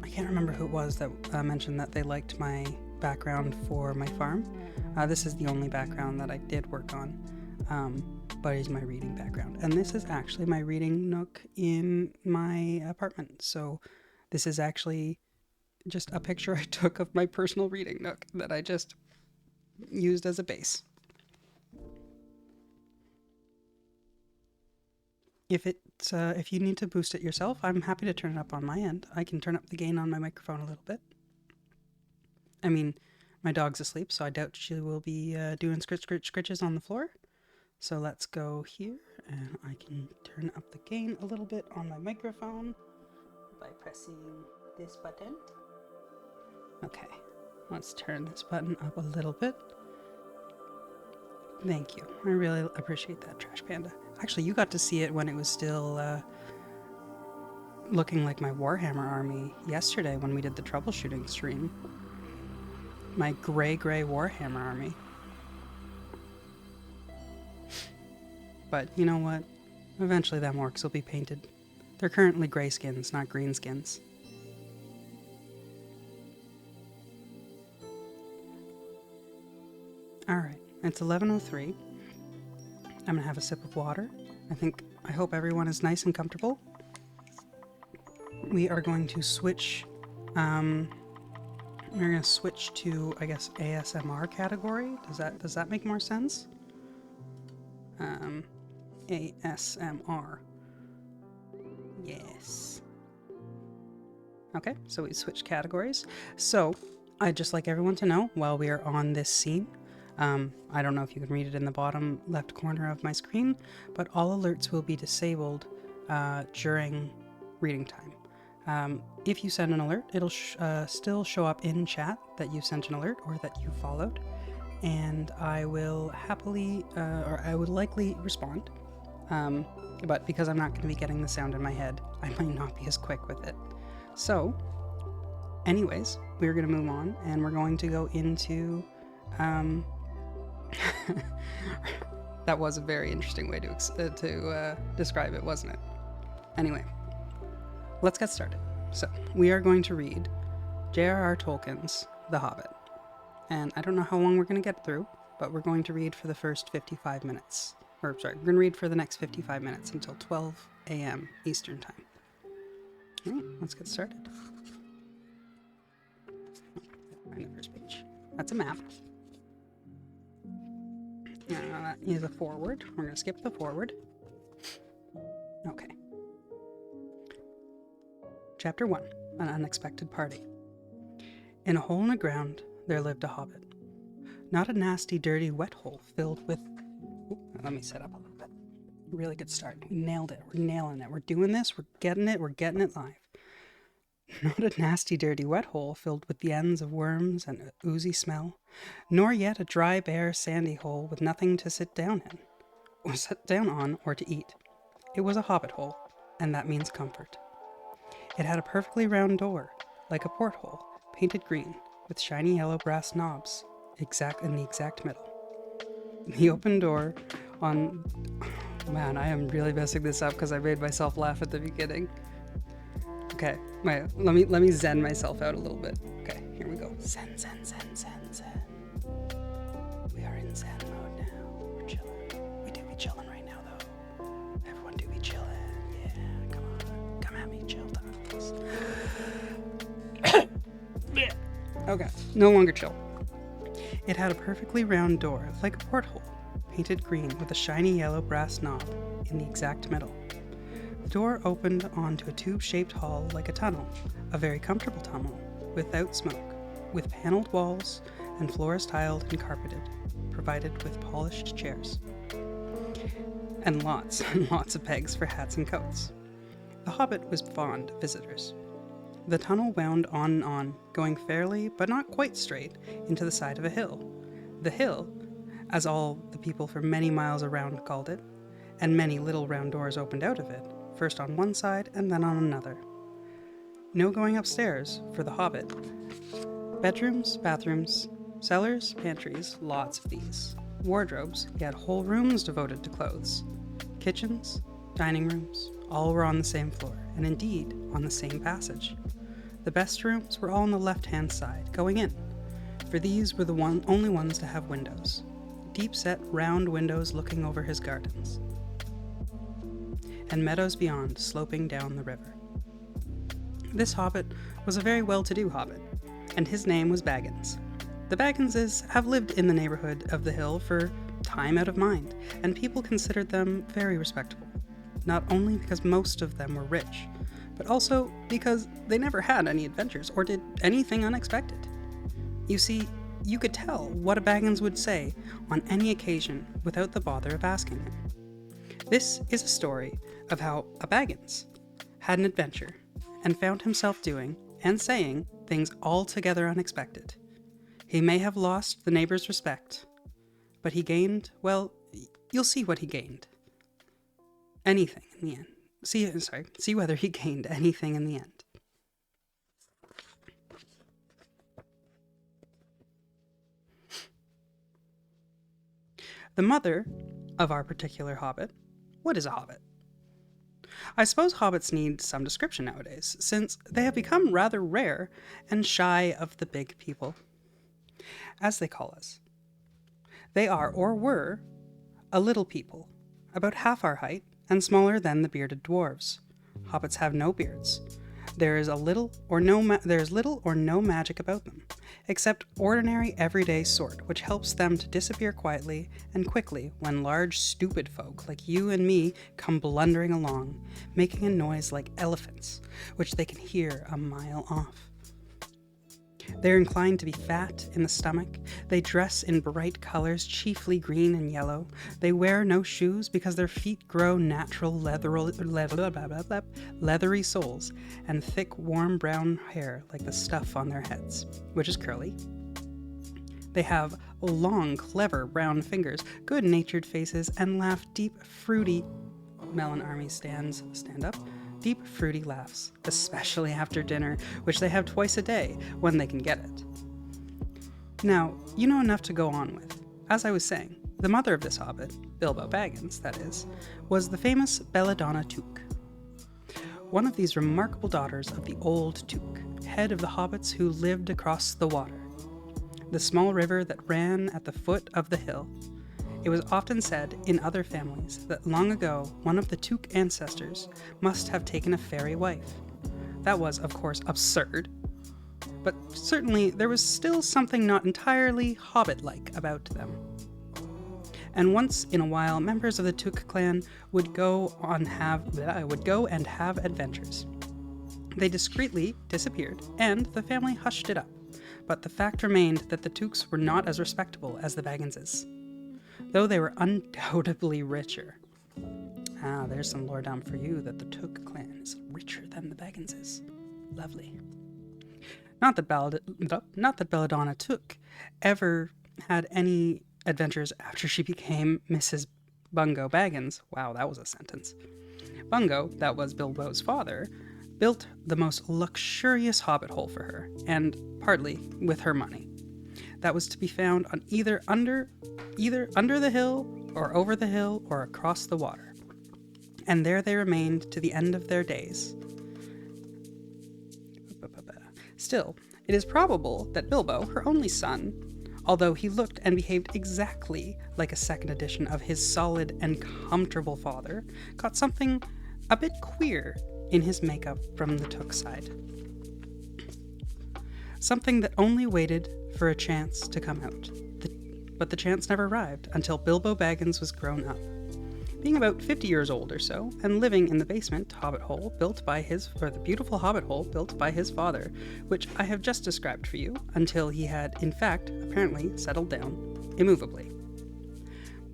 I can't remember who it was that mentioned that they liked my background for my farm. This is the only background that I did work on, but it's my reading background. And this is actually my reading nook in my apartment. So this is actually just a picture I took of my personal reading nook that I just used as a base. If you need to boost it yourself, I'm happy to turn it up on my end. I can turn up the gain on my microphone a little bit. I mean, my dog's asleep, so I doubt she will be doing scritches on the floor. So let's go here, and I can turn up the gain a little bit on my microphone by pressing this button. Okay, let's turn this button up a little bit. Thank you. I really appreciate that, Trash Panda. Actually, you got to see it when it was still looking like my Warhammer army yesterday when we did the troubleshooting stream. My gray Warhammer army. But you know what? Eventually them orcs will be painted. They're currently gray skins, not green skins. Alright, it's 11:03. I'm gonna have a sip of water. I hope everyone is nice and comfortable. We are going to switch, we're gonna switch to, I guess, ASMR category. Does that make more sense? ASMR. Yes. Okay, so we switched categories. So, I'd just like everyone to know, while we are on this scene, I don't know if you can read it in the bottom left corner of my screen, but all alerts will be disabled during reading time. If you send an alert, it'll still show up in chat that you sent an alert or that you followed, and I will happily, or I would likely respond. But because I'm not going to be getting the sound in my head, I might not be as quick with it. So, anyways, we're going to move on, and we're going to go into... That was a very interesting way to describe it, wasn't it? Anyway, let's get started. So, we are going to read J.R.R. Tolkien's The Hobbit. And I don't know how long we're going to get through, but we're going to read for the first 55 minutes. We're going to read for the next 55 minutes until 12 a.m. Eastern Time. All right, let's get started. Find the first page. That's a map. That is a forward. We're going to skip the forward. Okay. Chapter 1. An Unexpected Party. In a hole in the ground, there lived a hobbit. Not a nasty, dirty, wet hole filled with... Ooh, let me set up a little bit. Really good start. We nailed it. We're nailing it. We're doing this. We're getting it live. Not a nasty, dirty, wet hole filled with the ends of worms and a oozy smell, nor yet a dry, bare, sandy hole with nothing to sit down in, or sit down on, or to eat. It was a hobbit hole, and that means comfort. It had a perfectly round door, like a porthole, painted green, with shiny yellow brass knobs, in the exact middle. The open door on... Man, I am really messing this up because I made myself laugh at the beginning. Okay, wait, let me zen myself out a little bit. Okay, here we go. Zen, zen, zen, zen, zen. We are in zen mode now. We're chilling. We do be chilling right now, though. Everyone do be chilling. Yeah, come on. Come at me, chill times. Okay, no longer chill. It had a perfectly round door, like a porthole, painted green with a shiny yellow brass knob in the exact middle. The door opened onto a tube-shaped hall like a tunnel, a very comfortable tunnel, without smoke, with paneled walls and floors tiled and carpeted, provided with polished chairs. And lots and lots of pegs for hats and coats. The Hobbit was fond of visitors. The tunnel wound on and on, going fairly, but not quite straight, into the side of a hill. The hill, as all the people for many miles around called it, and many little round doors opened out of it, first on one side and then on another. No going upstairs for the Hobbit. Bedrooms, bathrooms, cellars, pantries, lots of these. Wardrobes, he had whole rooms devoted to clothes. Kitchens, dining rooms, all were on the same floor, and indeed on the same passage. The best rooms were all on the left-hand side, going in, for these were the only ones to have windows. Deep-set, round windows looking over his gardens, and meadows beyond, sloping down the river. This hobbit was a very well-to-do hobbit, and his name was Baggins. The Bagginses have lived in the neighborhood of the hill for time out of mind, and people considered them very respectable, not only because most of them were rich, but also because they never had any adventures or did anything unexpected. You see, you could tell what a Baggins would say on any occasion without the bother of asking him. This is a story of how a Baggins had an adventure and found himself doing and saying things altogether unexpected. He may have lost the neighbor's respect, but he gained, well, you'll see what he gained. Anything in the end. See whether he gained anything in the end. The mother of our particular hobbit. What is a hobbit? I suppose hobbits need some description nowadays, since they have become rather rare and shy of the big people, as they call us. They are, or were, a little people, about half our height and smaller than the bearded dwarves. Hobbits have no beards. There is little or no magic about them, except ordinary everyday sort, which helps them to disappear quietly and quickly when large stupid folk like you and me come blundering along, making a noise like elephants, which they can hear a mile off. They are inclined to be fat in the stomach. They dress in bright colors, chiefly green and yellow. They wear no shoes because their feet grow natural leathery soles and thick, warm brown hair like the stuff on their heads, which is curly. They have long, clever brown fingers, good-natured faces, and laugh deep, fruity... Melon Army stand up. Deep, fruity laughs, especially after dinner, which they have twice a day when they can get it. Now, you know enough to go on with. As I was saying, the mother of this hobbit, Bilbo Baggins, that is, was the famous Belladonna Took. One of these remarkable daughters of the old Took, head of the hobbits who lived across the water, the small river that ran at the foot of the hill. It was often said in other families that long ago one of the Took ancestors must have taken a fairy wife. That was, of course, absurd, but certainly there was still something not entirely hobbit-like about them. And once in a while, members of the Took clan would go and have adventures. They discreetly disappeared, and the family hushed it up, but the fact remained that the Tooks were not as respectable as the Bagginses, though they were undoubtedly richer. There's some lore down for you that the Took clan is richer than the Bagginses. Lovely. Not that Belladonna Took ever had any adventures after she became Mrs. Bungo Baggins. Wow, that was a sentence. Bungo, that was Bilbo's father, built the most luxurious hobbit hole for her, and partly with her money. That was to be found on either under the hill, or over the hill, or across the water. And there they remained to the end of their days. Still, it is probable that Bilbo, her only son, although he looked and behaved exactly like a second edition of his solid and comfortable father, got something a bit queer in his makeup from the Took side. Something that only waited for a chance to come out. But the chance never arrived until Bilbo Baggins was grown up. Being about 50 years old or so, and living in the basement hobbit hole the beautiful hobbit hole built by his father, which I have just described for you, until he had, in fact, apparently settled down immovably.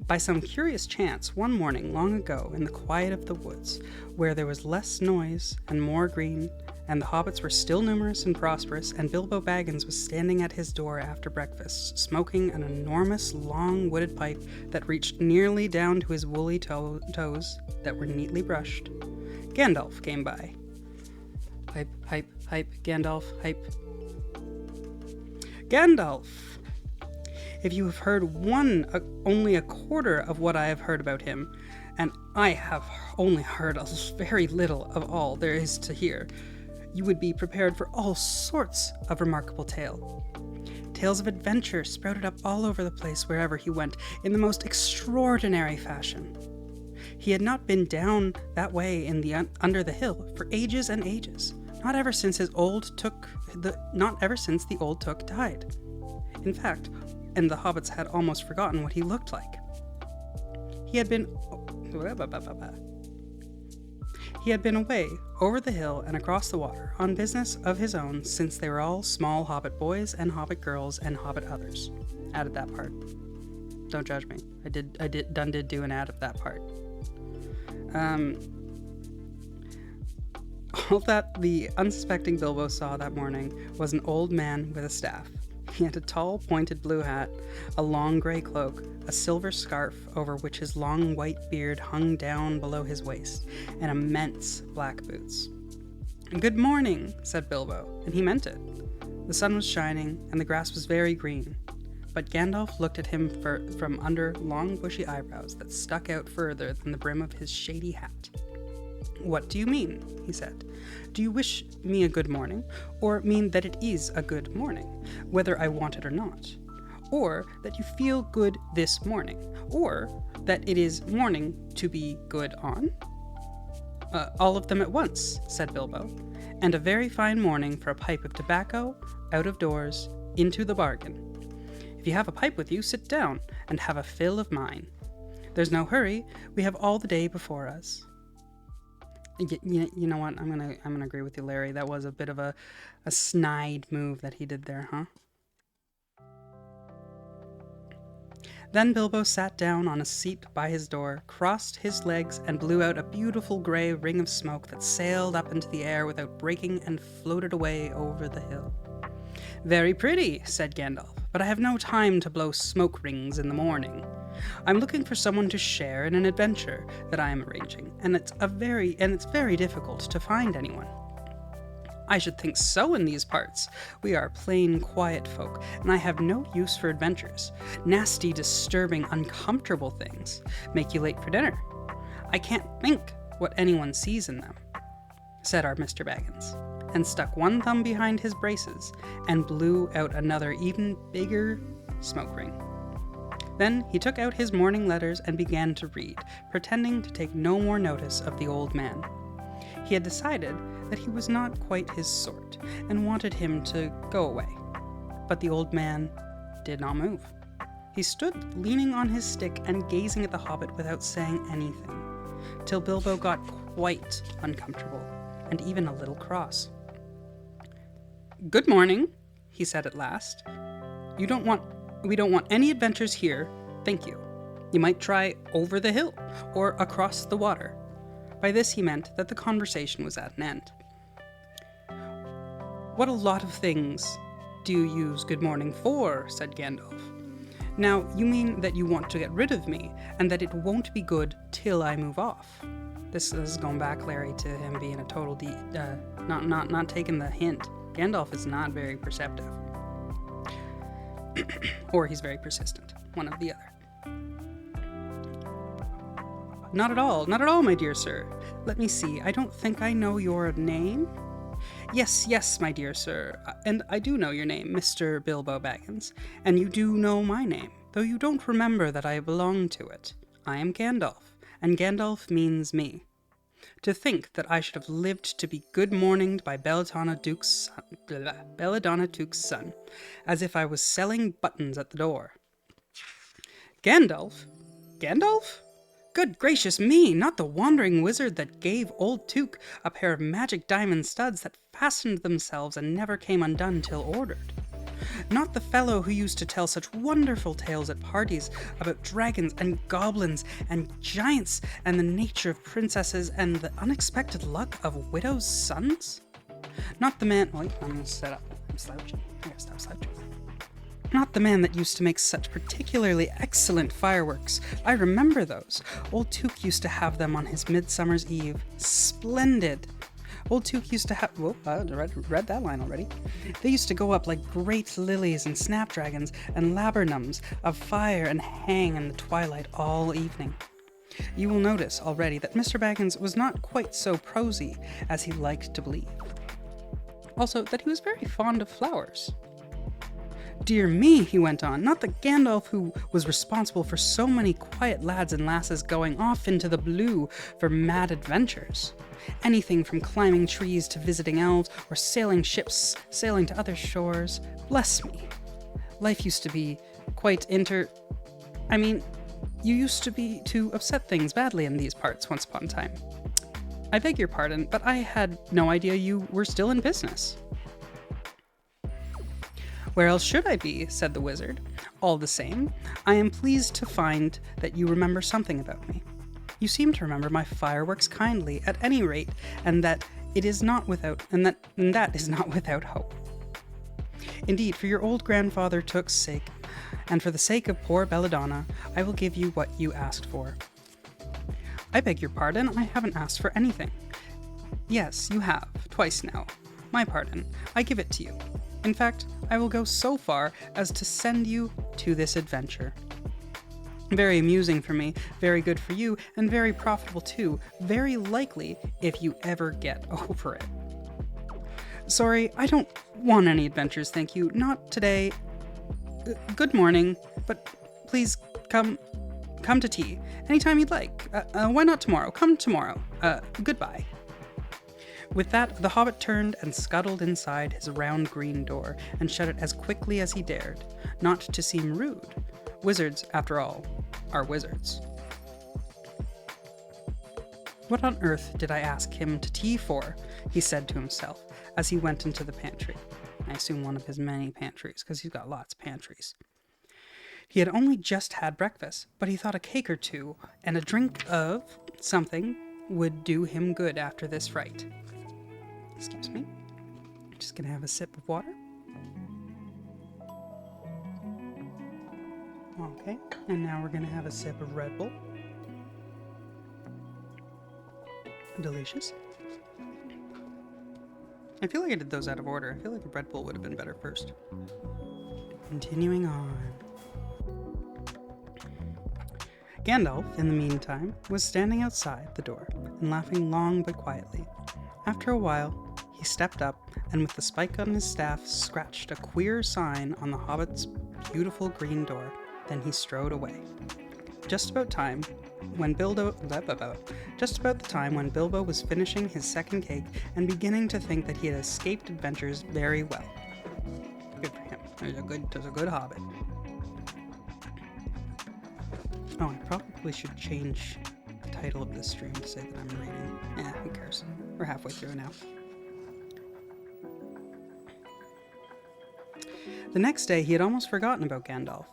By some curious chance, one morning long ago in the quiet of the woods, where there was less noise and more green, and the hobbits were still numerous and prosperous, and Bilbo Baggins was standing at his door after breakfast, smoking an enormous, long, wooded pipe that reached nearly down to his woolly toes that were neatly brushed, Gandalf came by. Hype, hype, hype, Gandalf, hype. Gandalf! If you have heard only a quarter of what I have heard about him, and I have only heard a very little of all there is to hear, you would be prepared for all sorts of remarkable tales of adventure sprouted up all over the place wherever he went in the most extraordinary fashion. He had not been down that way in the under the hill for ages and ages, not ever since the old Took died. In fact, and the hobbits had almost forgotten what he looked like. He had been away over the hill and across the water on business of his own since they were all small hobbit boys and hobbit girls and hobbit others. Added that part. Don't judge me. I did do an ad of that part. All that the unsuspecting Bilbo saw that morning was an old man with a staff. He had a tall, pointed blue hat, a long gray cloak, a silver scarf over which his long white beard hung down below his waist, and immense black boots. "Good morning," said Bilbo, and he meant it. The sun was shining, and the grass was very green, but Gandalf looked at him from under long bushy eyebrows that stuck out further than the brim of his shady hat. "What do you mean?" he said. "Do you wish me a good morning, or mean that it is a good morning, whether I want it or not? Or that you feel good this morning, or that it is morning to be good on?" All of them at once," said Bilbo, "and a very fine morning for a pipe of tobacco, out of doors, into the bargain. If you have a pipe with you, sit down, and have a fill of mine. There's no hurry, we have all the day before us." You know what? I'm gonna agree with you, Larry. That was a bit of a snide move that he did there, huh? Then Bilbo sat down on a seat by his door, crossed his legs, and blew out a beautiful grey ring of smoke that sailed up into the air without breaking and floated away over the hill. "Very pretty," said Gandalf, "but I have no time to blow smoke rings in the morning. I'm looking for someone to share in an adventure that I am arranging, and it's very difficult to find anyone." "I should think so in these parts. We are plain, quiet folk, and I have no use for adventures. Nasty, disturbing, uncomfortable things make you late for dinner. I can't think what anyone sees in them," said our Mr. Baggins, and stuck one thumb behind his braces and blew out another even bigger smoke ring. Then he took out his morning letters and began to read, pretending to take no more notice of the old man. He had decided that he was not quite his sort, and wanted him to go away. But the old man did not move. He stood leaning on his stick and gazing at the hobbit without saying anything, till Bilbo got quite uncomfortable, and even a little cross. "Good morning," he said at last. We don't want any adventures here, thank you. You might try over the hill, or across the water." By this he meant that the conversation was at an end. What a lot of things do you use good morning for? Said Gandalf. Now, you mean that you want to get rid of me, and that it won't be good till I move off. This is going back, Larry, to him being a total not taking the hint. Gandalf is not very perceptive. Or he's very persistent. One or the other. Not at all, my dear sir. Let me see, I don't think I know your name. Yes, my dear sir, and I do know your name, Mr. Bilbo Baggins, and you do know my name, though you don't remember that I belong to it. I am Gandalf, and Gandalf means me. To think that I should have lived to be good-morninged by Belladonna Duke's son, as if I was selling buttons at the door. Gandalf? Gandalf? Good gracious me, not the wandering wizard that gave old Took a pair of magic diamond studs that fastened themselves and never came undone till ordered. Not the fellow who used to tell such wonderful tales at parties about dragons and goblins and giants and the nature of princesses and the unexpected luck of widows' sons? Not the man... Wait, I'm gonna set up. I'm slouching. I gotta stop slouching. Not the man that used to make such particularly excellent fireworks. I remember those. Old Took used to have them on his Midsummer's Eve. Splendid. Old Took used to have... Whoa, I read that line already. They used to go up like great lilies and snapdragons and laburnums of fire and hang in the twilight all evening. You will notice already that Mr. Baggins was not quite so prosy as he liked to believe. Also, that he was very fond of flowers. Dear me, he went on, not the Gandalf who was responsible for so many quiet lads and lasses going off into the blue for mad adventures. Anything from climbing trees to visiting elves or sailing ships, sailing to other shores. Bless me. Life used to be quite you used to be to upset things badly in these parts once upon a time. I beg your pardon, but I had no idea you were still in business. Where else should I be? Said the wizard. All the same, I am pleased to find that you remember something about me. You seem to remember my fireworks kindly, at any rate, and that is not without hope. Indeed, for your old grandfather Took's sake, and for the sake of poor Belladonna, I will give you what you asked for. I beg your pardon, I haven't asked for anything. Yes, you have, twice now. My pardon, I give it to you. In fact, I will go so far as to send you to this adventure. Very amusing for me, very good for you, and very profitable too, very likely if you ever get over it. Sorry, I don't want any adventures, thank you. Not today. Good morning, but please come to tea. Anytime you'd like. Why not tomorrow? Come tomorrow. Goodbye. With that, the hobbit turned and scuttled inside his round green door and shut it as quickly as he dared, not to seem rude. Wizards, after all, are wizards. What on earth did I ask him to tea for? He said to himself as he went into the pantry. I assume one of his many pantries, because he's got lots of pantries. He had only just had breakfast, but he thought a cake or two and a drink of something would do him good after this fright. Excuse me. Just gonna have a sip of water. Okay, and now we're gonna have a sip of Red Bull. Delicious. I feel like I did those out of order. I feel like a Red Bull would have been better first. Continuing on. Gandalf, in the meantime, was standing outside the door and laughing long but quietly. After a while, he stepped up and with the spike on his staff scratched a queer sign on the hobbit's beautiful green door. Then he strode away. Just about the time when Bilbo was finishing his second cake and beginning to think that he had escaped adventures very well. Good for him. There's a good hobbit. Oh, I probably should change the title of this stream to say that I'm reading. Who cares? We're halfway through now. The next day, he had almost forgotten about Gandalf.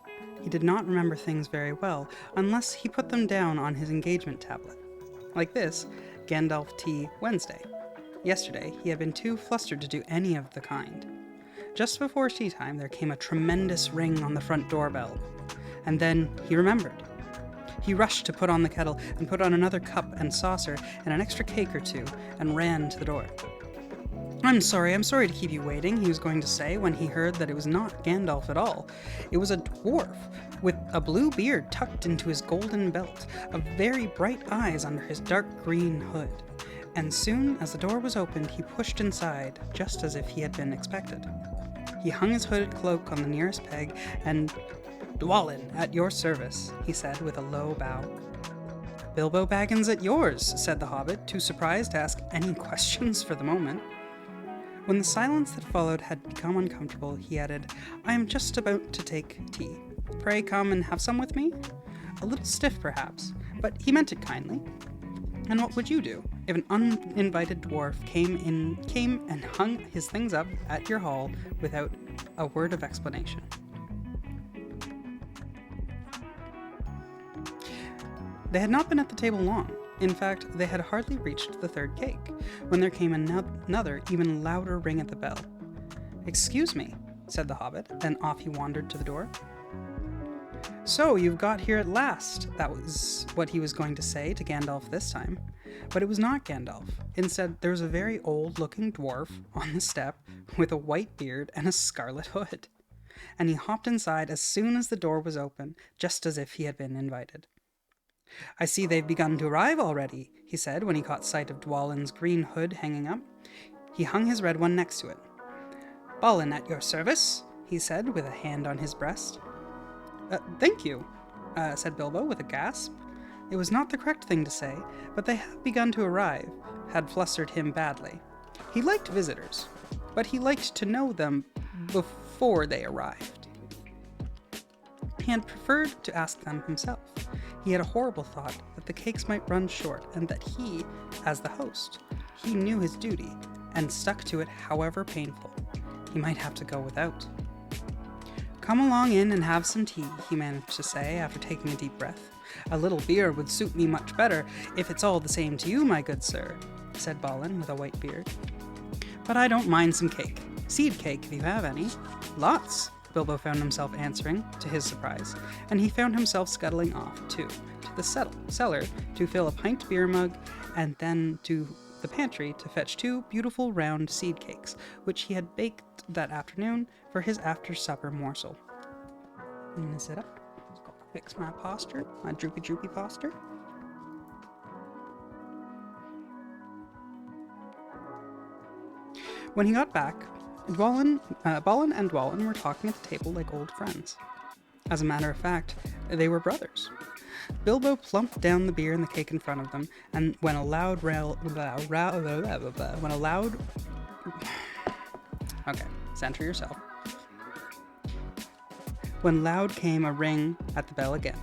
He did not remember things very well, unless he put them down on his engagement tablet. Like this, Gandalf Tea Wednesday. Yesterday, he had been too flustered to do any of the kind. Just before tea time, there came a tremendous ring on the front doorbell. And then he remembered. He rushed to put on the kettle and put on another cup and saucer and an extra cake or two and ran to the door. I'm sorry to keep you waiting, he was going to say when he heard that it was not Gandalf at all. It was a dwarf with a blue beard tucked into his golden belt, of very bright eyes under his dark green hood. And soon as the door was opened, he pushed inside, just as if he had been expected. He hung his hooded cloak on the nearest peg and, Dwalin, at your service, he said with a low bow. Bilbo Baggins at yours, said the hobbit, too surprised to ask any questions for the moment. When the silence that followed had become uncomfortable, he added, I am just about to take tea. Pray come and have some with me? A little stiff, perhaps, but he meant it kindly. And what would you do if an uninvited dwarf came and hung his things up at your hall without a word of explanation? They had not been at the table long. In fact, they had hardly reached the third cake, when there came another, even louder ring at the bell. Excuse me, said the hobbit, and off he wandered to the door. So, you've got here at last, that was what he was going to say to Gandalf this time. But it was not Gandalf. Instead, there was a very old-looking dwarf on the step with a white beard and a scarlet hood. And he hopped inside as soon as the door was open, just as if he had been invited. I see they've begun to arrive already, he said when he caught sight of Dwalin's green hood hanging up. He hung his red one next to it. Balin at your service, he said with a hand on his breast. Thank you, said Bilbo with a gasp. It was not the correct thing to say, but they had begun to arrive, had flustered him badly. He liked visitors, but he liked to know them before they arrived. He had preferred to ask them himself. He had a horrible thought that the cakes might run short, and that he, as the host, he knew his duty, and stuck to it however painful. He might have to go without. Come along in and have some tea, he managed to say after taking a deep breath. A little beer would suit me much better, if it's all the same to you, my good sir, said Balin with a white beard. But I don't mind some cake. Seed cake, if you have any. Lots, Bilbo found himself answering, to his surprise, and he found himself scuttling off, too, to the cellar to fill a pint beer mug, and then to the pantry to fetch 2 beautiful round seed cakes, which he had baked that afternoon for his after-supper morsel. I'm gonna sit up, fix my posture, my droopy posture. When he got back, Balin and Dwalin were talking at the table like old friends. As a matter of fact, they were brothers. Bilbo plumped down the beer and the cake in front of them, and when a loud okay, center yourself. When loud came a ring at the bell again,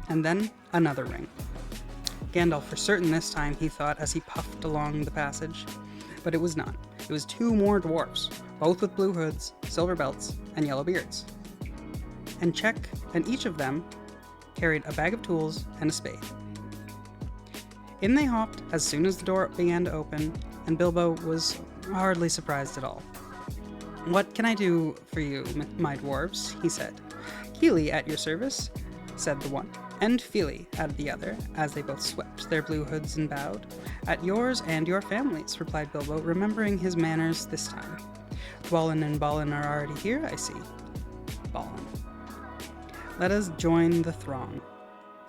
and then another ring. Gandalf for certain this time, he thought as he puffed along the passage, but it was not. It was 2 more dwarfs, both with blue hoods, silver belts, and yellow beards. And each of them carried a bag of tools and a spade. In they hopped as soon as the door began to open, and Bilbo was hardly surprised at all. What can I do for you, my dwarves? He said. Keely at your service, said the one, and Feely added the other, as they both swept their blue hoods and bowed. At yours and your families, replied Bilbo, remembering his manners this time. Dwalin and Balin are already here, I see. Balin. Let us join the throng.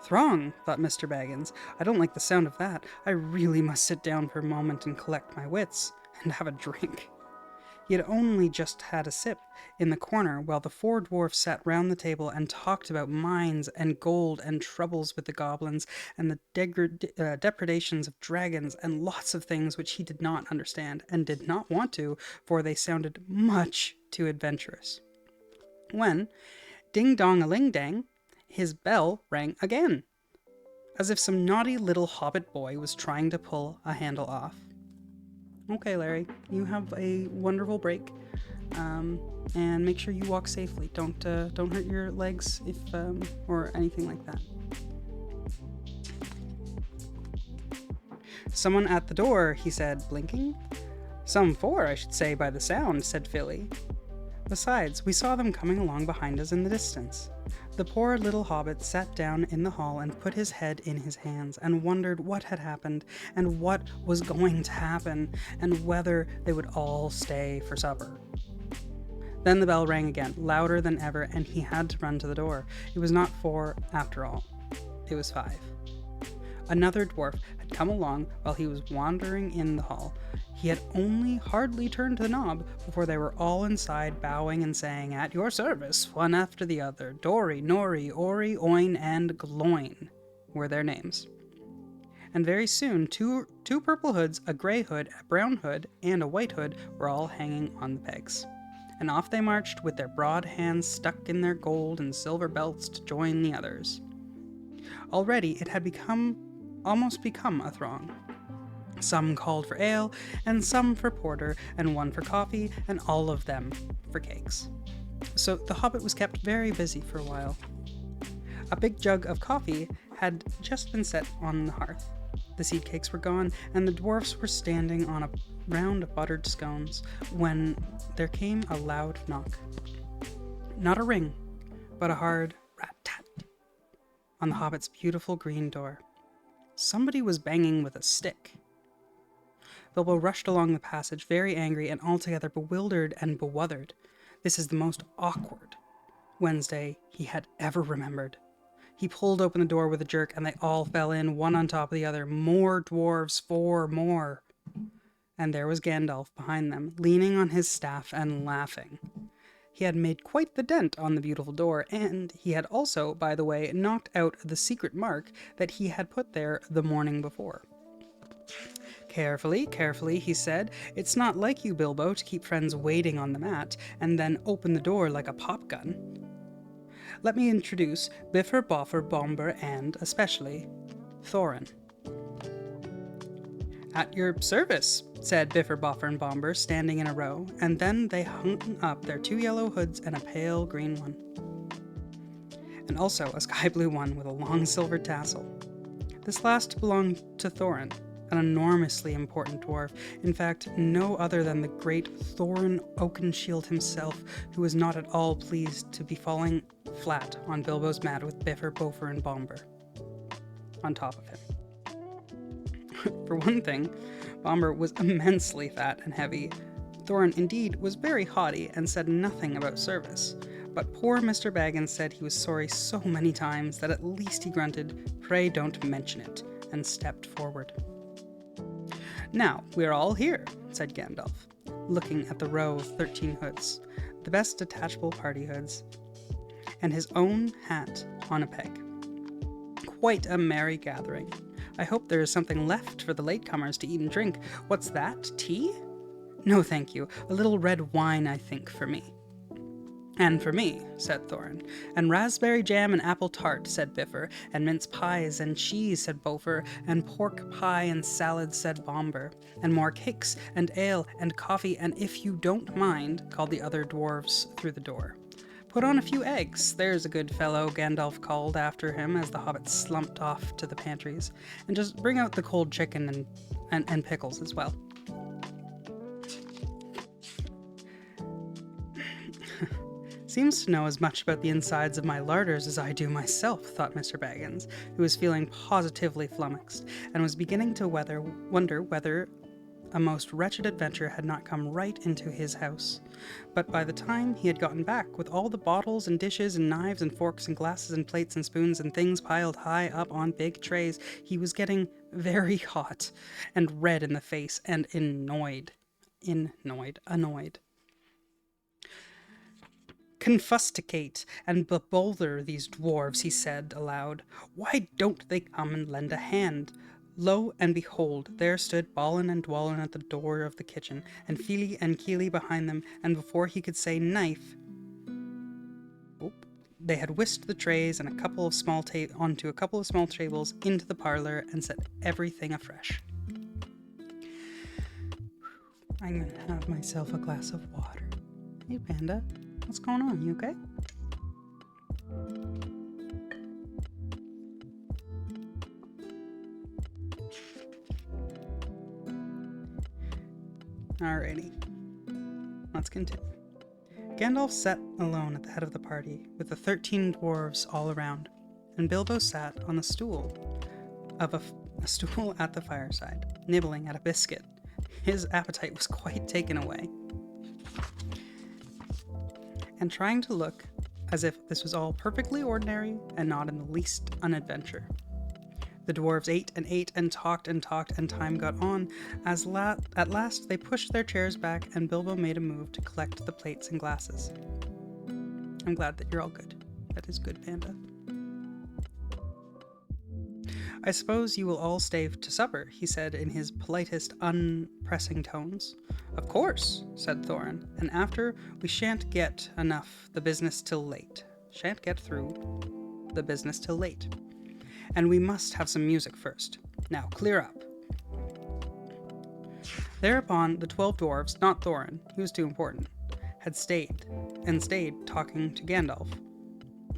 Throng, thought Mr. Baggins. I don't like the sound of that. I really must sit down for a moment and collect my wits, and have a drink. He had only just had a sip in the corner while the 4 dwarfs sat round the table and talked about mines and gold and troubles with the goblins and the depredations of dragons and lots of things which he did not understand and did not want to, for they sounded much too adventurous. When, ding-dong-a-ling-dang, his bell rang again, as if some naughty little hobbit boy was trying to pull a handle off. Okay, Larry, you have a wonderful break, and make sure you walk safely. Don't hurt your legs or anything like that. Someone at the door, he said, blinking. Some 4, I should say, by the sound, said Philly. Besides, we saw them coming along behind us in the distance. The poor little hobbit sat down in the hall and put his head in his hands and wondered what had happened and what was going to happen and whether they would all stay for supper. Then the bell rang again, louder than ever, and he had to run to the door. It was not 4 after all. It was 5. Another dwarf had come along while he was wandering in the hall. He had only hardly turned the knob before they were all inside, bowing and saying, "At your service," one after the other. Dory, Nori, Ori, Oin, and Gloin were their names. And very soon, two purple hoods, a grey hood, a brown hood, and a white hood were all hanging on the pegs. And off they marched with their broad hands stuck in their gold and silver belts to join the others. Already it had almost become a throng. Some called for ale, and some for porter, and one for coffee, and all of them for cakes. So the hobbit was kept very busy for a while. A big jug of coffee had just been set on the hearth. The seed cakes were gone, and the dwarfs were standing on a round of buttered scones, when there came a loud knock. Not a ring, but a hard rat-tat on the hobbit's beautiful green door. Somebody was banging with a stick. Bilbo rushed along the passage, very angry and altogether bewildered and bewuthered. This is the most awkward Wednesday he had ever remembered. He pulled open the door with a jerk, and they all fell in, one on top of the other. More dwarves, 4 more. And there was Gandalf behind them, leaning on his staff and laughing. He had made quite the dent on the beautiful door, and he had also, by the way, knocked out the secret mark that he had put there the morning before. "Carefully, carefully," he said. "It's not like you, Bilbo, to keep friends waiting on the mat, and then open the door like a popgun. Let me introduce Bifur, Boffer, Bombur, and, especially, Thorin." "At your service," said Bifur, Boffer, and Bombur, standing in a row, and then they hung up their 2 yellow hoods and a pale green one, and also a sky blue one with a long silver tassel. This last belonged to Thorin, an enormously important dwarf, in fact, no other than the great Thorin Oakenshield himself, who was not at all pleased to be falling flat on Bilbo's mat with Bifur, Bofur, and Bombur on top of him. For one thing, Bombur was immensely fat and heavy. Thorin, indeed, was very haughty and said nothing about service, but poor Mr. Baggins said he was sorry so many times that at least he grunted, "Pray don't mention it," and stepped forward. "Now, we're all here," said Gandalf, looking at the row of 13 hoods, the best detachable party hoods, and his own hat on a peg. "Quite a merry gathering. I hope there is something left for the latecomers to eat and drink. What's that? Tea?" "No, thank you. A little red wine, I think, for me." "And for me," said Thorin. "And raspberry jam and apple tart," said Bifur. "And mince pies and cheese," said Bofur. "And pork pie and salad," said Bombur. "And more cakes and ale and coffee, and if you don't mind," called the other dwarves through the door. "Put on a few eggs, there's a good fellow," Gandalf called after him as the hobbit slumped off to the pantries. "And just bring out the cold chicken and pickles as well." "Seems to know as much about the insides of my larders as I do myself," thought Mr. Baggins, who was feeling positively flummoxed, and was beginning to wonder whether a most wretched adventure had not come right into his house. But by the time he had gotten back, with all the bottles and dishes and knives and forks and glasses and plates and spoons and things piled high up on big trays, he was getting very hot and red in the face and annoyed. "Confusticate and bebolder these dwarves," he said aloud. "Why don't they come and lend a hand?" Lo and behold, there stood Balin and Dwalin at the door of the kitchen, and Fili and Kili behind them, and before he could say knife, they had whisked the trays and onto a couple of small tables into the parlor and set everything afresh. I'm gonna have myself a glass of water. Hey, Panda. What's going on? You okay? Alrighty. Let's continue. Gandalf sat alone at the head of the party, with the 13 dwarves all around, and Bilbo sat on the stool of a stool at the fireside, nibbling at a biscuit. His appetite was quite taken away, and trying to look as if this was all perfectly ordinary and not in the least an adventure. The dwarves ate and talked, and time got on, as at last they pushed their chairs back and Bilbo made a move to collect the plates and glasses. I'm glad that you're all good. That is good, Panda. I suppose you will all stay to supper, he said in his politest, unpressing tones. Of course, said Thorin, and after we shan't get enough the business till late. Shan't get through the business till late. And we must have some music first. Now, clear up. Thereupon, the 12 dwarves, not Thorin, he was too important, had stayed talking to Gandalf,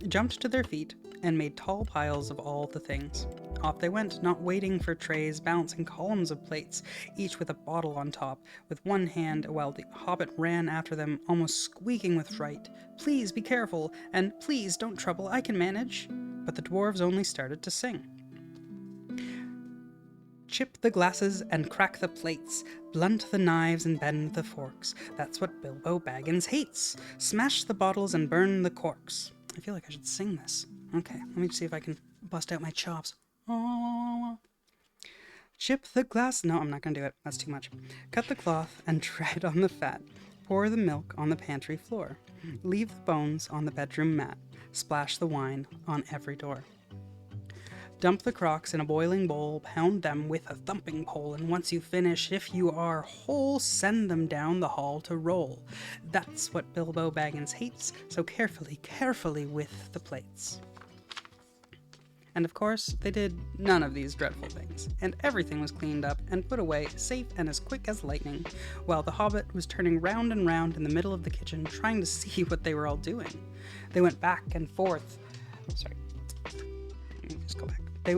jumped to their feet, and made tall piles of all the things. Off they went, not waiting for trays, balancing columns of plates, each with a bottle on top, with one hand, while the hobbit ran after them, almost squeaking with fright. Please be careful, and please don't trouble, I can manage. But the dwarves only started to sing. Chip the glasses and crack the plates, blunt the knives and bend the forks. That's what Bilbo Baggins hates. Smash the bottles and burn the corks. I feel like I should sing this. Okay, let me see if I can bust out my chops. Oh. Chip the glass. No, I'm not going to do it. That's too much. Cut the cloth and tread on the fat. Pour the milk on the pantry floor. Leave the bones on the bedroom mat. Splash the wine on every door. Dump the crocks in a boiling bowl, pound them with a thumping pole, and once you finish, if you are whole, send them down the hall to roll. That's what Bilbo Baggins hates, so carefully with the plates. And of course, they did none of these dreadful things, and everything was cleaned up and put away, safe and as quick as lightning, while the hobbit was turning round and round in the middle of the kitchen, trying to see what they were all doing. They went back and forth. Sorry. Let me just go back. They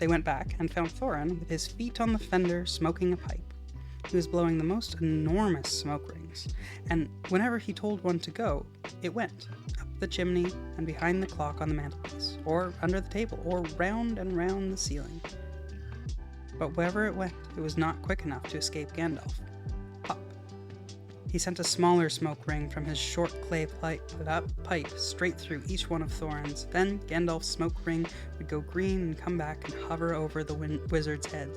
went back and found Thorin with his feet on the fender, smoking a pipe. He was blowing the most enormous smoke rings, and whenever he told one to go, it went up the chimney and behind the clock on the mantelpiece, or under the table, or round and round the ceiling. But wherever it went, it was not quick enough to escape Gandalf. Pop. He sent a smaller smoke ring from his short clay pipe straight through each one of Thorin's. Then Gandalf's smoke ring would go green and come back and hover over the wizard's head.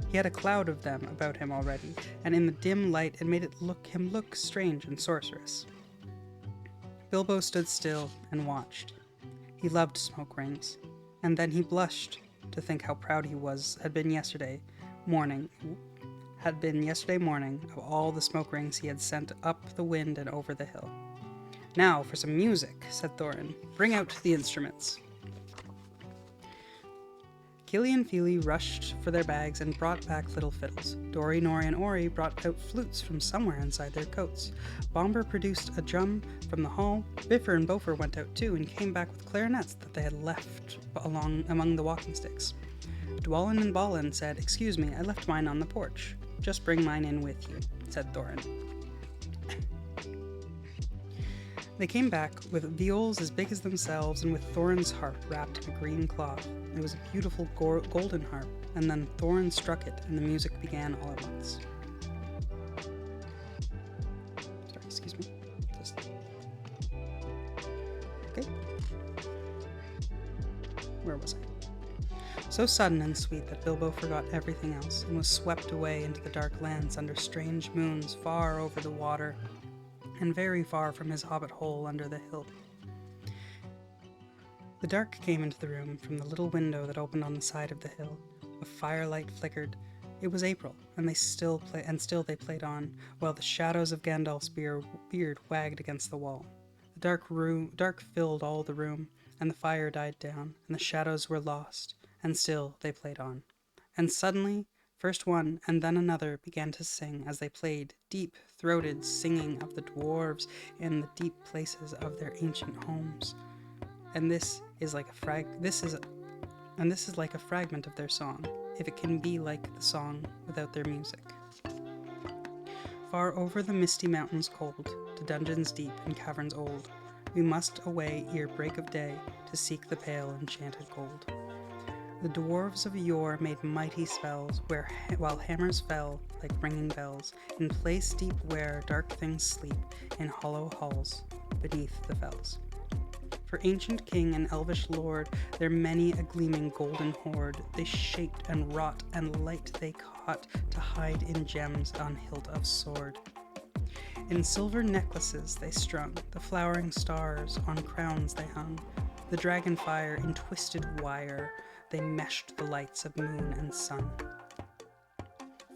He had a cloud of them about him already, and in the dim light it made him look strange and sorcerous. Bilbo stood still and watched. He loved smoke rings, and then he blushed to think how proud he had been yesterday morning of all the smoke rings he had sent up the wind and over the hill. Now for some music, said Thorin. Bring out the instruments. Kili and Fili rushed for their bags and brought back little fiddles. Dori, Nori, and Ori brought out flutes from somewhere inside their coats. Bomber produced a drum from the hall. Bifur and Bofer went out too and came back with clarinets that they had left among the walking sticks. Dwalin and Balin said, "Excuse me, I left mine on the porch." "Just bring mine in with you," said Thorin. They came back with viols as big as themselves and with Thorin's harp wrapped in a green cloth. It was a beautiful golden harp, and then Thorin struck it and the music began all at once. Sorry, excuse me. Okay. Where was I? So sudden and sweet that Bilbo forgot everything else and was swept away into the dark lands under strange moons far over the water and very far from his hobbit hole under the hill. The dark came into the room from the little window that opened on the side of the hill. A firelight flickered. It was April, and still they played on, while the shadows of Gandalf's beard wagged against the wall. The dark filled all the room, and the fire died down, and the shadows were lost, and still they played on. And suddenly, first one and then another began to sing as they played, deep-throated singing of the dwarves in the deep places of their ancient homes. And this is like a fragment of their song, if it can be like the song without their music. Far over the misty mountains cold, to dungeons deep and caverns old, we must away ere break of day to seek the pale enchanted gold. The dwarves of yore made mighty spells, while hammers fell like ringing bells, in place deep where dark things sleep, in hollow halls beneath the fells. For ancient king and elvish lord, there many a gleaming golden hoard, they shaped and wrought, and light they caught to hide in gems on hilt of sword. In silver necklaces they strung, the flowering stars on crowns they hung, the dragon fire in twisted wire, they meshed the lights of moon and sun.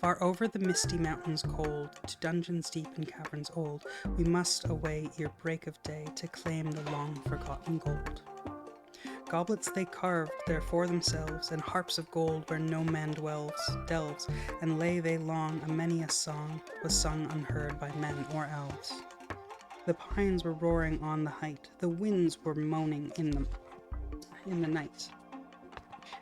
Far over the misty mountains cold, to dungeons deep and caverns old, we must away ere break of day to claim the long-forgotten gold. Goblets they carved there for themselves, and harps of gold where no man delves, and lay they long a many a song was sung unheard by men or elves. The pines were roaring on the height, the winds were moaning in the night.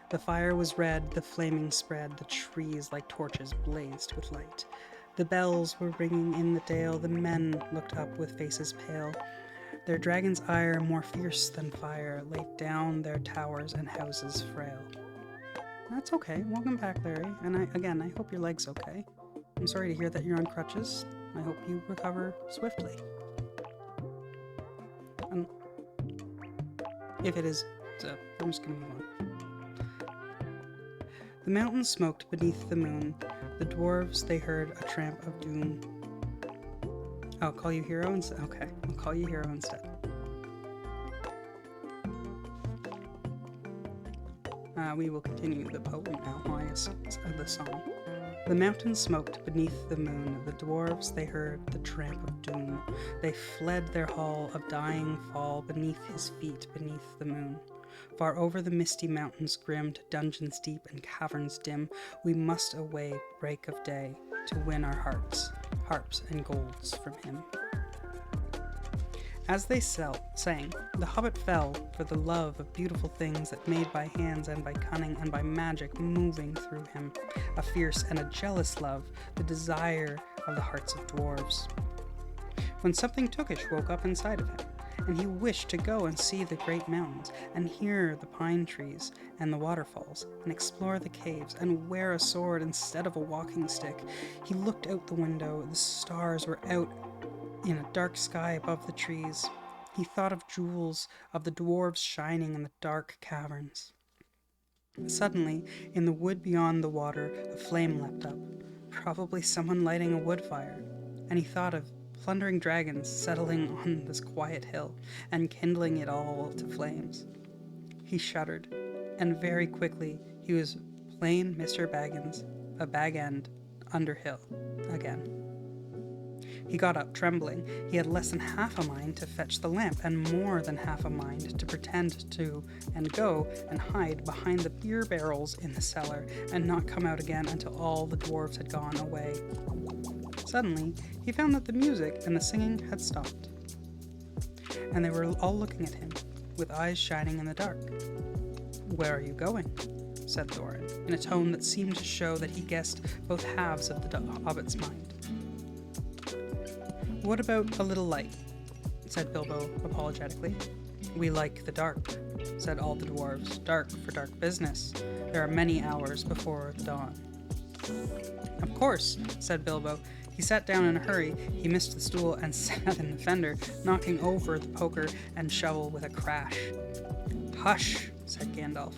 The fire was red, the flaming spread, the trees like torches blazed with light. The bells were ringing in the dale, the men looked up with faces pale. Their dragon's ire, more fierce than fire, laid down their towers and houses frail. That's okay. Welcome back, Larry. And I hope your leg's okay. I'm sorry to hear that you're on crutches. I hope you recover swiftly. If it is, I'm just gonna move on. The mountains smoked beneath the moon. The dwarves, they heard a tramp of doom. I'll call you hero instead? Okay, I'll call you hero instead. We will continue the poem now, the song. The mountains smoked beneath the moon. The dwarves, they heard the tramp of doom. They fled their hall of dying fall beneath his feet, beneath the moon. Far over the misty mountains grim, to dungeons deep and caverns dim, we must away break of day to win our hearts, harps and golds from him. As they sang, the hobbit fell for the love of beautiful things that made by hands and by cunning and by magic moving through him, a fierce and a jealous love, the desire of the hearts of dwarves. When something tookish woke up inside of him, and he wished to go and see the great mountains, and hear the pine trees and the waterfalls, and explore the caves, and wear a sword instead of a walking stick. He looked out the window, the stars were out in a dark sky above the trees. He thought of jewels of the dwarves shining in the dark caverns. Suddenly, in the wood beyond the water, a flame leapt up, probably someone lighting a wood fire, and he thought of plundering dragons settling on this quiet hill and kindling it all to flames. He shuddered, and very quickly he was plain Mr. Baggins, a bag-end, Underhill, again. He got up, trembling. He had less than half a mind to fetch the lamp, and more than half a mind to pretend to and go and hide behind the beer barrels in the cellar, and not come out again until all the dwarves had gone away. Suddenly, he found that the music and the singing had stopped, and they were all looking at him, with eyes shining in the dark. "Where are you going?" said Thorin, in a tone that seemed to show that he guessed both halves of the hobbit's mind. "What about a little light?" said Bilbo apologetically. "We like the dark," said all the dwarves. "Dark for dark business. There are many hours before the dawn." "Of course," said Bilbo. He sat down in a hurry. He missed the stool and sat in the fender, knocking over the poker and shovel with a crash. "Hush," said Gandalf.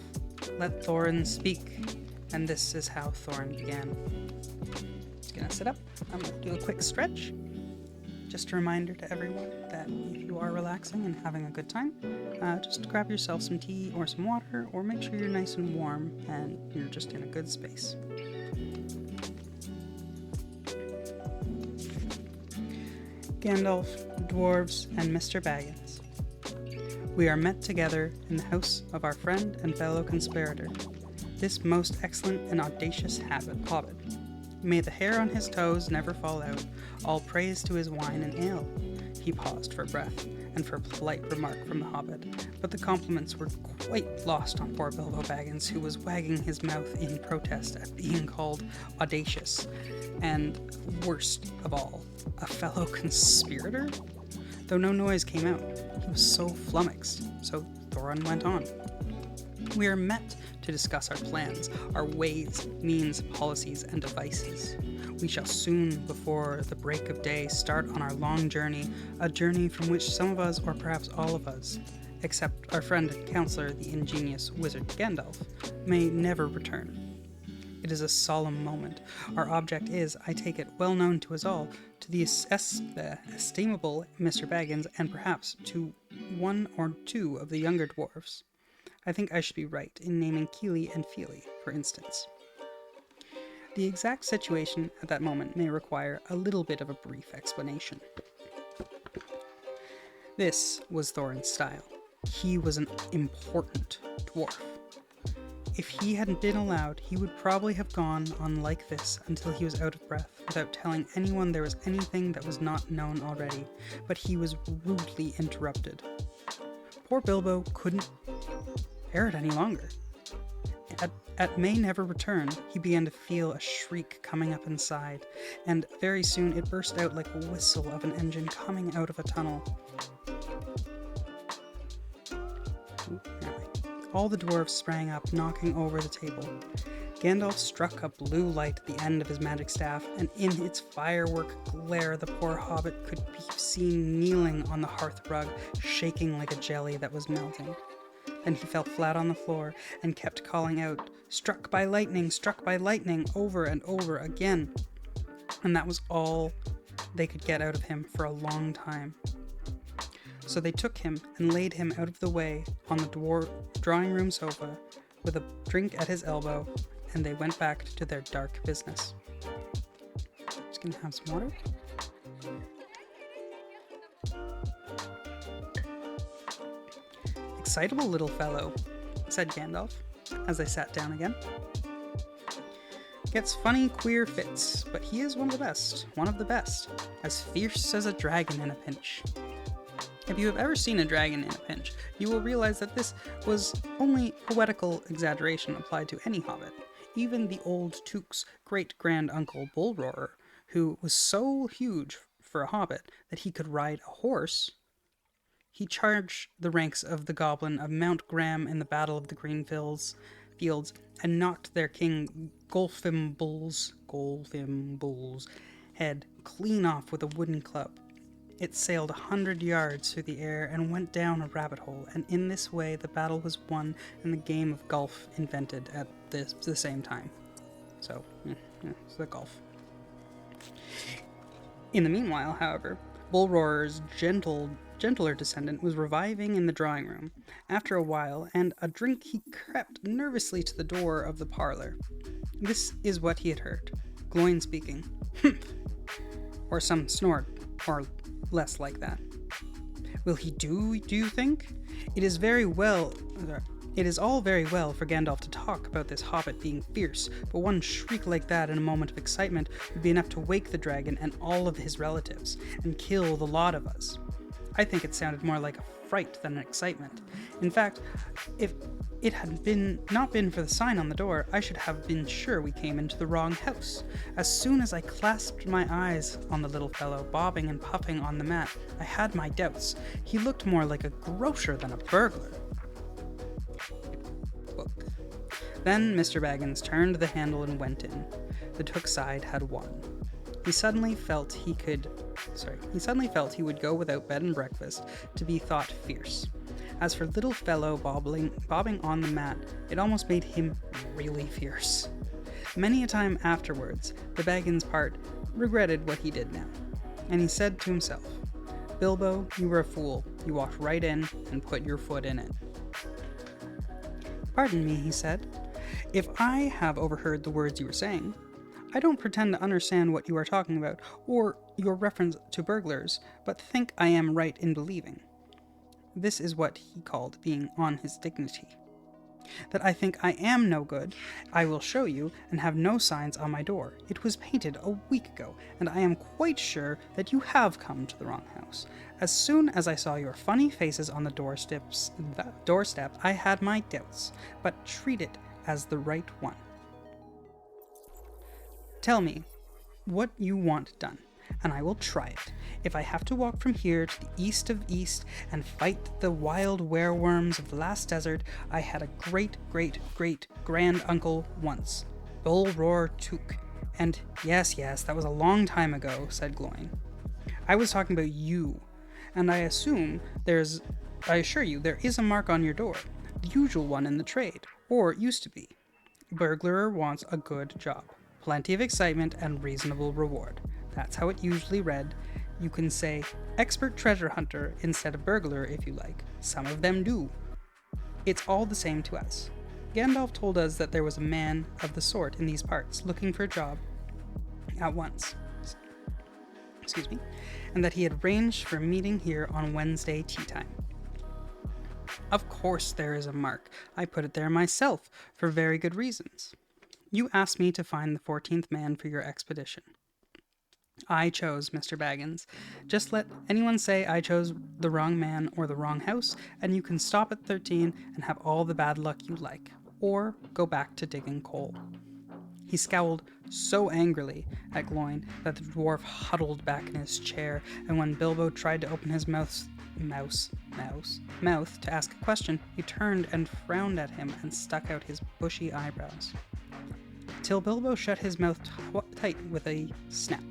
"Let Thorin speak." And this is how Thorin began. Just gonna sit up. I'm gonna do a quick stretch. Just a reminder to everyone that if you are relaxing and having a good time, just grab yourself some tea or some water, or make sure you're nice and warm and you're just in a good space. Gandalf, dwarves, and Mr. Baggins. We are met together in the house of our friend and fellow conspirator, this most excellent and audacious hobbit. May the hair on his toes never fall out, all praise to his wine and ale. He paused for breath, and for a polite remark from the Hobbit, but the compliments were quite lost on poor Bilbo Baggins, who was wagging his mouth in protest at being called audacious, and, worst of all, a fellow conspirator? Though no noise came out, he was so flummoxed, so Thorin went on. We are met to discuss our plans, our ways, means, policies, and devices. We shall soon, before the break of day, start on our long journey, a journey from which some of us, or perhaps all of us, except our friend and counselor, the ingenious wizard Gandalf, may never return. It is a solemn moment. Our object is, I take it, well known to us all, to the estimable Mr. Baggins, and perhaps to one or two of the younger dwarfs. I think I should be right in naming Keely and Feely, for instance. The exact situation at that moment may require a little bit of a brief explanation. This was Thorin's style. He was an important dwarf. If he hadn't been allowed, he would probably have gone on like this until he was out of breath, without telling anyone there was anything that was not known already, but he was rudely interrupted. Poor Bilbo couldn't bear it any longer. At may never return, he began to feel a shriek coming up inside, and very soon it burst out like a whistle of an engine coming out of a tunnel. All the dwarves sprang up, knocking over the table. Gandalf struck a blue light at the end of his magic staff, and in its firework glare the poor hobbit could be seen kneeling on the hearth rug, shaking like a jelly that was melting. Then he fell flat on the floor and kept calling out, struck by lightning, over and over again. And that was all they could get out of him for a long time. So they took him and laid him out of the way on the drawing room sofa with a drink at his elbow, and they went back to their dark business. Just gonna have some water. Excitable little fellow, said Gandalf, as they sat down again. Gets funny, queer fits, but he is one of the best, as fierce as a dragon in a pinch. If you have ever seen a dragon in a pinch, you will realize that this was only poetical exaggeration applied to any hobbit. Even the old Took's great-grand-uncle Bullroarer, who was so huge for a hobbit that he could ride a horse, he charged the ranks of the goblin of Mount Graham in the Battle of the Green Fields, and knocked their king Golfimbul's head clean off with a wooden club. It sailed 100 yards through the air and went down a rabbit hole, and in this way the battle was won and the game of golf invented at the same time. So, it's the golf. In the meanwhile, however, Bullroarer's gentler descendant was reviving in the drawing room. After a while, and a drink, he crept nervously to the door of the parlor. This is what he had heard. Gloin speaking. Humph! Or some snort, or less like that. Will he do you think? It is all very well for Gandalf to talk about this hobbit being fierce, but one shriek like that in a moment of excitement would be enough to wake the dragon and all of his relatives, and kill the lot of us. I think it sounded more like a fright than an excitement. In fact, if it had not been for the sign on the door, I should have been sure we came into the wrong house. As soon as I clasped my eyes on the little fellow, bobbing and puffing on the mat, I had my doubts. He looked more like a grocer than a burglar. Book. Then Mr. Baggins turned the handle and went in. The Took side had won. He suddenly felt he would go without bed and breakfast to be thought fierce. As for little fellow bobbing on the mat, it almost made him really fierce. Many a time afterwards, the Baggins part regretted what he did now, and he said to himself, Bilbo, you were a fool. You walked right in and put your foot in it. Pardon me, he said. If I have overheard the words you were saying, I don't pretend to understand what you are talking about, or your reference to burglars, but think I am right in believing. This is what he called being on his dignity. That I think I am no good, I will show you, and have no signs on my door. It was painted a week ago, and I am quite sure that you have come to the wrong house. As soon as I saw your funny faces on the doorstep, I had my doubts, but treat it as the right one. Tell me what you want done, and I will try it. If I have to walk from here to the east of East and fight the wild wereworms of the last desert, I had a great-great-great-grand-uncle once, Bulroar Took. And yes, that was a long time ago, said Gloin. I was talking about you, and I assure you, there is a mark on your door, the usual one in the trade, or it used to be. Burglar wants a good job, plenty of excitement, and reasonable reward. That's how it usually read. You can say expert treasure hunter instead of burglar if you like. Some of them do. It's all the same to us. Gandalf told us that there was a man of the sort in these parts looking for a job at once. And that he had arranged for a meeting here on Wednesday tea time. Of course there is a mark. I put it there myself, for very good reasons. You asked me to find the 14th man for your expedition. I chose Mr. Baggins. Just let anyone say I chose the wrong man or the wrong house, and you can stop at 13 and have all the bad luck you like, or go back to digging coal. He scowled so angrily at Gloin that the dwarf huddled back in his chair, and when Bilbo tried to open his mouth to ask a question, he turned and frowned at him and stuck out his bushy eyebrows. Till Bilbo shut his mouth tight with a snap.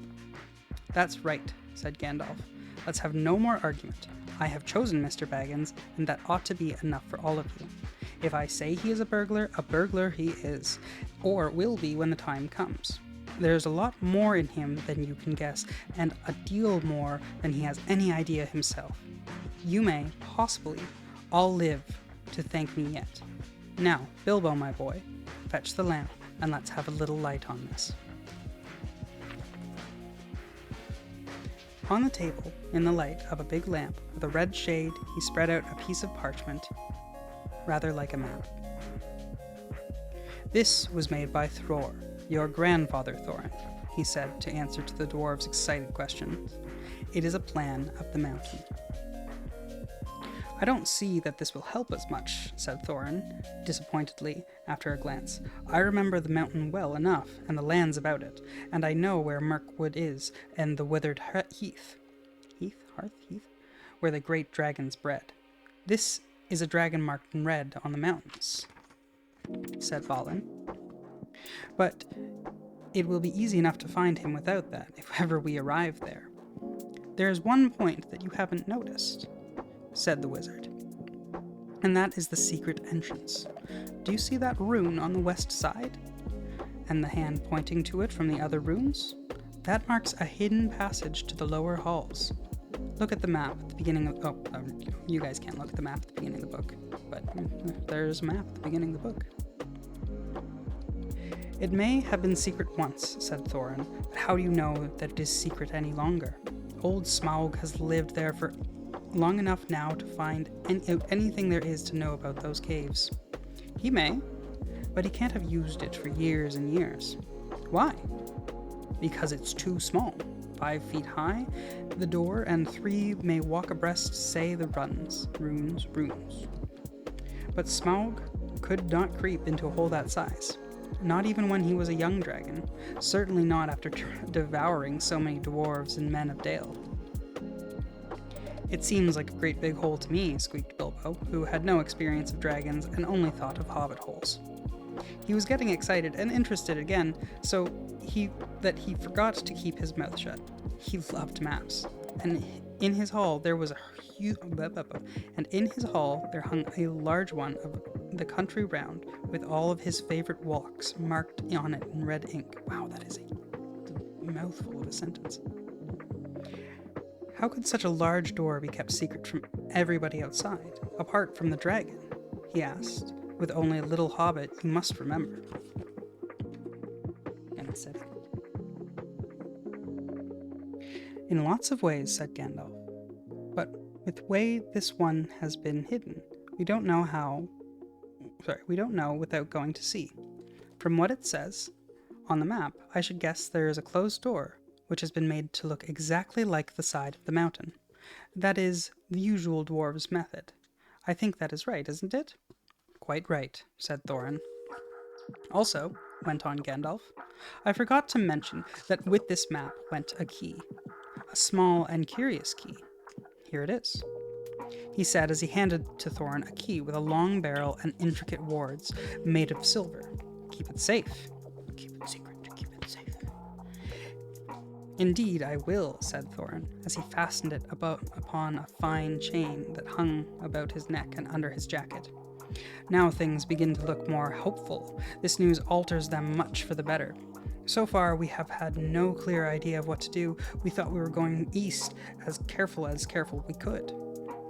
That's right, said Gandalf. Let's have no more argument. I have chosen Mr. Baggins, and that ought to be enough for all of you. If I say he is a burglar he is, or will be when the time comes. There's a lot more in him than you can guess, and a deal more than he has any idea himself. You may, possibly, all live to thank me yet. Now, Bilbo, my boy, fetch the lamp, and let's have a little light on this. On the table, in the light of a big lamp with a red shade, he spread out a piece of parchment, rather like a map. This was made by Thror, your grandfather Thorin, he said to answer to the dwarves' excited questions. It is a plan of the mountain. I don't see that this will help us much, said Thorin, disappointedly, after a glance. I remember the mountain well enough, and the lands about it, and I know where Mirkwood is, and the withered Heath, where the great dragons bred. This is a dragon marked in red on the mountains, said Balin. But it will be easy enough to find him without that, if ever we arrive there. There is one point that you haven't noticed, said the wizard, and that is the secret entrance. Do you see that rune on the west side? And the hand pointing to it from the other runes? That marks a hidden passage to the lower halls. Look at the map at the beginning of... you guys can't look at the map at the beginning of the book, but there's a map at the beginning of the book. It may have been secret once, said Thorin, but how do you know that it is secret any longer? Old Smaug has lived there for long enough now to find anything there is to know about those caves. He may, but he can't have used it for years and years. Why? Because it's too small. 5 feet high, the door, and 3 may walk abreast, say the runes. But Smaug could not creep into a hole that size. Not even when he was a young dragon. Certainly not after devouring so many dwarves and men of Dale. It seems like a great big hole to me, squeaked Bilbo, who had no experience of dragons and only thought of hobbit holes. He was getting excited and interested again, so that he forgot to keep his mouth shut. He loved maps, and in his hall there hung a large one of the country round, with all of his favorite walks marked on it in red ink. Wow, that is a mouthful of a sentence. How could such a large door be kept secret from everybody outside, apart from the dragon? He asked, with only a little hobbit you must remember. And I said it. In lots of ways, said Gandalf. But with the way this one has been hidden, we don't know how without going to see. From what it says on the map, I should guess there is a closed door, which has been made to look exactly like the side of the mountain. That is the usual dwarves' method. I think that is right, isn't it? Quite right, said Thorin. Also, went on Gandalf, I forgot to mention that with this map went a key. A small and curious key. Here it is, he said as he handed to Thorin a key with a long barrel and intricate wards made of silver. Keep it safe. Keep it secret. Keep it safe. Indeed, I will, said Thorin, as he fastened it upon a fine chain that hung about his neck and under his jacket. Now things begin to look more hopeful. This news alters them much for the better. So far, we have had no clear idea of what to do. We thought we were going east as careful we could.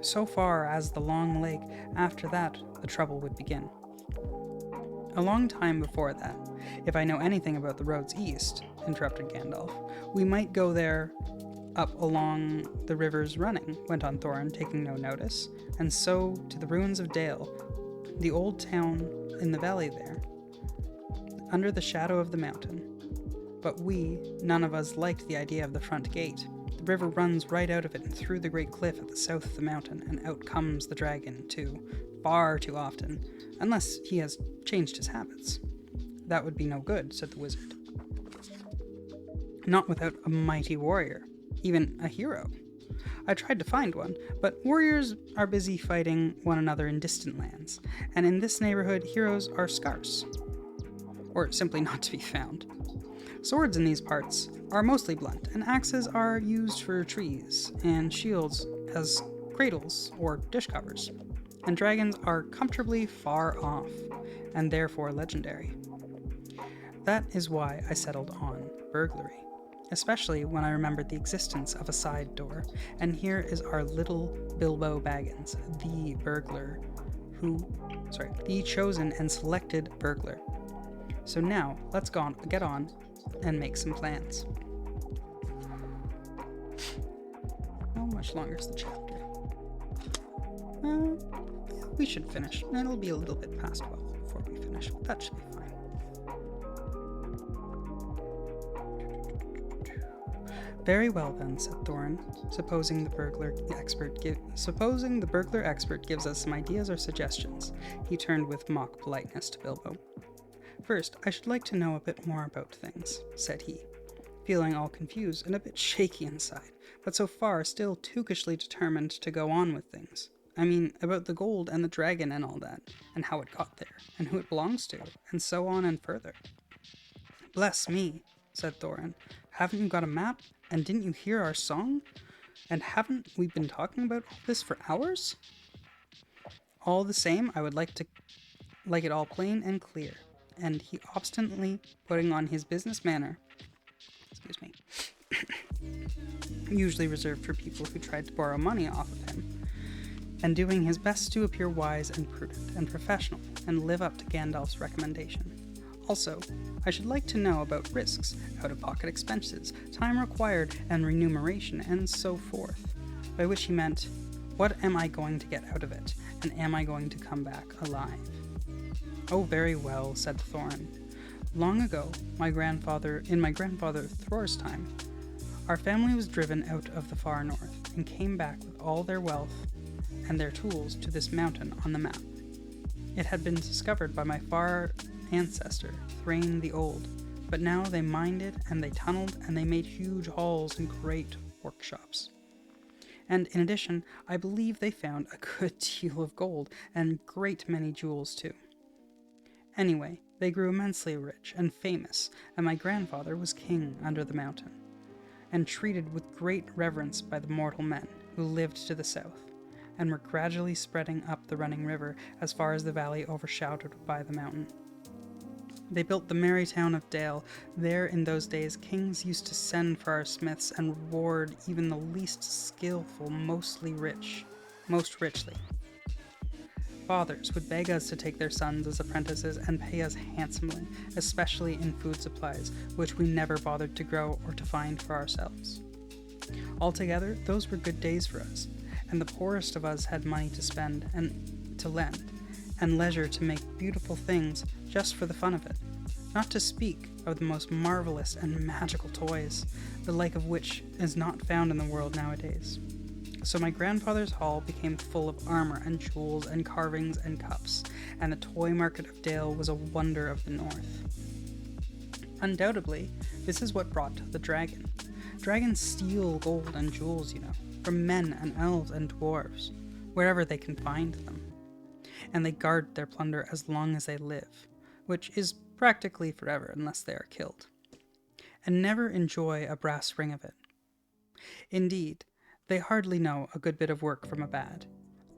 So far as the long lake, after that, the trouble would begin. A long time before that, if I know anything about the roads east, interrupted Gandalf, we might go there up along the rivers running, went on Thorin, taking no notice, and so to the ruins of Dale, the old town in the valley there, under the shadow of the mountain. But we, none of us, liked the idea of the front gate. The river runs right out of it and through the great cliff at the south of the mountain, and out comes the dragon, far too often, unless he has changed his habits. That would be no good, said the wizard. Not without a mighty warrior, even a hero. I tried to find one, but warriors are busy fighting one another in distant lands, and in this neighborhood heroes are scarce, or simply not to be found. Swords in these parts are mostly blunt, and axes are used for trees, and shields as cradles or dish covers. And dragons are comfortably far off, and therefore legendary. That is why I settled on burglary, especially when I remembered the existence of a side door, and here is our little Bilbo Baggins, the chosen and selected burglar. So now, let's get on and make some plans. How much longer is the chapter? We should finish. It'll be a little bit past 12 before we finish. That should be fine. Very well then, said Thorin, supposing the burglar expert gives us some ideas or suggestions. He turned with mock politeness to Bilbo. First, I should like to know a bit more about things, said he, feeling all confused and a bit shaky inside, but so far still tookishly determined to go on with things. I mean, about the gold and the dragon and all that, and how it got there, and who it belongs to, and so on and further. Bless me, said Thorin. Haven't you got a map? And didn't you hear our song? And haven't we been talking about all this for hours? All the same, I would like it all plain and clear. And he obstinately putting on his business manner, usually reserved for people who tried to borrow money off of him, and doing his best to appear wise and prudent and professional and live up to Gandalf's recommendation. Also, I should like to know about risks, out-of-pocket expenses, time required and remuneration, and so forth. By which he meant, what am I going to get out of it, and am I going to come back alive? Oh, very well, said Thorin. Long ago, in my grandfather Thror's time, our family was driven out of the far north, and came back with all their wealth and their tools to this mountain on the map. It had been discovered by my far ancestor, Thrain the Old, but now they mined it, and they tunneled, and they made huge halls and great workshops. And in addition, I believe they found a good deal of gold, and great many jewels too. Anyway, they grew immensely rich and famous, and my grandfather was king under the mountain, and treated with great reverence by the mortal men who lived to the south, and were gradually spreading up the running river as far as the valley overshadowed by the mountain. They built the merry town of Dale. There in those days kings used to send for our smiths and reward even the least skillful most richly. Fathers would beg us to take their sons as apprentices and pay us handsomely, especially in food supplies, which we never bothered to grow or to find for ourselves. Altogether, those were good days for us, and the poorest of us had money to spend and to lend, and leisure to make beautiful things just for the fun of it, not to speak of the most marvelous and magical toys, the like of which is not found in the world nowadays. So my grandfather's hall became full of armor and jewels and carvings and cups, and the toy market of Dale was a wonder of the north. Undoubtedly, this is what brought the dragon. Dragons steal gold and jewels, from men and elves and dwarves, wherever they can find them. And they guard their plunder as long as they live, which is practically forever unless they are killed, and never enjoy a brass ring of it. Indeed, they hardly know a good bit of work from a bad,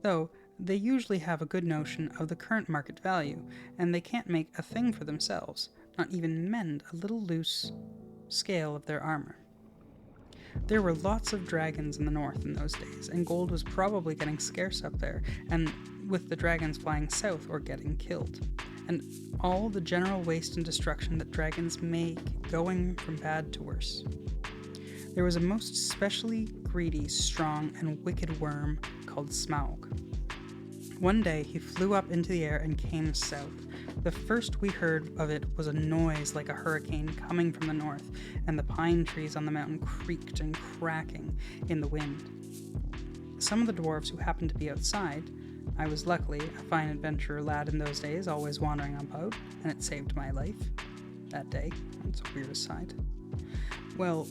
though they usually have a good notion of the current market value, and they can't make a thing for themselves, not even mend a little loose scale of their armor. There were lots of dragons in the north in those days, and gold was probably getting scarce up there, and with the dragons flying south or getting killed, and all the general waste and destruction that dragons make going from bad to worse. There was a most specially greedy, strong, and wicked worm called Smaug. One day he flew up into the air and came south. The first we heard of it was a noise like a hurricane coming from the north, and the pine trees on the mountain creaked and cracking in the wind. Some of the dwarves who happened to be outside, I was luckily a fine adventurer lad in those days, always wandering about, and it saved my life that day. That's a weird aside. The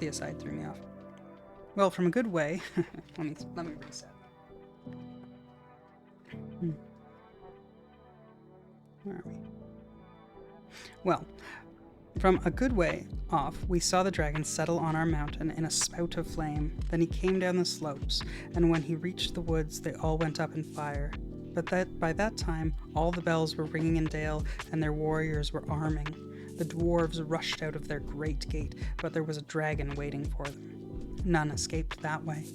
aside threw me off. Well, from a good way, let me reset. Where are we? Well, from a good way off, we saw the dragon settle on our mountain in a spout of flame. Then he came down the slopes, and when he reached the woods, they all went up in fire. But by that time, all the bells were ringing in Dale, and their warriors were arming. The dwarves rushed out of their great gate, but there was a dragon waiting for them. None escaped that way.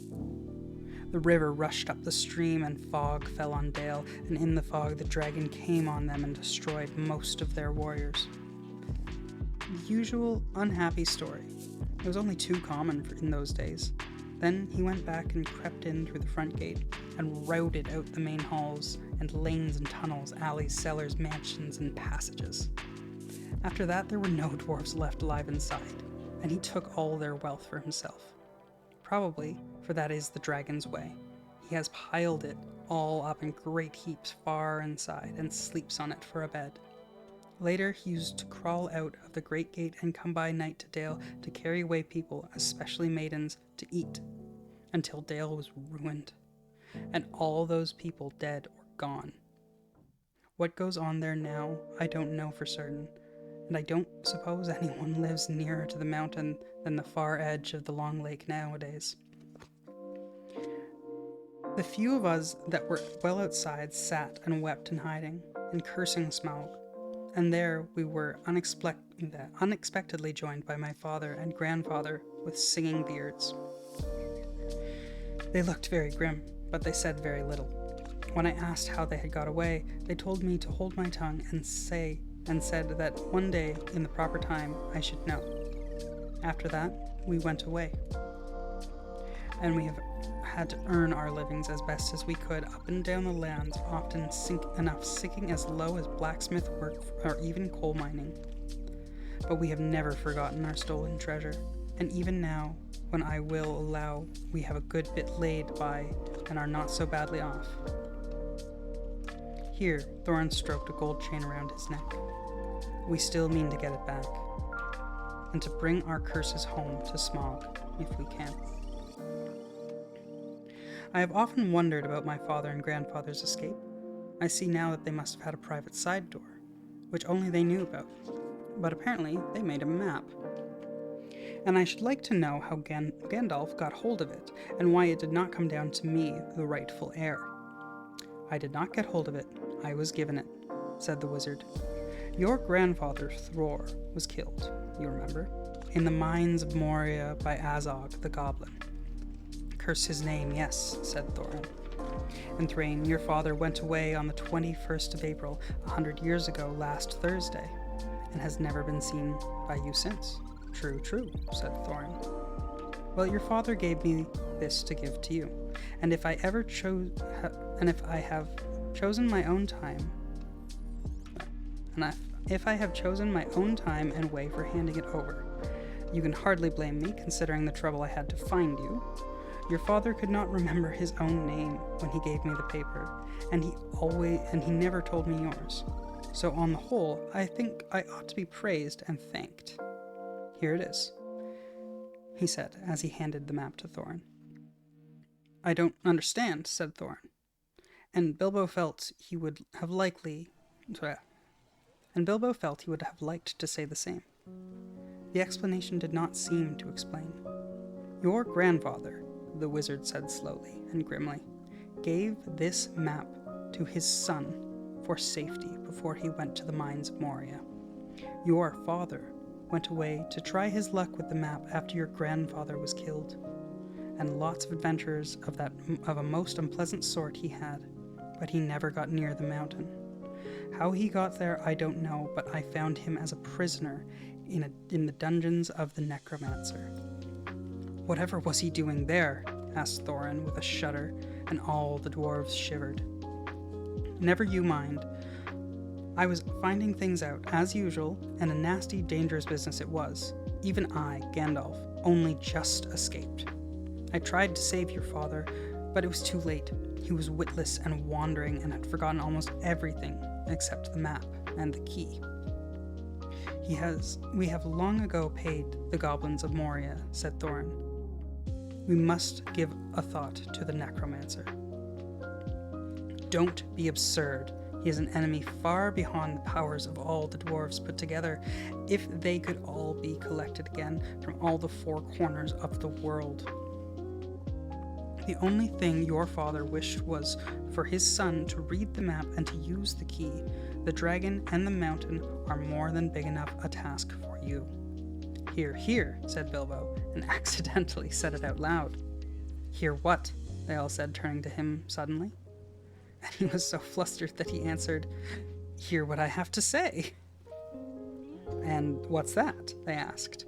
The river rushed up the stream, and fog fell on Dale, and in the fog the dragon came on them and destroyed most of their warriors. The usual unhappy story. It was only too common in those days. Then he went back and crept in through the front gate, and routed out the main halls, and lanes and tunnels, alleys, cellars, mansions, and passages. After that, there were no dwarves left alive inside, and he took all their wealth for himself. Probably, for that is the dragon's way. He has piled it all up in great heaps far inside, and sleeps on it for a bed. Later, he used to crawl out of the great gate and come by night to Dale to carry away people, especially maidens, to eat, until Dale was ruined, and all those people dead or gone. What goes on there now, I don't know for certain, and I don't suppose anyone lives nearer to the mountain than the far edge of the long lake nowadays. The few of us that were well outside sat and wept in hiding, and cursing Smaug, and there we were unexpectedly joined by my father and grandfather with singing beards. They looked very grim, but they said very little. When I asked how they had got away, they told me to hold my tongue and said that one day, in the proper time, I should know. After that, we went away. And we have had to earn our livings as best as we could up and down the lands, often sinking as low as blacksmith work or even coal mining. But we have never forgotten our stolen treasure, and even now, when I will allow we have a good bit laid by and are not so badly off. Here, Thorin stroked a gold chain around his neck. We still mean to get it back, and to bring our curses home to Smaug, if we can. I have often wondered about my father and grandfather's escape. I see now that they must have had a private side door, which only they knew about, but apparently they made a map. And I should like to know how Gandalf got hold of it, and why it did not come down to me, the rightful heir. I did not get hold of it, I was given it, said the wizard. Your grandfather, Thror, was killed, you remember, in the mines of Moria by Azog the goblin. Curse his name, yes, said Thorin. And Thrain, your father went away on the 21st of April, 100 years ago, last Thursday, and has never been seen by you since. True, said Thorin. Well, your father gave me this to give to you, and if I ever And if I have chosen my own time, if I have chosen my own time and way for handing it over, you can hardly blame me, considering the trouble I had to find you. Your father could not remember his own name when he gave me the paper, and he never told me yours. So on the whole, I think I ought to be praised and thanked. Here it is, he said as he handed the map to Thorin. I don't understand, said Thorin, and Bilbo felt he would have liked to say the same. The explanation did not seem to explain. Your grandfather, the wizard said slowly and grimly, gave this map to his son for safety before he went to the mines of Moria. Your father went away to try his luck with the map after your grandfather was killed, and lots of adventures of a most unpleasant sort he had, but he never got near the mountain. How he got there I don't know, but I found him as a prisoner in the dungeons of the Necromancer. Whatever was he doing there? Asked Thorin with a shudder, and all the dwarves shivered. Never you mind. I was finding things out, as usual, and a nasty, dangerous business it was. Even I, Gandalf, only just escaped. I tried to save your father, but it was too late. He was witless and wandering and had forgotten almost everything except the map and the key. We have long ago paid the goblins of Moria, said Thorin. We must give a thought to the Necromancer. Don't be absurd. He is an enemy far beyond the powers of all the dwarves put together, if they could all be collected again from all the four corners of the world. The only thing your father wished was for his son to read the map and to use the key. The dragon and the mountain are more than big enough a task for you. Hear, hear, said Bilbo, and accidentally said it out loud. Hear what? They all said, turning to him suddenly. And he was so flustered that he answered, Hear what I have to say. And what's that? They asked.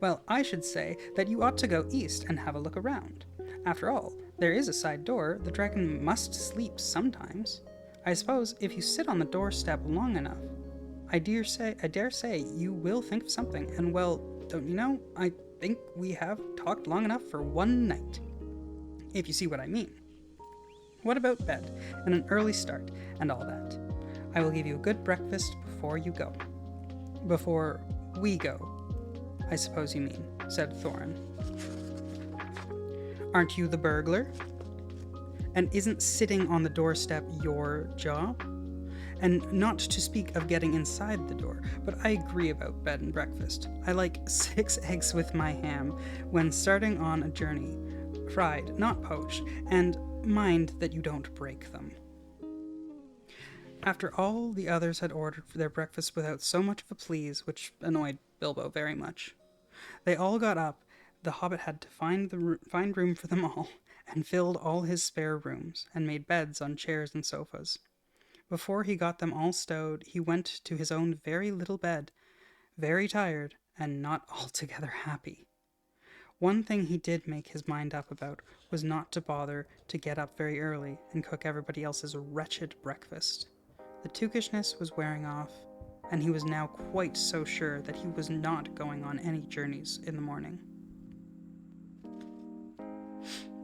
Well, I should say that you ought to go east and have a look around. After all, there is a side door. The dragon must sleep sometimes. I suppose if you sit on the doorstep long enough, I dare say you will think of something. And well, don't you know, I think we have talked long enough for one night. If you see what I mean. What about bed and an early start and all that? I will give you a good breakfast before you go. Before we go, I suppose you mean, said Thorin. Aren't you the burglar? And isn't sitting on the doorstep your job? And not to speak of getting inside the door, but I agree about bed and breakfast. I like 6 eggs with my ham when starting on a journey, fried, not poached, and mind that you don't break them. After all the others had ordered for their breakfast without so much of a please, which annoyed Bilbo very much, they all got up. The Hobbit had to find room for them all, and filled all his spare rooms, and made beds on chairs and sofas. Before he got them all stowed, he went to his own very little bed, very tired, and not altogether happy. One thing he did make his mind up about was not to bother to get up very early and cook everybody else's wretched breakfast. The tookishness was wearing off, and he was now quite so sure that he was not going on any journeys in the morning.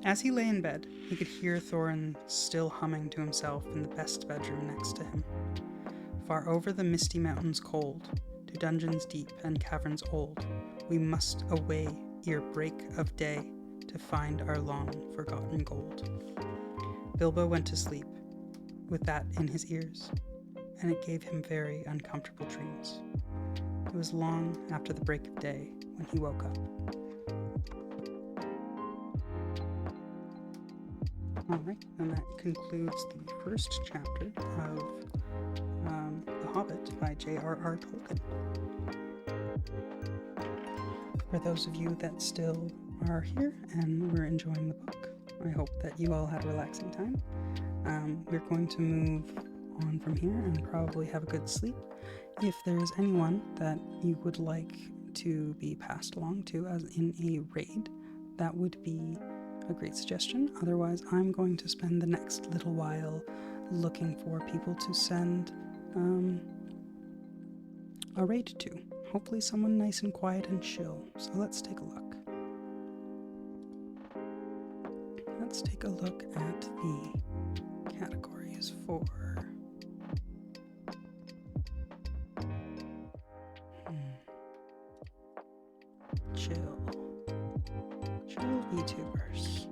As he lay in bed, he could hear Thorin still humming to himself in the best bedroom next to him. Far over the misty mountains cold, to dungeons deep and caverns old, we must away ere break of day to find our long-forgotten gold. Bilbo went to sleep, with that in his ears, and it gave him very uncomfortable dreams. It was long after the break of day when he woke up. Alright, and that concludes the first chapter of The Hobbit by J.R.R. Tolkien. For those of you that still are here and were enjoying the book, I hope that you all had a relaxing time. We're going to move on from here and probably have a good sleep. If there's anyone that you would like to be passed along to as in a raid, that would be a great suggestion. Otherwise, I'm going to spend the next little while looking for people to send a raid to. Hopefully someone nice and quiet and chill. So let's take a look. Let's take a look at the categories for chill VTubers.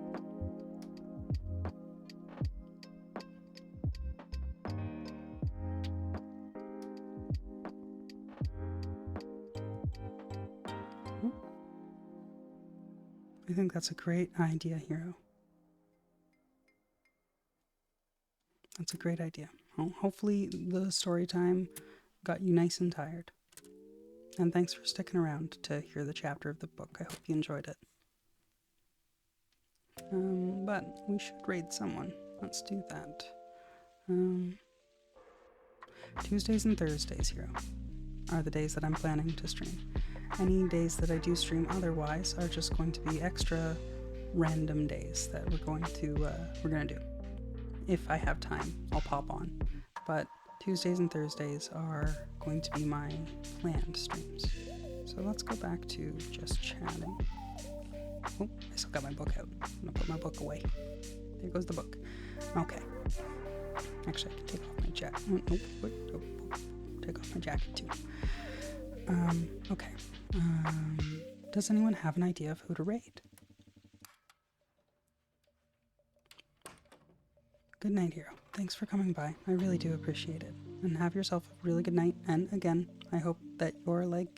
I think that's a great idea, Hero. That's a great idea. Well, hopefully the story time got you nice and tired. And thanks for sticking around to hear the chapter of the book. I hope you enjoyed it. But we should raid someone. Let's do that. Tuesdays and Thursdays, Hero, are the days that I'm planning to stream. Any days that I do stream otherwise are just going to be extra random days that we're gonna do. If I have time, I'll pop on. But Tuesdays and Thursdays are going to be my planned streams. So let's go back to just chatting. Oh, I still got my book out. I'm gonna put my book away. There goes the book. Okay. Actually, I can take off my jacket. Take off my jacket too. Okay. Does anyone have an idea of who to raid? Good night, Hero. Thanks for coming by. I really do appreciate it. And have yourself a really good night. And again, I hope that your leg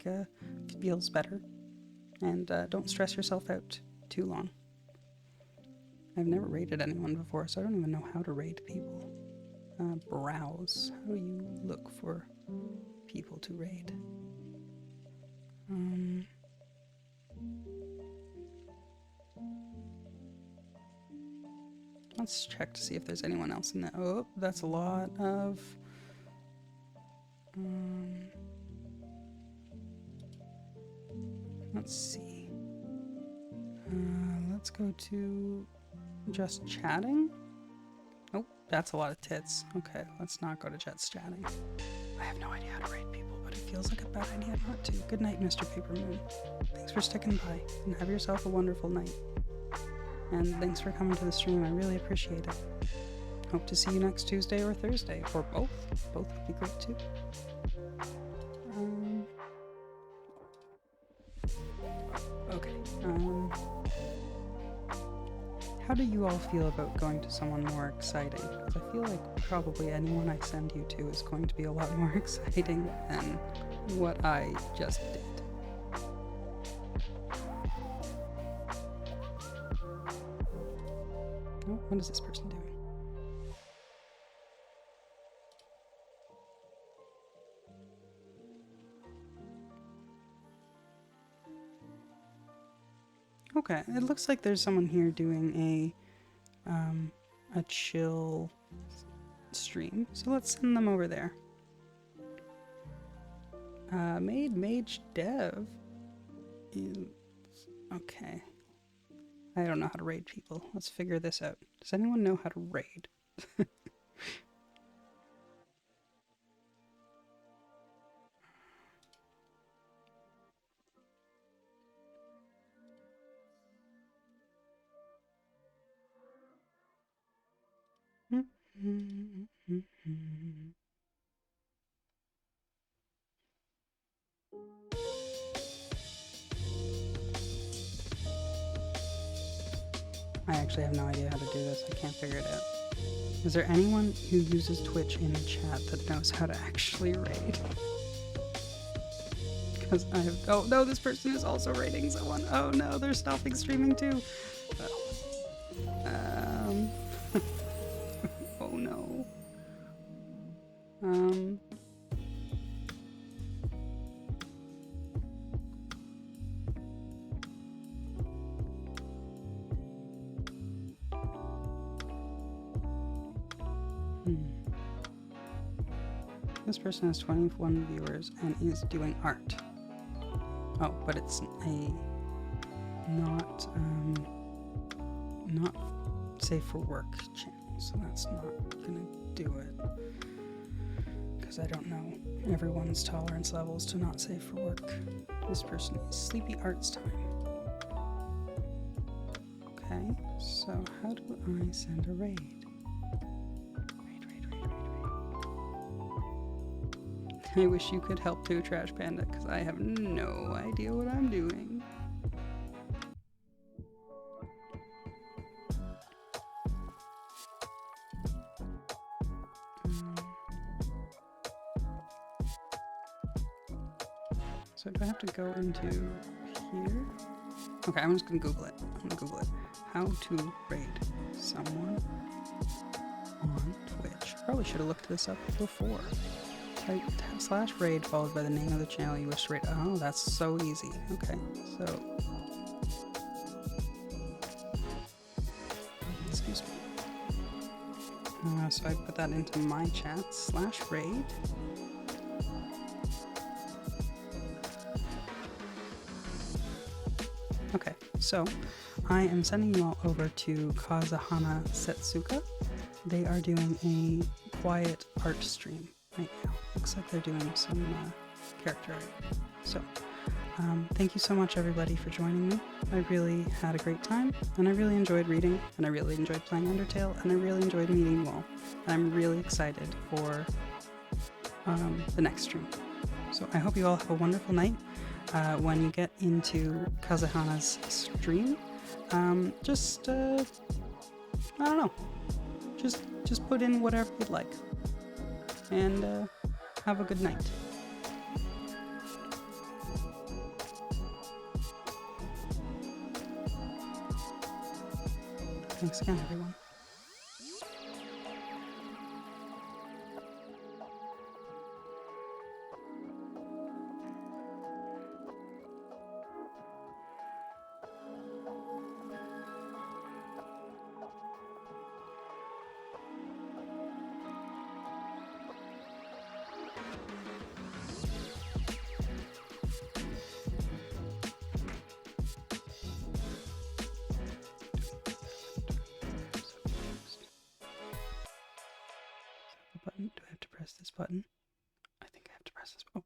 feels better. And don't stress yourself out too long. I've never raided anyone before, so I don't even know how to raid people. Browse. How do you look for people to raid? Let's check to see if there's anyone else in that. Oh, that's a lot of... let's see. Let's go to just chatting. Oh, that's a lot of tits. Okay, let's not go to just chatting. I have no idea how to raid people, but it feels like a bad idea not to. Good night, Mr. Paper Moon. Thanks for sticking by, and have yourself a wonderful night. And thanks for coming to the stream. I really appreciate it. Hope to see you next Tuesday or Thursday, or both. Both would be great too. Okay. How do you all feel about going to someone more exciting? Because I feel like probably anyone I send you to is going to be a lot more exciting than what I just did. Oh, what is this person doing? Okay, it looks like there's someone here doing a chill stream, so let's send them over there. Mage Dev is... okay. I don't know how to raid people. Let's figure this out. Does anyone know how to raid? I actually have no idea how to do this. I can't figure it out. Is there anyone who uses Twitch in the chat that knows how to actually raid? Because I have... oh no, this person is also raiding someone. Oh no, they're stopping streaming too. Oh no. This person has 21 viewers and is doing art. Oh, but it's a not not safe for work channel, so that's not gonna do it. Because I don't know everyone's tolerance levels to not safe for work. This person is Sleepy Arts Time. Okay, so how do I send a raid? I wish you could help too, Trash Panda, because I have no idea what I'm doing. So do I have to go into here? Okay, I'm just gonna Google it. I'm gonna Google it. How to raid someone on Twitch. Probably should have looked this up before. Type /raid followed by the name of the channel you wish to raid. Oh, that's so easy. Okay, so excuse me. So I put that into my chat /raid. Okay, so I am sending you all over to Kazahana Setsuka. They are doing a quiet art stream right now. Looks like they're doing some character art. So, thank you so much everybody for joining me. I really had a great time, and I really enjoyed reading, and I really enjoyed playing Undertale, and I really enjoyed meeting you all. And I'm really excited for the next stream. So I hope you all have a wonderful night. When you get into Kazahana's stream, I don't know, just put in whatever you'd like, and have a good night. Thanks again, everyone. Button? Do I have to press this button? I think I have to press this. Oh.